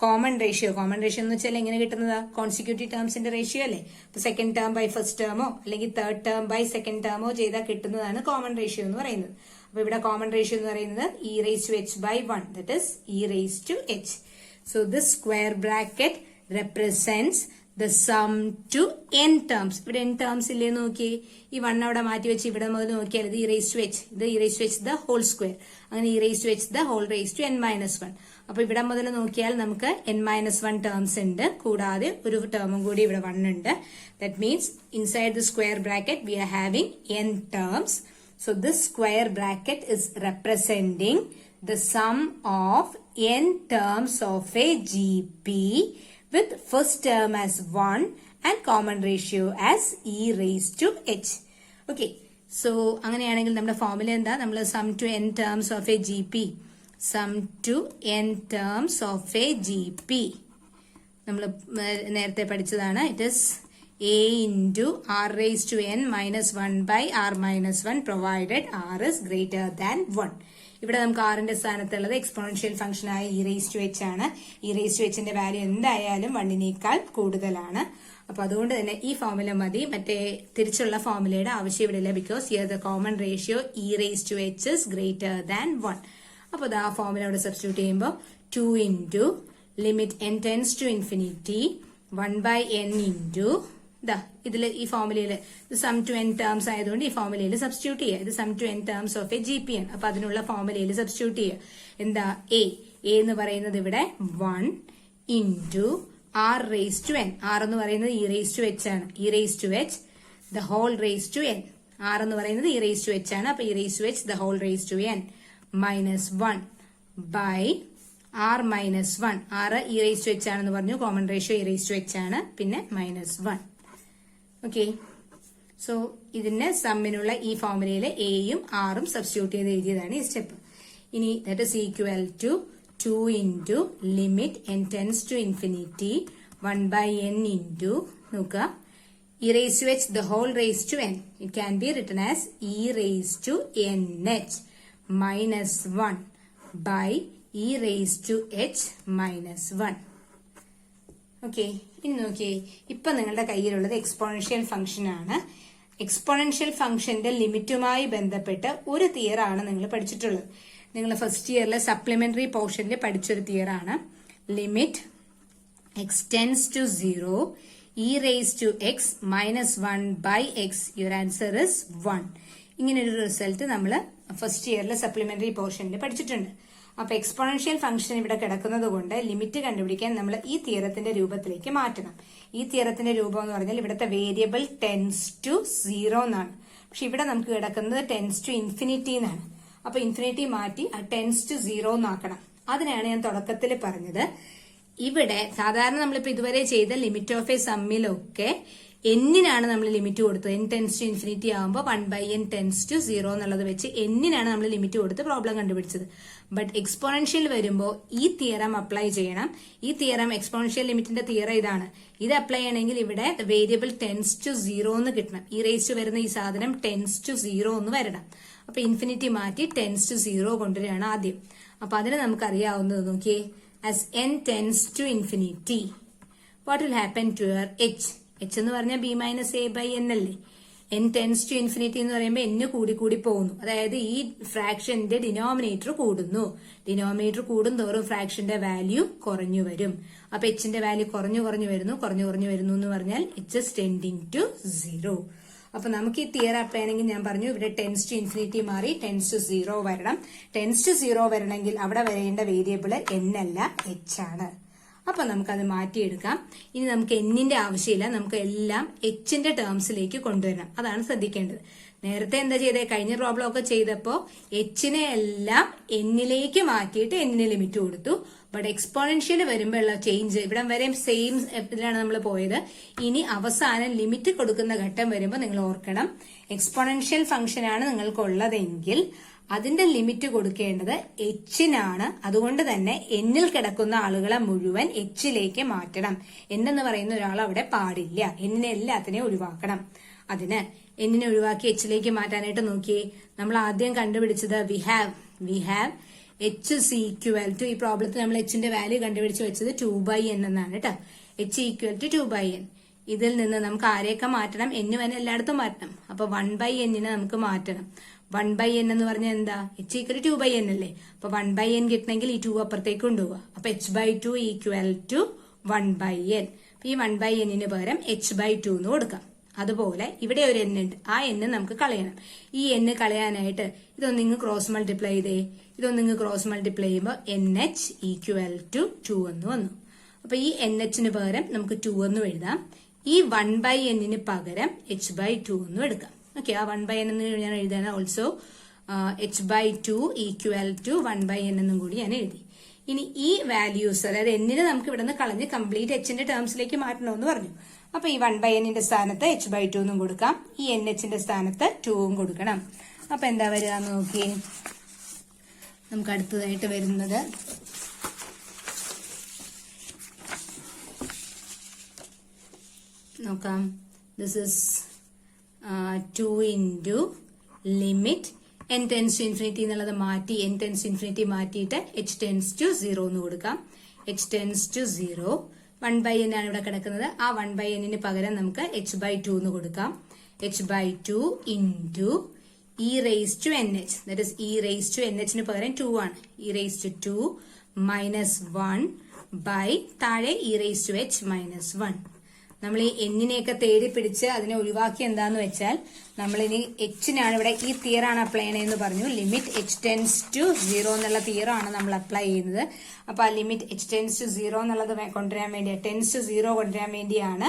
കോമൺ റേഷ്യോ എന്ന് വെച്ചാൽ എങ്ങനെ കിട്ടുന്നതാ? കോൺസിക്യൂട്ടീവ് ടേംസിന്റെ റേഷ്യോ അല്ലേ? അപ്പൊ സെക്കൻഡ് ടേം ബൈ ഫസ്റ്റ് ടേമോ അല്ലെങ്കിൽ തേർഡ് ടേം ബൈ സെക്കൻഡ് ടേമോ ചെയ്താൽ കിട്ടുന്നതാണ് കോമൺ റേഷ്യോ എന്ന് പറയുന്നത്. അപ്പൊ ഇവിടെ കോമൺ റേഷ്യോ എന്ന് പറയുന്നത് e raised to h by 1. that is e raised to h. so this square bracket represents the sum to n terms. ഇവിടെ n terms ഇല്ലേ നോക്കി. ഈ 1 അവിടെ മാറ്റി വെച്ച് ഇവിടെ മുതൽ നോക്കിയാൽ ഇത് e raised to h, ഇത് e raised to h the whole square, അങ്ങനെ e raised to h the whole raised to n minus 1. അപ്പൊ ഇവിടെ മുതൽ നോക്കിയാൽ നമുക്ക് n minus 1 terms ഉണ്ട്. കൂടാതെ ഒരു ടേമും കൂടി ഇവിടെ 1 ഉണ്ട്. that means inside the square bracket we are having n terms. so this square bracket is representing the sum of n terms of a GP with first term as 1 and common ratio as e raised to h. okay, so അങ്ങനെയാണെങ്കിൽ നമ്മുടെ formula എന്താ? നമ്മൾ sum to n terms of a GP, sum to n terms of a GP നമ്മൾ നേരത്തെ പഠിച്ചതാണ്. it is a into r raised to n minus 1 by r minus 1 provided r is greater than 1. ഇവിടെ നമുക്ക് ആറിന്റെ സ്ഥാനത്തുള്ളത് exponential function ആയ e raised to h ആണ്. e raised to h ന്റെ value എന്തായാലും 1നേക്കാൾ കൂടുതലാണ്. അപ്പൊ അതുകൊണ്ട് തന്നെ ഈ ഫോർമുല മതി. മറ്റേ തിരിച്ചുള്ള ഫോർമുലയുടെ ആവശ്യം ഇവിടെ ഇല്ല. Because here the common ratio e raised to h is greater than 1. അപ്പൊ ആ ഫോർമുല അവിടെ സബ്സ്റ്റിറ്റ്യൂട്ട് ചെയ്യുമ്പോൾ 2 into limit n tends to infinity 1/n into ഇതിൽ ഈ ഫോർമുലയിൽ സം ടു n ടേംസ് ആയതുകൊണ്ട് ഈ ഫോർമുലയിൽ സബ്സ്റ്റിറ്റ്യൂട്ട് ചെയ്യുക. ഇത് sum to n terms of a G P ആണ്. അപ്പൊ അതിനുള്ള ഫോർമുലയിൽ സബ്സ്റ്റിറ്റ്യൂട്ട് ചെയ്യുക. എന്താ? a എന്ന് പറയുന്നത് ഇവിടെ 1 into r raised to n. r എന്ന് പറയുന്നത് e raised to h ആണ്. e raised to h the whole raised to n. r എന്ന് പറയുന്നത് e raised to h ആണ്. അപ്പൊ e raised to h the whole raised to n minus 1 by r minus 1. r e raised to h ആണെന്ന് പറഞ്ഞു. Common ratio e raised to h ആണ്. പിന്നെ minus 1. Okay, so ഇതിന്റെ സമ്മിനുള്ള ഈ ഫോർമുലയിൽ എയും ആറും സബ്സ്റ്റിറ്റ്യൂട്ട് ചെയ്ത് എഴുതിയതാണ് ഈ സ്റ്റെപ്പ്. ഇനി that is equal to 2 into limit n tends to infinity 1/n into നോക്കുക e raised to h the whole raised to n. it can be written as e raised to nh minus 1 by e raised to h minus 1. Okay, ഇനി നോക്കിയേ, ഇപ്പൊ നിങ്ങളുടെ കയ്യിലുള്ളത് exponential function ആണ്. Exponential ഫംഗ്ഷന്റെ ലിമിറ്റുമായി ബന്ധപ്പെട്ട് ഒരു തിയർ ആണ് നിങ്ങൾ പഠിച്ചിട്ടുള്ളത്. നിങ്ങൾ ഫസ്റ്റ് ഇയറിലെ സപ്ലിമെന്ററി പോർഷനിൽ പഠിച്ചൊരു തിയർ ആണ്. Limit X tends to 0 e raised to x minus 1 by x. Your answer is 1. ഇങ്ങനൊരു റിസൾട്ട് നമ്മൾ ഫസ്റ്റ് ഇയറിലെ സപ്ലിമെന്ററി പോർഷനിൽ പഠിച്ചിട്ടുണ്ട്. അപ്പൊ എക്സ്പോണൻഷ്യൽ ഫംഗ്ഷൻ ഇവിടെ കിടക്കുന്നത് കൊണ്ട് ലിമിറ്റ് കണ്ടുപിടിക്കാൻ നമ്മൾ ഈ തിയറത്തിന്റെ രൂപത്തിലേക്ക് മാറ്റണം. ഈ തിയറത്തിന്റെ രൂപം എന്ന് പറഞ്ഞാൽ ഇവിടുത്തെ വേരിയബിൾ ടെൻസ് ടു 0 എന്നാണ്. പക്ഷെ ഇവിടെ നമുക്ക് കിടക്കുന്നത് ടെൻസ് ടു ഇൻഫിനിറ്റി എന്നാണ്. അപ്പൊ ഇൻഫിനിറ്റി മാറ്റി ടെൻസ് ടു 0 എന്നാക്കണം. അതിനാണ് ഞാൻ തുടക്കത്തിൽ പറഞ്ഞത്. ഇവിടെ സാധാരണ നമ്മളിപ്പോ ഇതുവരെ ചെയ്ത ലിമിറ്റ് ഓഫ് എ സമ്മിലൊക്കെ എന്നിനാണ് നമ്മൾ ലിമിറ്റ് കൊടുത്തത്. n ടെൻസ് ടു ഇൻഫിനിറ്റി ആകുമ്പോൾ 1/n ടെൻസ് ടു 0 എന്നുള്ളത് വെച്ച് എന്നിനാണ് നമ്മൾ ലിമിറ്റ് കൊടുത്ത് പ്രോബ്ലം കണ്ടുപിടിച്ചത്. ബട്ട് എക്സ്പോണൻഷ്യൽ വരുമ്പോൾ ഈ തിയറം അപ്ലൈ ചെയ്യണം. ഈ തിയറം എക്സ്പോണൻഷ്യൽ ലിമിറ്റിന്റെ തിയറം ഇതാണ്. ഇത് അപ്ലൈ ചെയ്യണമെങ്കിൽ ഇവിടെ വേരിയബിൾ ടെൻസ് ടു 0 എന്ന് കിട്ടണം. ഈ റേസ് വരുന്ന ഈ സാധനം ടെൻസ് ടു 0 എന്ന് വരണം. അപ്പൊ ഇൻഫിനിറ്റി മാറ്റി ടെൻസ് ടു 0 കൊണ്ടുവരികയാണ് ആദ്യം. അപ്പൊ അതിന് നമുക്ക് അറിയാവുന്നത് നോക്കിയേ, as n tends to infinity what will happen to your h എന്ന് പറഞ്ഞാൽ b minus a by n അല്ലേ. n tends to infinity എന്ന് പറയുമ്പോൾ n കൂടി കൂടി പോകുന്നു. അതായത് ഈ ഫ്രാക്ഷന്റെ ഡിനോമിനേറ്റർ കൂടുന്നു. ഡിനോമിനേറ്റർ കൂടുന്തോറും ഫ്രാക്ഷന്റെ വാല്യൂ കുറഞ്ഞു വരും. അപ്പൊ എച്ചിന്റെ വാല്യൂ കുറഞ്ഞു വരുന്നു എന്ന് പറഞ്ഞാൽ h is tending to 0. അപ്പൊ നമുക്ക് ഈ തിയറം അപ്ലൈ ചെയ്യണമെങ്കിൽ ഞാൻ പറഞ്ഞു ഇവിടെ ടെൻസ് ടു ഇൻഫിനിറ്റി മാറി ടെൻസ് ടു 0 വരണം. ടെൻസ് ടു 0 വരണമെങ്കിൽ അവിടെ വരേണ്ട വേരിയബിൾ n അല്ല h ആണ്. അപ്പൊ നമുക്കത് മാറ്റിയെടുക്കാം. ഇനി നമുക്ക് എന്നിന്റെ ആവശ്യമില്ല, നമുക്ക് എല്ലാം എച്ചിന്റെ ടേംസിലേക്ക് കൊണ്ടുവരണം. അതാണ് ശ്രദ്ധിക്കേണ്ടത്. നേരത്തെ എന്താ ചെയ്തേ, കഴിഞ്ഞ പ്രോബ്ലം ഒക്കെ ചെയ്തപ്പോ എച്ചിനെ എല്ലാം എന്നിലേക്ക് മാറ്റിയിട്ട് എന്നിന് ലിമിറ്റ് കൊടുത്തു. ബട്ട് എക്സ്പോണൻഷ്യൽ വരുമ്പോഴുള്ള ചേഞ്ച് ഇവിടെ വരെ സെയിം ഇതിലാണ് നമ്മൾ പോയത്. ഇനി അവസാനം ലിമിറ്റ് കൊടുക്കുന്ന ഘട്ടം വരുമ്പോൾ നിങ്ങൾ ഓർക്കണം, എക്സ്പോണൻഷ്യൽ ഫംഗ്ഷൻ ആണ് നിങ്ങൾക്കുള്ളതെങ്കിൽ അതിന്റെ ലിമിറ്റ് കൊടുക്കേണ്ടത് എച്ചിനാണ്. അതുകൊണ്ട് തന്നെ എന്നിൽ കിടക്കുന്ന ആളുകളെ മുഴുവൻ എച്ചിലേക്ക് മാറ്റണം. എന്നെന്ന് പറയുന്ന ഒരാൾ അവിടെ പാടില്ല. എന്നിനെ എല്ലാത്തിനെയും ഒഴിവാക്കണം. അതിന് എന്നിനെ ഒഴിവാക്കി എച്ചിലേക്ക് മാറ്റാനായിട്ട് നോക്കിയേ, നമ്മൾ ആദ്യം കണ്ടുപിടിച്ചത് we have h is equal to, ഈ പ്രോബ്ലത്തിൽ നമ്മൾ എച്ചിന്റെ വാല്യൂ കണ്ടുപിടിച്ച് വെച്ചത് 2/n എന്നാണ് കേട്ടോ. h equal to 2/n. ഇതിൽ നിന്ന് നമുക്ക് ആരെയൊക്കെ മാറ്റണം, n വരെ എല്ലായിടത്തും മാറ്റണം. അപ്പൊ 1/n നമുക്ക് മാറ്റണം. 1/n എന്ന് പറഞ്ഞാൽ എന്താ, h equal to 2/n അല്ലേ. അപ്പൊ 1/n കിട്ടണമെങ്കിൽ ഈ 2 അപ്പുറത്തേക്ക് കൊണ്ടുപോവുക. അപ്പൊ h/2 equal to 1/n. ഈ 1/n പകരം h/2 എന്ന് കൊടുക്കാം. അതുപോലെ ഇവിടെ ഒരു n ഉണ്ട്, ആ n നമുക്ക് കളയണം. ഈ n കളയാനായിട്ട് ഇതൊന്നിങ്ങ് ക്രോസ് മൾട്ടിപ്ലൈ ചെയ്തേ. ഇതൊന്നിങ്ങ് ക്രോസ് മൾട്ടിപ്ലൈ ചെയ്യുമ്പോൾ NH ഈക്വൽ ടു 2 എന്ന് വന്നു. അപ്പൊ ഈ NHന് പകരം നമുക്ക് 2 എന്നും എഴുതാം. ഈ 1/n പകരം h/2 എന്നും എടുക്കാം. ഓക്കെ, ആ 1/n എന്ന് ഞാൻ എഴുതാൻ also h/2 equal to 1/n എന്നും കൂടി ഞാൻ എഴുതി. ഇനി ഈ വാല്യൂസ്, അതായത് എന്നിന് നമുക്ക് ഇവിടെ നിന്ന് കളഞ്ഞ് കംപ്ലീറ്റ് എച്ചിന്റെ ടേംസിലേക്ക് മാറ്റണമെന്ന് പറഞ്ഞു. അപ്പൊ ഈ 1/n സ്ഥാനത്ത് h/2 എന്നും കൊടുക്കാം. ഈ NHന്റെ സ്ഥാനത്ത് 2 കൊടുക്കണം. അപ്പൊ എന്താ വരിക നോക്കി, നമുക്ക് അടുത്തതായിട്ട് വരുന്നത് നോക്കാം. This is 2 into limit n tends to infinity എന്നുള്ളത് മാറ്റി n tends to infinity മാറ്റിയിട്ട് h tends to 0 എന്ന് കൊടുക്കാം. h tends to 0 1/n ആണ് ഇവിടെ കിടക്കുന്നത്. ആ 1/n പകരം നമുക്ക് h/2 എന്ന് കൊടുക്കാം. h/2 into e raised to nh, that is e raised to nh ന് പകരം 2 ആണ്. e raised to 2 minus 1 by താഴെ e raised to h minus 1. നമ്മൾ ഈ എന്നിനെയൊക്കെ തേടി പിടിച്ച് അതിനെ ഒഴിവാക്കി എന്താന്ന് വെച്ചാൽ നമ്മളിനി എച്ചിനാണ് ഇവിടെ ഈ തിയറാണ് അപ്ലൈ ചെയ്യണമെന്ന് പറഞ്ഞു. ലിമിറ്റ് h tends to 0 എന്നുള്ള തിയറാണ് നമ്മൾ അപ്ലൈ ചെയ്യുന്നത്. അപ്പൊ ആ ലിമിറ്റ് h tends to 0 എന്നുള്ളത് കൊണ്ടുവരാൻ വേണ്ടി, tends to 0 കൊണ്ടുവരാൻ വേണ്ടിയാണ്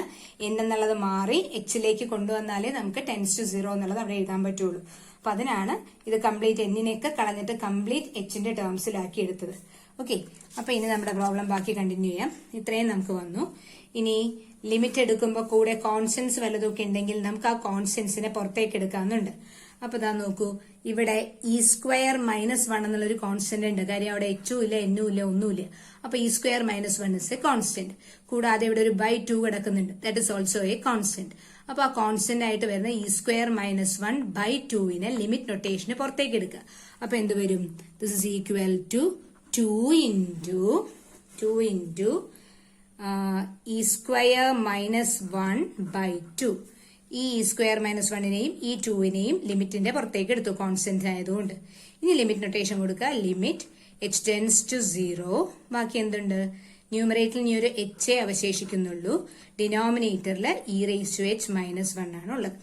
n എന്നുള്ളത് മാറി എച്ചിലേക്ക് കൊണ്ടുവന്നാലേ നമുക്ക് tends to 0 എന്നുള്ളത് അവിടെ എഴുതാൻ പറ്റുള്ളൂ. അപ്പൊ അതിനാണ് ഇത് കംപ്ലീറ്റ് എന്നിനെയൊക്കെ കളഞ്ഞിട്ട് കംപ്ലീറ്റ് എച്ചിന്റെ ടേംസിലാക്കി എടുത്തത്. ഓക്കെ, അപ്പൊ ഇനി നമ്മുടെ പ്രോബ്ലം ബാക്കി കണ്ടിന്യൂ ചെയ്യാം. ഇത്രയും നമുക്ക് വന്നു. ഇനി ലിമിറ്റ് എടുക്കുമ്പോൾ കൂടെ കോൺസ്റ്റൻസ് വല്ലതൊക്കെ ഉണ്ടെങ്കിൽ നമുക്ക് ആ കോൺസ്റ്റൻസിനെ പുറത്തേക്ക് എടുക്കാവുന്നുണ്ട്. അപ്പൊ ഇതാ നോക്കൂ, ഇവിടെ e² - 1 എന്നുള്ളൊരു കോൺസ്റ്റന്റ് ഉണ്ട്. കാര്യം അവിടെ h ഇല്ല, n ഇല്ല, ഒന്നുമില്ല. അപ്പൊ e² - 1 ഇസ് എ കോൺസ്റ്റന്റ്. കൂടാതെ ഇവിടെ ഒരു /2 കിടക്കുന്നുണ്ട്, that is also A constant. അപ്പൊ ആ കോൺസ്റ്റന്റ് ആയിട്ട് വരുന്ന e² - 1/2 ലിമിറ്റ് നൊട്ടേഷന് പുറത്തേക്ക് എടുക്കുക. അപ്പൊ എന്ത് വരും, this is equal to 2 into e² - 1/2. ഈ e² - 1നെയും ഈ 2നെയും ലിമിറ്റിന്റെ പുറത്തേക്ക് എടുത്തു, കോൺസ്റ്റന്റ് ആയതുകൊണ്ട്. ഇനി ലിമിറ്റ് നൊട്ടേഷൻ കൊടുക്കുക. Limit h tends to 0. ബാക്കി എന്തുണ്ട്, ന്യൂമറേറ്ററിൽ ഇനി ഒരു h അവശേഷിക്കുന്നുള്ളൂ. ഡിനോമിനേറ്ററിൽ e raised to h minus 1 ആണ് ഉള്ളത്.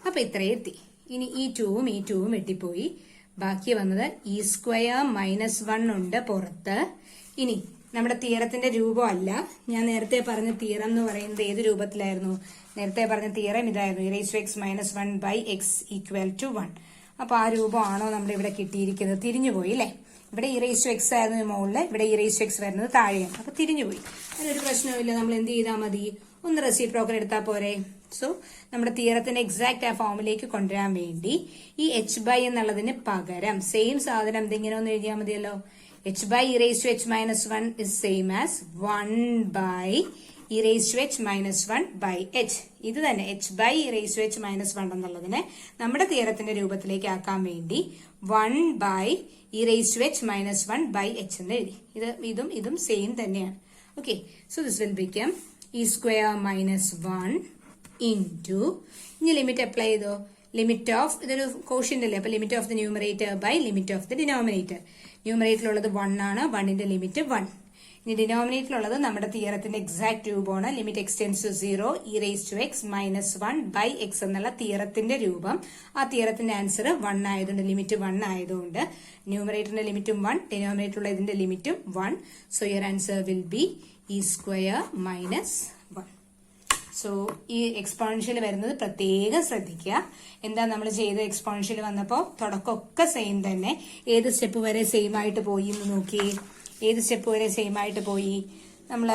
അപ്പൊ ഇത്രയും എത്തി. ഇനി ഈ 2ഉം വെട്ടിപ്പോയി. ബാക്കി വന്നത് e² - 1 ഉണ്ട് പുറത്ത്. ഇനി നമ്മുടെ തിയറത്തിന്റെ രൂപമല്ല, ഞാൻ നേരത്തെ പറഞ്ഞ തിയറം എന്ന് പറയുന്നത് ഏത് രൂപത്തിലായിരുന്നു, നേരത്തെ പറഞ്ഞ തിയറം ഇതായിരുന്നു, e raised to x minus 1/x equal to 1. അപ്പൊ ആ രൂപമാണോ നമ്മുടെ ഇവിടെ കിട്ടിയിരിക്കുന്നത്, തിരിഞ്ഞുപോയി അല്ലെ. ഇവിടെ e raised to x ആയിരുന്നു മുകളില്, ഇവിടെ e raised to x വരുന്നത് താഴെയാണ്. അപ്പൊ തിരിഞ്ഞുപോയി, അതിനൊരു പ്രശ്നവുമില്ല. നമ്മൾ എന്ത് ചെയ്താൽ മതി, ഒന്ന് റെസിപ്രോക്കൽ എടുത്താൽ പോരെ. സോ നമ്മുടെ തിയറത്തിന്റെ എക്സാക്ട് ആ ഫോമിലേക്ക് കൊണ്ടുവരാൻ വേണ്ടി ഈ എച്ച് ബൈ എന്നുള്ളതിന് പകരം സെയിം സാധനം എന്തെങ്കിലും ഒന്ന് എഴുതിയാൽ മതിയല്ലോ. H by E raise to H minus one is same as 1 by E raise to H minus one by H. ഇത് തന്നെ H by E raise to H minus one എന്നുള്ളതിനെ നമ്മുടെ തിയറത്തിന്റെ രൂപത്തിലേക്ക് ആക്കാൻ വേണ്ടി 1 by E raise to H minus one by H എന്ന് എഴുതി. ഇതും സെയിം തന്നെയാണ്. Okay, so this will become E square minus 1 into, ഇനി ലിമിറ്റ് അപ്ലൈ ചെയ്തോ, ലിമിറ്റ് ഓഫ്, ഇതൊരു കോഷ്യന്റ് അല്ലേ, അപ്പൊ limit of the numerator by limit of the denominator. ന്യൂമറേറ്ററിലുള്ളത് 1 ആണ്, 1ന്റെ ലിമിറ്റ് 1. ഇനി ഡിനോമിനേറ്ററിലുള്ളത് നമ്മുടെ തിയറത്തിന്റെ എക്സാക്ട് രൂപമാണ്. Limit X tends to 0 e raise to x minus 1 by x എന്നുള്ള തിയറത്തിന്റെ രൂപം. ആ തിയറത്തിന്റെ ആൻസർ 1 ആയതുകൊണ്ട്, ലിമിറ്റ് 1 ആയതുകൊണ്ട് ന്യൂമറേറ്ററിന്റെ ലിമിറ്റും 1, ഡിനോമിനേറ്ററിലുള്ള ഇതിന്റെ ലിമിറ്റും 1. So your answer will be E square minus 1. So ഈ എക്സ്പോണൻഷ്യൽ വരുന്നത് പ്രത്യേകം ശ്രദ്ധിക്കുക. എന്താ നമ്മൾ ചെയ്ത എക്സ്പോണൻഷ്യൽ വന്നപ്പോൾ തുടക്കമൊക്കെ സെയിം തന്നെ. ഏത് സ്റ്റെപ്പ് വരെ സെയിം ആയിട്ട് പോയി എന്ന് നോക്കിയേ. ഏത് സ്റ്റെപ്പ് വരെ സെയിം ആയിട്ട് പോയി? നമ്മൾ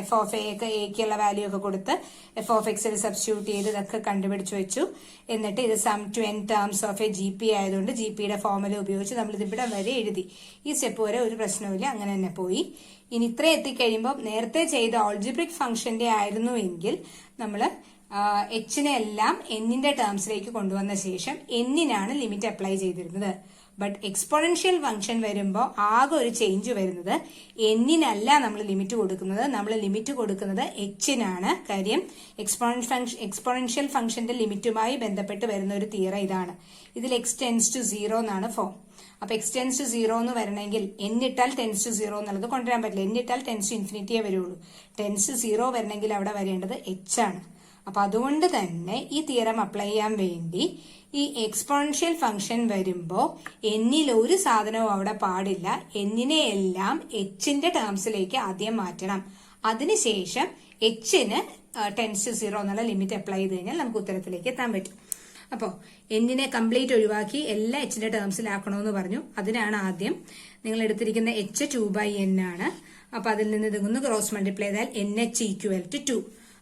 എഫ് ഓഫ് എക്കുള്ള വാല്യൂ ഒക്കെ കൊടുത്ത് എഫ് ഓഫ് എക്സിൽ സബ്സ്റ്റിറ്റ്യൂട്ട് ചെയ്ത് ഇതൊക്കെ കണ്ടുപിടിച്ച് വെച്ചു. എന്നിട്ട് ഇത് sum to n terms of a G P ആയതുകൊണ്ട് ജി പിയുടെ ഫോർമുല ഉപയോഗിച്ച് നമ്മൾ ഇതിവിടെ വരെ എഴുതി. ഈ സ്റ്റെപ്പ് വരെ ഒരു പ്രശ്നവുമില്ല, അങ്ങനെ തന്നെ പോയി. ഇനി ഇത്ര എത്തിക്കഴിയുമ്പോൾ നേരത്തെ ചെയ്ത ഓൾജിബ്രിക് ഫംഗ്ഷന്റെ ആയിരുന്നുവെങ്കിൽ നമ്മൾ എച്ചിനെ എല്ലാം എന്നിന്റെ ടേംസിലേക്ക് കൊണ്ടുവന്ന ശേഷം എന്നിനാണ് ലിമിറ്റ് അപ്ലൈ ചെയ്തിരുന്നത്. ബട്ട് എക്സ്പോണൻഷ്യൽ ഫംഗ്ഷൻ വരുമ്പോൾ ആകെ ഒരു ചേഞ്ച് വരുന്നത് എന്നിനല്ല നമ്മൾ ലിമിറ്റ് കൊടുക്കുന്നത്. നമ്മൾ ലിമിറ്റ് കൊടുക്കുന്നത് എച്ചിനാണ്. കാര്യം എക്സ്പോണൻഷ്യൽ ഫംഗ്ഷന്റെ ലിമിറ്റുമായി ബന്ധപ്പെട്ട് വരുന്ന ഒരു തിയറം ഇതാണ്. ഇതിൽ എക്സ് ടെൻസ് ടു 0 എന്നാണ് ഫോം. അപ്പൊ എക്സ് ടെൻസ് ടു 0 എന്ന് വരണമെങ്കിൽ എന്നിട്ടാൽ ടെൻസ് ടു 0 എന്നുള്ളത് കൊണ്ടുവരാൻ പറ്റില്ല. എന്നിട്ടാൽ ടെൻസ് ടു ഇൻഫിനിറ്റിയേ വരുള്ളൂ. ടെൻസ് ടു 0 വരണമെങ്കിൽ അവിടെ വരേണ്ടത് എച്ച് ആണ്. അപ്പൊ അതുകൊണ്ട് തന്നെ ഈ തിയറം അപ്ലൈ ചെയ്യാൻ വേണ്ടി ഈ എക്സ്പോണൻഷ്യൽ ഫംഗ്ഷൻ വരുമ്പോ എന്നിൽ ഒരു സാധനവും അവിടെ പാടില്ല. എന്നിനെ എല്ലാം എച്ചിന്റെ ടേംസിലേക്ക് ആദ്യം മാറ്റണം. അതിനുശേഷം എച്ചിന് ടെൻസ് ടു 0 എന്നുള്ള ലിമിറ്റ് അപ്ലൈ ചെയ്ത് കഴിഞ്ഞാൽ നമുക്ക് ഉത്തരത്തിലേക്ക് എത്താൻ പറ്റും. അപ്പോ എന്നിനെ കംപ്ലീറ്റ് ഒഴിവാക്കി എല്ലാം എച്ചിന്റെ ടേംസിലാക്കണമെന്ന് പറഞ്ഞു. അതിനാണ് ആദ്യം നിങ്ങൾ എടുത്തിരിക്കുന്ന എച്ച് 2/n ആണ്. അപ്പൊ അതിൽ നിന്ന് ഇതൊന്ന് ക്രോസ് മൾട്ടിപ്ലൈ ചെയ്താൽ NH ഈക്വൽ ടു 2.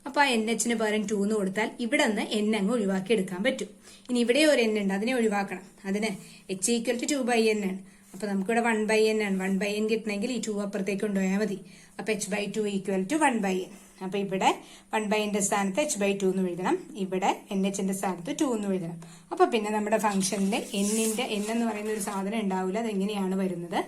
അപ്പൊ ആ NHന് പകരം 2 എന്ന് കൊടുത്താൽ ഇവിടെ നിന്ന് n അങ്ങ് ഒഴിവാക്കി എടുക്കാൻ പറ്റും. ഇനി ഇവിടെ ഒരു n ഉണ്ട്, അതിനെ ഒഴിവാക്കണം. അതിന് h ഈക്വൽ ടു 2/n ആണ്. അപ്പൊ നമുക്കിവിടെ 1/n ആണ്. 1/n കിട്ടണമെങ്കിൽ ഈ 2 അപ്പുറത്തേക്ക് കൊണ്ടുപോയാൽ മതി. അപ്പൊ h/2 ഈക്വൽ ടു 1/n. അപ്പൊ ഇവിടെ 1/nന്റെ സ്ഥാനത്ത് h/2 എന്ന് എഴുതണം. ഇവിടെ NHന്റെ സ്ഥാനത്ത് 2 എന്ന് എഴുതണം. അപ്പൊ പിന്നെ നമ്മുടെ ഫംഗ്ഷനിലെ n എന്ന് പറയുന്ന ഒരു സാധനം ഉണ്ടാവില്ല. അതെങ്ങനെയാണ് വരുന്നത്?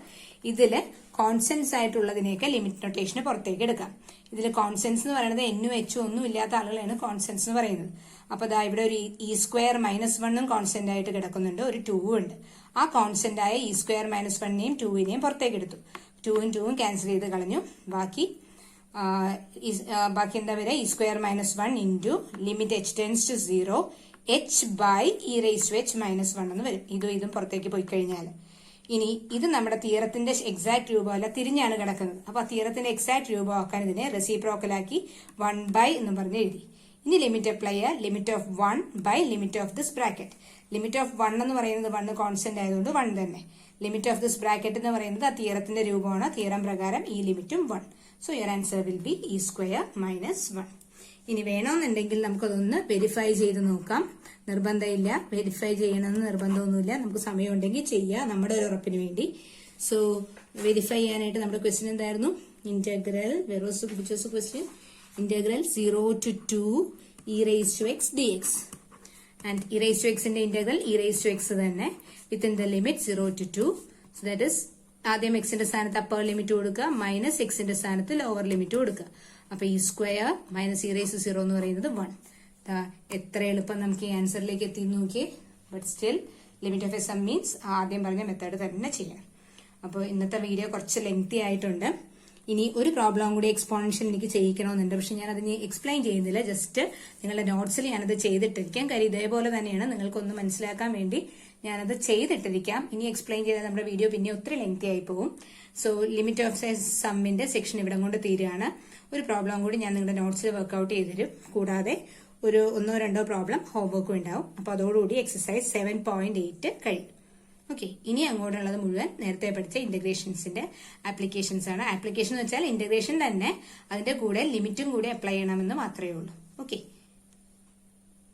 ഇതില് കോൺസ്റ്റൻസ് ആയിട്ടുള്ളതിനെയൊക്കെ ലിമിറ്റ് നൊട്ടേഷന് പുറത്തേക്ക് എടുക്കാം. ഇതിൽ കോൺസ്റ്റൻസ് എന്ന് പറയുന്നത് എന്നും എച്ചും ഒന്നും ഇല്ലാത്ത ആളുകളാണ് കോൺസ്റ്റൻസ് എന്ന് പറയുന്നത്. അപ്പൊ ദാ ഇവിടെ ഒരു ഇ സ്ക്വയർ മൈനസ് 1 കോൺസ്റ്റന്റ് ആയിട്ട് കിടക്കുന്നുണ്ട്, ഒരു 2 ഉണ്ട്. ആ കോൺസ്റ്റന്റ് ആയ ഇ സ്ക്വയർ മൈനസ് 1നെയും 2നെയും പുറത്തേക്ക് എടുത്തു. 2ഉം 2ഉം ക്യാൻസൽ ചെയ്ത് കളഞ്ഞു. ബാക്കി എന്താ വരെ E square minus 1 into limit H tends to 0 H by E raise to H minus 1 എന്ന് വരും. ഇതും പുറത്തേക്ക് പോയി കഴിഞ്ഞാൽ ഇനി ഇത് നമ്മുടെ തിയറത്തിന്റെ എക്സാക്ട് രൂപമല്ല, തിരിഞ്ഞാണ് കിടക്കുന്നത്. അപ്പൊ ആ തിയറത്തിന്റെ എക്സാക്ട് രൂപമാക്കാൻ ഇതിനെ റെസിപ്രോക്കലാക്കി 1 ബൈ എന്ന് പറഞ്ഞ് എഴുതി. ഇനി ലിമിറ്റ് അപ്ലൈ ചെയ്യുക. Limit of 1 by limit of this bracket. Limit of 1 എന്ന് പറയുന്നത് 1 കോൺസ്റ്റന്റ് ആയതുകൊണ്ട് 1 തന്നെ. ലിമിറ്റ് ഓഫ് ദിസ് ബ്രാക്കറ്റ് എന്ന് പറയുന്നത് ആ തിയറത്തിന്റെ രൂപമാണ്. തിയറം പ്രകാരം ഈ ലിമിറ്റും 1. So your answer will be E square minus 1. ഇനി വേണമെന്നുണ്ടെങ്കിൽ നമുക്കതൊന്ന് വെരിഫൈ ചെയ്ത് നോക്കാം. നിർബന്ധമില്ല, വെരിഫൈ ചെയ്യണമെന്ന് നിർബന്ധമൊന്നുമില്ല. നമുക്ക് സമയമുണ്ടെങ്കിൽ ചെയ്യുക, നമ്മുടെ ഒരു ഉറപ്പിന് വേണ്ടി. സോ വെരിഫൈ ചെയ്യാനായിട്ട് നമ്മുടെ ക്വസ്റ്റ്യൻ എന്തായിരുന്നു? Integral question integral 0 to 2 e raised to x dx. And e raised to x ന്റെ integral e raised to x തന്നെ within the limit 0 to 2. So that is ആദ്യം എക്സിന്റെ സ്ഥാനത്ത് അപ്പർ ലിമിറ്റ് കൊടുക്കുക, minus എക്സിന്റെ സ്ഥാനത്ത് ലോവർ ലിമിറ്റ് കൊടുക്കുക. അപ്പൊ ഈ സ്ക്വയർ മൈനസ് ഇ റേസ് 0 എന്ന് പറയുന്നത് 1. എത്ര എളുപ്പം നമുക്ക് ഈ ആൻസറിലേക്ക് എത്തി നോക്കിയേ. But still limit of a sum means ആദ്യം പറഞ്ഞ മെത്തേഡ് തന്നെ ചെയ്യണം. അപ്പോൾ ഇന്നത്തെ വീഡിയോ കുറച്ച് ലെങ്തി ആയിട്ടുണ്ട്. ഇനി ഒരു പ്രോബ്ലം കൂടി എക്സ്പോണൻഷ്യൽ എനിക്ക് ചെയ്യിക്കണമെന്നുണ്ട്. പക്ഷെ ഞാൻ അതിന് എക്സ്പ്ലെയിൻ ചെയ്യുന്നില്ല. ജസ്റ്റ് നിങ്ങളുടെ നോട്ട്സിൽ ഞാനത് ചെയ്തിട്ടിരിക്കാം. കാര്യം ഇതേപോലെ തന്നെയാണ്, നിങ്ങൾക്കൊന്ന് മനസ്സിലാക്കാൻ വേണ്ടി ഞാനത് ചെയ്തിട്ടിരിക്കാം. ഇനി എക്സ്പ്ലെയിൻ ചെയ്താൽ നമ്മുടെ വീഡിയോ പിന്നെ ഒത്തിരി ലെങ്തി ആയി പോകും. സോ ലിമിറ്റ് ഓഫ് സമ്മിന്റെ സെക്ഷൻ ഇവിടെ കൊണ്ട് തീരുകയാണ്. ഒരു പ്രോബ്ലം കൂടി ഞാൻ നിങ്ങളുടെ നോട്ട്സിൽ വർക്ക്ഔട്ട് ചെയ്ത് തരും. കൂടാതെ ഒരു 1-2 പ്രോബ്ലം ഹോംവർക്കും ഉണ്ടാവും. അപ്പൊ അതോടുകൂടി എക്സസൈസ് 7.8 കഴിയും. ഓക്കെ, ഇനി അങ്ങോട്ടുള്ളത് മുഴുവൻ നേരത്തെ പഠിച്ച ഇന്റഗ്രേഷൻസിന്റെ ആപ്ലിക്കേഷൻസ് ആണ്. ആപ്ലിക്കേഷൻ എന്ന് വെച്ചാൽ ഇന്റഗ്രേഷൻ തന്നെ, അതിന്റെ കൂടെ ലിമിറ്റും കൂടി അപ്ലൈ ചെയ്യണമെന്ന് മാത്രമേ ഉള്ളൂ. ഓക്കെ.